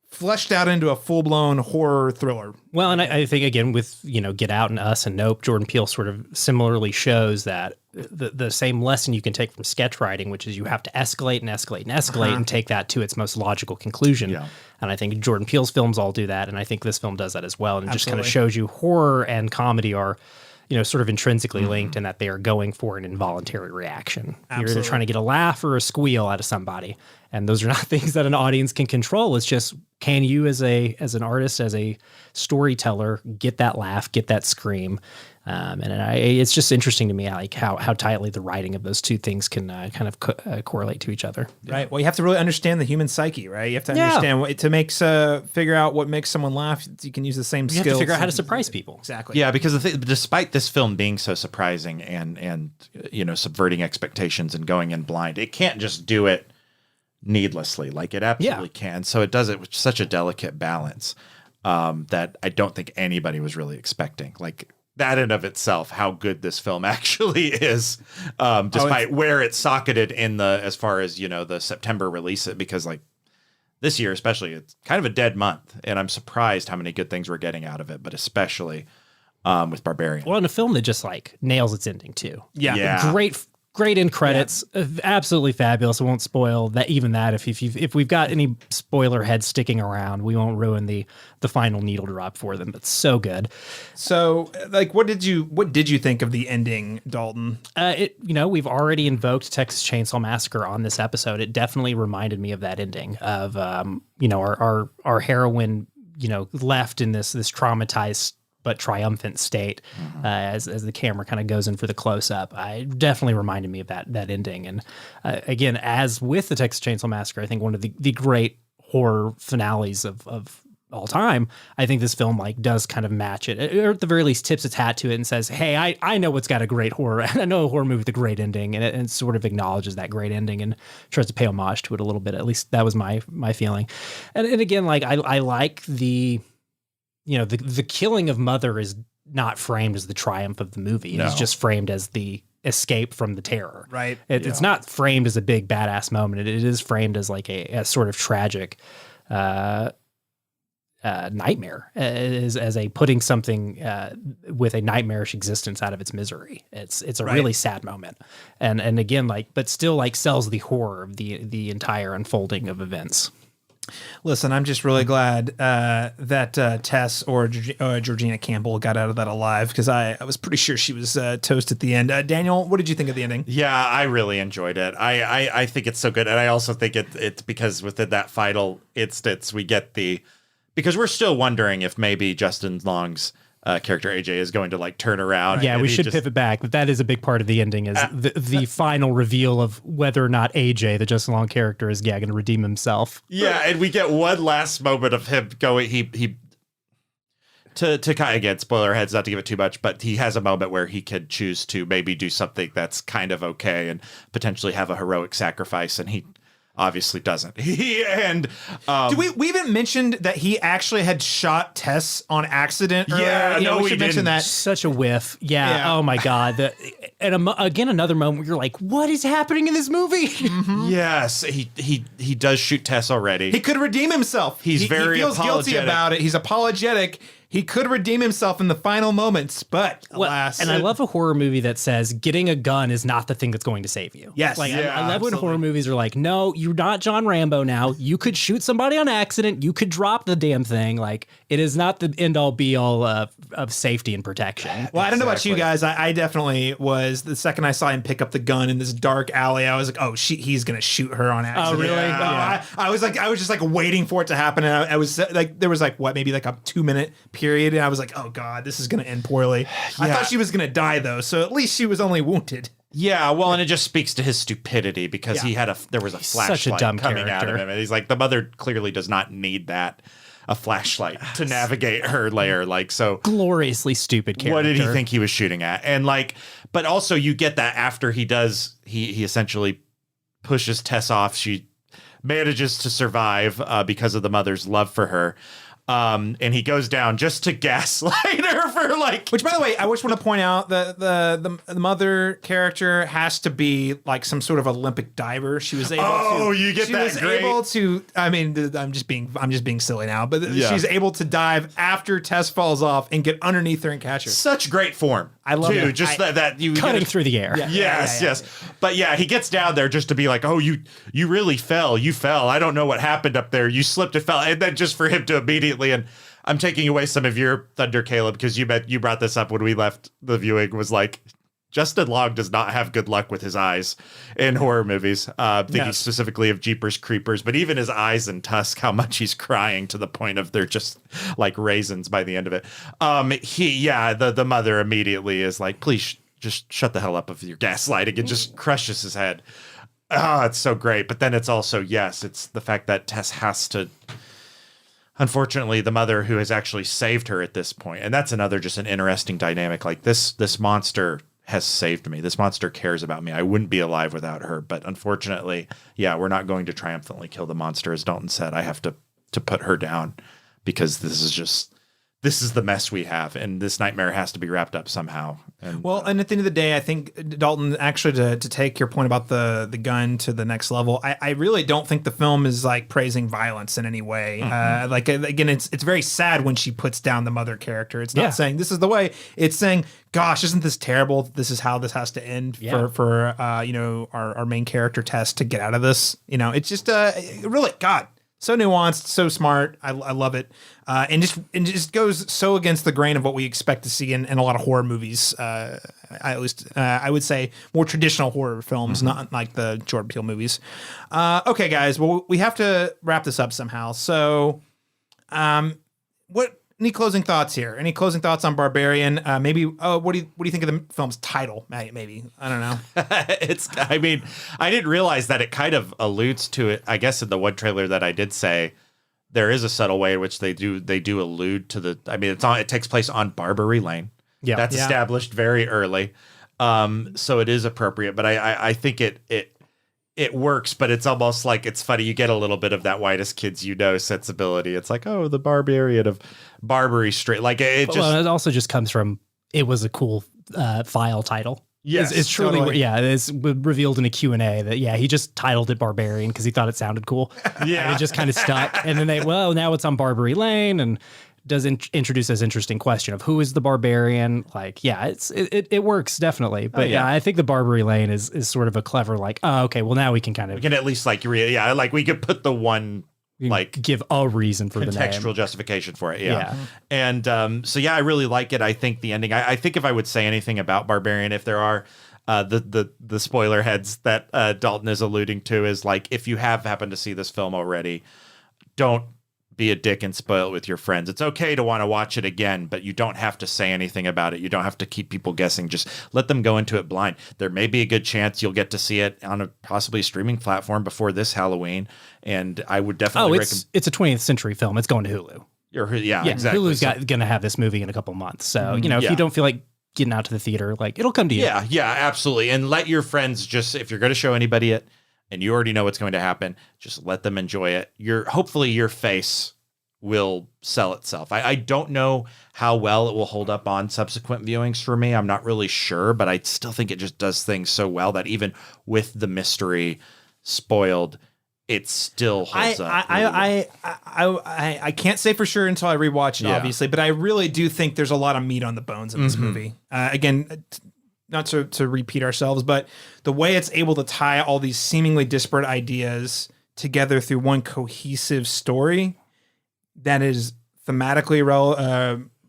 fleshed out into a full-blown horror thriller. Well, and I think, again, with, you know, Get Out and Us and Nope, Jordan Peele sort of similarly shows that the same lesson you can take from sketch writing, which is you have to escalate and escalate and escalate and take that to its most logical conclusion. Yeah. And I think Jordan Peele's films all do that, and I think this film does that as well. And it just kind of shows you horror and comedy are, you know, sort of intrinsically linked in that they are going for an involuntary reaction. You're either trying to get a laugh or a squeal out of somebody. And those are not things that an audience can control. It's just, can you as an artist, as a storyteller, get that laugh, get that scream? It's just interesting to me, like how tightly the writing of those two things can kind of correlate to each other. Right. Well, you have to really understand the human psyche, right? You have to understand what to figure out what makes someone laugh. You can use the same skills. You have to figure out how to surprise people. Exactly. Yeah, because despite this film being so surprising and you know, subverting expectations and going in blind, it can't just do it needlessly. Like, it absolutely can. So it does it with such a delicate balance that I don't think anybody was really expecting. Like, that in of itself, how good this film actually is, despite where it's socketed in as far as, you know, the September release, because like this year, especially, it's kind of a dead month, and I'm surprised how many good things we're getting out of it, but especially with Barbarian. Well, and a film that just like nails its ending too. Yeah. Great Great end credits, absolutely fabulous. I won't spoil that. Even that, if we've got any spoiler heads sticking around, we won't ruin the final needle drop for them. But so good. So, like, what did you think of the ending, Dalton? We've already invoked Texas Chainsaw Massacre on this episode. It definitely reminded me of that ending of our heroine, left in this traumatized but triumphant state as the camera kind of goes in for the close up. I definitely reminded me of that ending. And again, as with the Texas Chainsaw Massacre, I think one of the great horror finales of all time, I think this film does kind of match it, or at the very least tips its hat to it and says, hey, I know what's got a great horror. I know a horror movie with a great ending, and it sort of acknowledges that great ending and tries to pay homage to it a little bit. At least that was my feeling. And again, I like the killing of Mother is not framed as the triumph of the movie. It's just framed as the escape from the terror. Right. It's not framed as a big badass moment. It is framed as a sort of tragic nightmare, as a putting something with a nightmarish existence out of its misery. It's a really sad moment. And again, but still sells the horror of the entire unfolding of events. Listen, I'm just really glad that Tess or Georgina Campbell got out of that alive, because I was pretty sure she was toast at the end. Daniel, what did you think of the ending? Yeah, I really enjoyed it. I think it's so good. And I also think it's because within that final instance, we get because we're still wondering if maybe Justin Long's character AJ is going to turn around. Yeah, we should pivot back, but that is a big part of the ending is the final reveal of whether or not AJ, the Justin Long character, is going to redeem himself. Yeah, and we get one last moment of him going. He to kind of, again, spoiler heads, not to give it too much, but he has a moment where he could choose to maybe do something that's kind of okay and potentially have a heroic sacrifice, and he obviously doesn't. We even mentioned that he actually had shot Tess on accident earlier? Yeah, we should mention that. Such a whiff. Yeah. Oh my God. Again, another moment where you're like, what is happening in this movie? Mm-hmm. Yes, he does shoot Tess already. He could redeem himself. He feels guilty about it. He's apologetic. He could redeem himself in the final moments, but alas. And I love a horror movie that says getting a gun is not the thing that's going to save you. Yes. I love when horror movies are like, no, you're not John Rambo now. You could shoot somebody on accident. You could drop the damn thing. It is not the end all be all of safety and protection. Well, I don't know about you guys. I definitely was. The second I saw him pick up the gun in this dark alley, I was like, oh, he's going to shoot her on accident. Oh, really? Yeah. I was just waiting for it to happen. And I was there was maybe a 2-minute period, and I was like, oh God, this is going to end poorly. I thought she was going to die though, so at least she was only wounded. Yeah, well, and it just speaks to his stupidity because there was a flashlight coming out of him, and he's like, the mother clearly does not need a flashlight to navigate her lair. So gloriously stupid character. What did he think he was shooting at? And but also you get that after he essentially pushes Tess off. She manages to survive because of the mother's love for her. And he goes down just to gaslight her for Which, by the way, I just want to point out that the mother character has to be some sort of Olympic diver. She was able to. Oh, you get that? She was able to. I mean, I'm just being silly now, but she's able to dive after Tess falls off and get underneath her and catch her. Such great form. I love it. Just that you cutting through the air. Yeah. Yes. But yeah, he gets down there just to be like, oh, you really fell. You fell. I don't know what happened up there. You slipped and fell. And then just for him to immediately, and I'm taking away some of your thunder, Caleb, because you brought this up when we left the viewing, was Justin Long does not have good luck with his eyes in horror movies. Thinking specifically of Jeepers Creepers, but even his eyes in Tusk, how much he's crying to the point of they're just like raisins by the end of it. The mother immediately is like, please just shut the hell up with your gaslighting, and just crushes his head. Oh, it's so great. But then it's also, it's the fact that Tess has to, unfortunately, the mother who has actually saved her at this point. And that's another, just an interesting dynamic. This monster has saved me. This monster cares about me. I wouldn't be alive without her. But unfortunately, we're not going to triumphantly kill the monster. As Dalton said, I have to put her down because this is just this is the mess we have, and this nightmare has to be wrapped up somehow. And and at the end of the day, I think, Dalton, actually, to take your point about the gun to the next level, I really don't think the film is like praising violence in any way. Like, again, it's very sad when she puts down the mother character. It's not saying this is the way. It's saying, gosh, isn't this terrible? This is how this has to end for our main character Tess to get out of this. It's just really, God, so nuanced, so smart. I love it. And just goes so against the grain of what we expect to see in a lot of horror movies. At least I would say more traditional horror films, not like the Jordan Peele movies. Okay, guys. Well, we have to wrap this up somehow. So, any closing thoughts here? Any closing thoughts on Barbarian? Maybe. What do you think of the film's title? Maybe. I don't know. I mean, I didn't realize that it kind of alludes to it. I guess in the one trailer that I did say, there is a subtle way in which they do allude to the. I mean, it takes place on Barbary Lane. Yeah, that's established very early. So it is appropriate, but I think it works, but it's almost like it's funny. You get a little bit of that whitest kids sensibility. It's like, oh, the barbarian of Barbary Street. Like it also just comes from it was a cool file title. Yes, it's truly totally. It's revealed in a Q&A that he just titled it Barbarian because he thought it sounded cool. Yeah, and it just kind of stuck. And then now it's on Barbary Lane and does introduce this interesting question of who is the barbarian. Like, it works definitely. But I think the Barbary Lane is sort of a clever okay, well now we can at least like we could put the one like give a reason for the name. Contextual justification for it. Yeah. And I really like it. I think the ending, I think if I would say anything about Barbarian, if there are the spoiler heads that Dalton is alluding to, is like, if you have happened to see this film already, don't be a dick and spoil it with your friends. It's okay to want to watch it again, but you don't have to say anything about it. You don't have to keep people guessing. Just let them go into it blind. There may be a good chance you'll get to see it on a possibly streaming platform before this Halloween. And I would definitely recommend. It's a 20th century film. It's going to Hulu. Exactly. Hulu's going to have this movie in a couple months. So, if you don't feel like getting out to the theater, like, it'll come to you. Yeah, absolutely. And let your friends if you're going to show anybody it, and you already know what's going to happen, just let them enjoy it. Hopefully your face will sell itself. I don't know how well it will hold up on subsequent viewings for me. I'm not really sure, but I still think it just does things so well that even with the mystery spoiled, it still holds up. I can't say for sure until I rewatch it, obviously, but I really do think there's a lot of meat on the bones in this movie. Again, not to repeat ourselves, but the way it's able to tie all these seemingly disparate ideas together through one cohesive story that is thematically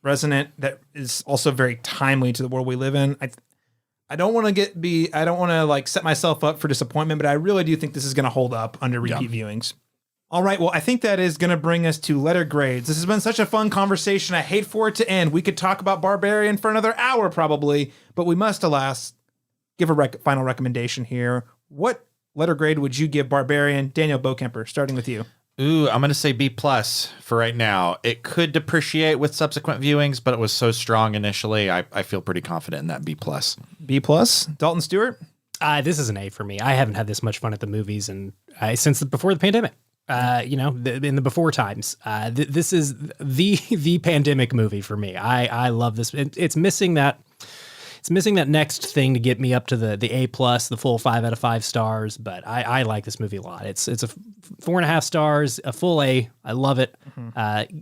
resonant, that is also very timely to the world we live in. I don't want to like set myself up for disappointment, but I really do think this is going to hold up under repeat viewings. All right, well, I think that is going to bring us to letter grades. This has been such a fun conversation. I hate for it to end. We could talk about Barbarian for another hour probably, but we must, alas, give a final recommendation here. What letter grade would you give Barbarian? Daniel Bokemper, starting with you. Ooh, I'm going to say B+ for right now. It could depreciate with subsequent viewings, but it was so strong initially. I feel pretty confident in that B+. B+. Dalton Stewart? This is an A for me. I haven't had this much fun at the movies since before the pandemic. In the before times, this is the pandemic movie for me. I love this. It's missing that next thing to get me up to the A+, the full 5 out of 5 stars. But I like this movie a lot. It's a 4.5 stars, a full A. I love it.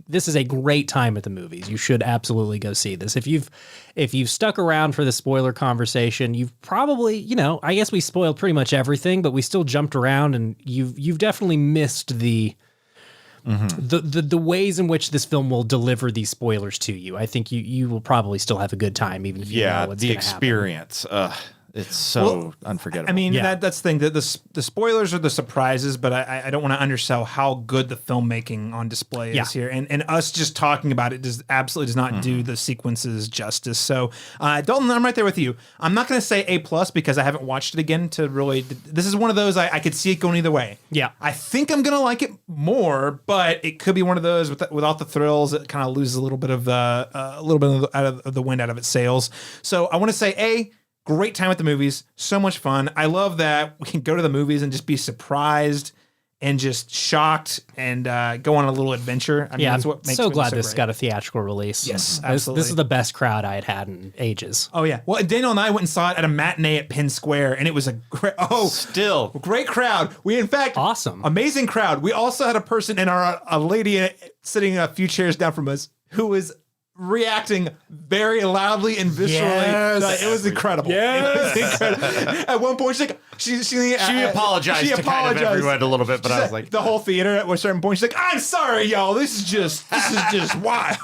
This is a great time at the movies. You should absolutely go see this. If you've stuck around for the spoiler conversation, you've probably, I guess we spoiled pretty much everything, but we still jumped around, and you've definitely missed the ways in which this film will deliver these spoilers to you. I think you will probably still have a good time, even if you know what's going to happen. The experience. It's so unforgettable. I mean, that's the thing. The spoilers are the surprises, but I don't want to undersell how good the filmmaking on display is here. And us just talking about it absolutely does not do the sequences justice. So, Dalton, I'm right there with you. I'm not going to say A+ because I haven't watched it again to really. This is one of those I could see it going either way. Yeah, I think I'm going to like it more, but it could be one of those without the thrills. It kind of loses a little bit of the wind out of its sails. So I want to say A. Great time at the movies. So much fun. I love that we can go to the movies and just be surprised and just shocked and go on a little adventure. I mean, that's what I'm makes so movies glad so this great. got a theatrical release. Yes, This absolutely. is the best crowd I had in ages. Oh yeah. Well, Daniel and I went and saw it at a matinee at Penn Square, and it was a great crowd. We in fact amazing crowd. We also had a person and a lady sitting a few chairs down from us who was reacting very loudly and viscerally. Yes. It was incredible. Yes. It was incredible. At one point, she apologized to kind of everyone a little bit, but I was like, the whole theater at a certain point, she's like, "I'm sorry, y'all. This is just wild."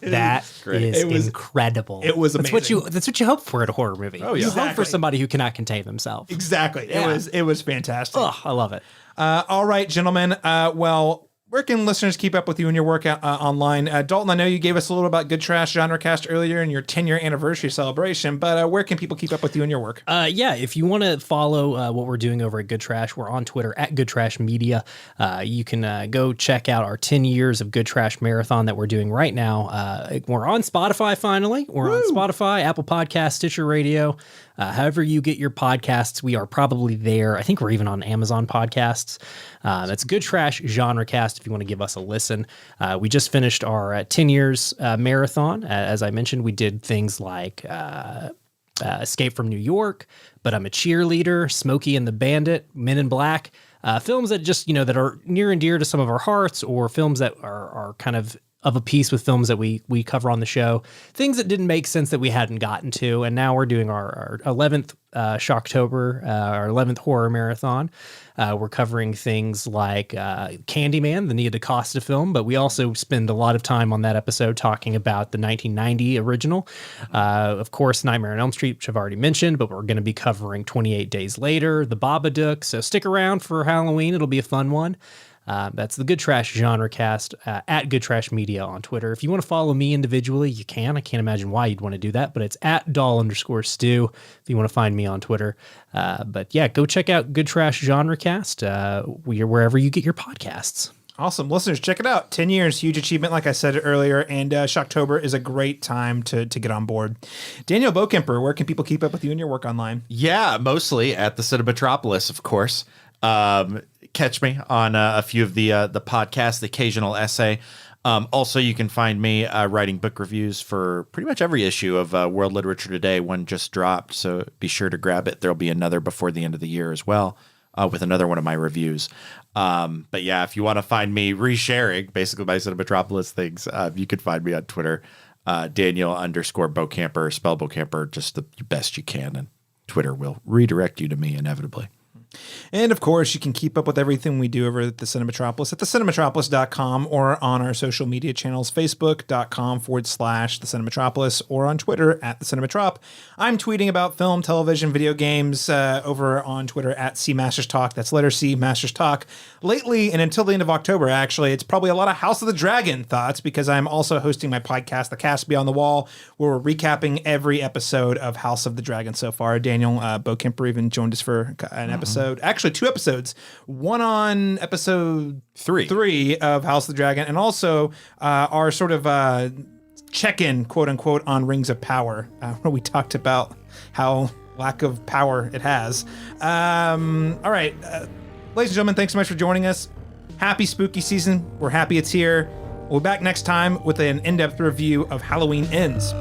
That is incredible. It was amazing. That's what you hope for at a horror movie. Oh, yeah. You hope for Exactly. somebody who cannot contain themselves. Exactly. Yeah. It was fantastic. Oh, I love it. All right, gentlemen. Well, where can listeners keep up with you and your work online? Dalton, I know you gave us a little about Good Trash Genre Cast earlier in your 10-year anniversary celebration, but where can people keep up with you and your work? If you want to follow what we're doing over at Good Trash, we're on Twitter at Good Trash Media. You can go check out our 10 years of Good Trash Marathon that we're doing right now. We're on Spotify finally. We're on Spotify, Apple Podcasts, Stitcher Radio. However you get your podcasts, we are probably there. I think we're even on Amazon Podcasts. That's Good Trash Genre Cast if you want to give us a listen. We just finished our 10 years marathon. As I mentioned, we did things like Escape from New York, But I'm a Cheerleader, Smokey and the Bandit, Men in Black. Films that just, that are near and dear to some of our hearts, or films that are kind of a piece with films that we cover on the show, things that didn't make sense that we hadn't gotten to. And now we're doing our 11th Shocktober, our 11th horror marathon. We're covering things like Candyman, the Nia DaCosta film, but we also spend a lot of time on that episode talking about the 1990 original. Of course, Nightmare on Elm Street, which I've already mentioned, but we're going to be covering 28 Days Later, The Babadook. So stick around for Halloween. It'll be a fun one. That's the Good Trash Genre Cast at Good Trash Media on Twitter. If you want to follow me individually, you can. I can't imagine why you'd want to do that, but it's at doll_stew if you want to find me on Twitter. But yeah, go check out Good Trash Genre Cast. We're wherever you get your podcasts. Awesome. Listeners, check it out. 10 years, huge achievement, like I said earlier, and Shocktober is a great time to get on board. Daniel Bokemper, where can people keep up with you and your work online? Yeah, mostly at the Cinematropolis, of course. Catch me on a few of the podcasts, the occasional essay. Also, you can find me writing book reviews for pretty much every issue of World Literature Today. One just dropped, so be sure to grab it. There'll be another before the end of the year as well, with another one of my reviews. But yeah, if you want to find me resharing basically my Cinematropolis things, you can find me on Twitter, Daniel_Bocamper, spell Bocamper, just the best you can, and Twitter will redirect you to me inevitably. And of course, you can keep up with everything we do over at the Cinematropolis at thecinematropolis.com or on our social media channels, facebook.com/the Cinematropolis or on Twitter at the Cinematrop. I'm tweeting about film, television, video games over on Twitter at CMastersTalk. That's letter C, Masters Talk. Lately, and until the end of October, actually, it's probably a lot of House of the Dragon thoughts because I'm also hosting my podcast, The Cast Beyond the Wall, where we're recapping every episode of House of the Dragon so far. Daniel Bokemper even joined us for an episode. Actually, 2 episodes. One on episode 3 of House of the Dragon, and also our sort of check-in, quote unquote, on Rings of Power, where we talked about how lack of power it has. All right, ladies and gentlemen, thanks so much for joining us. Happy spooky season. We're happy it's here. We'll be back next time with an in-depth review of Halloween Ends.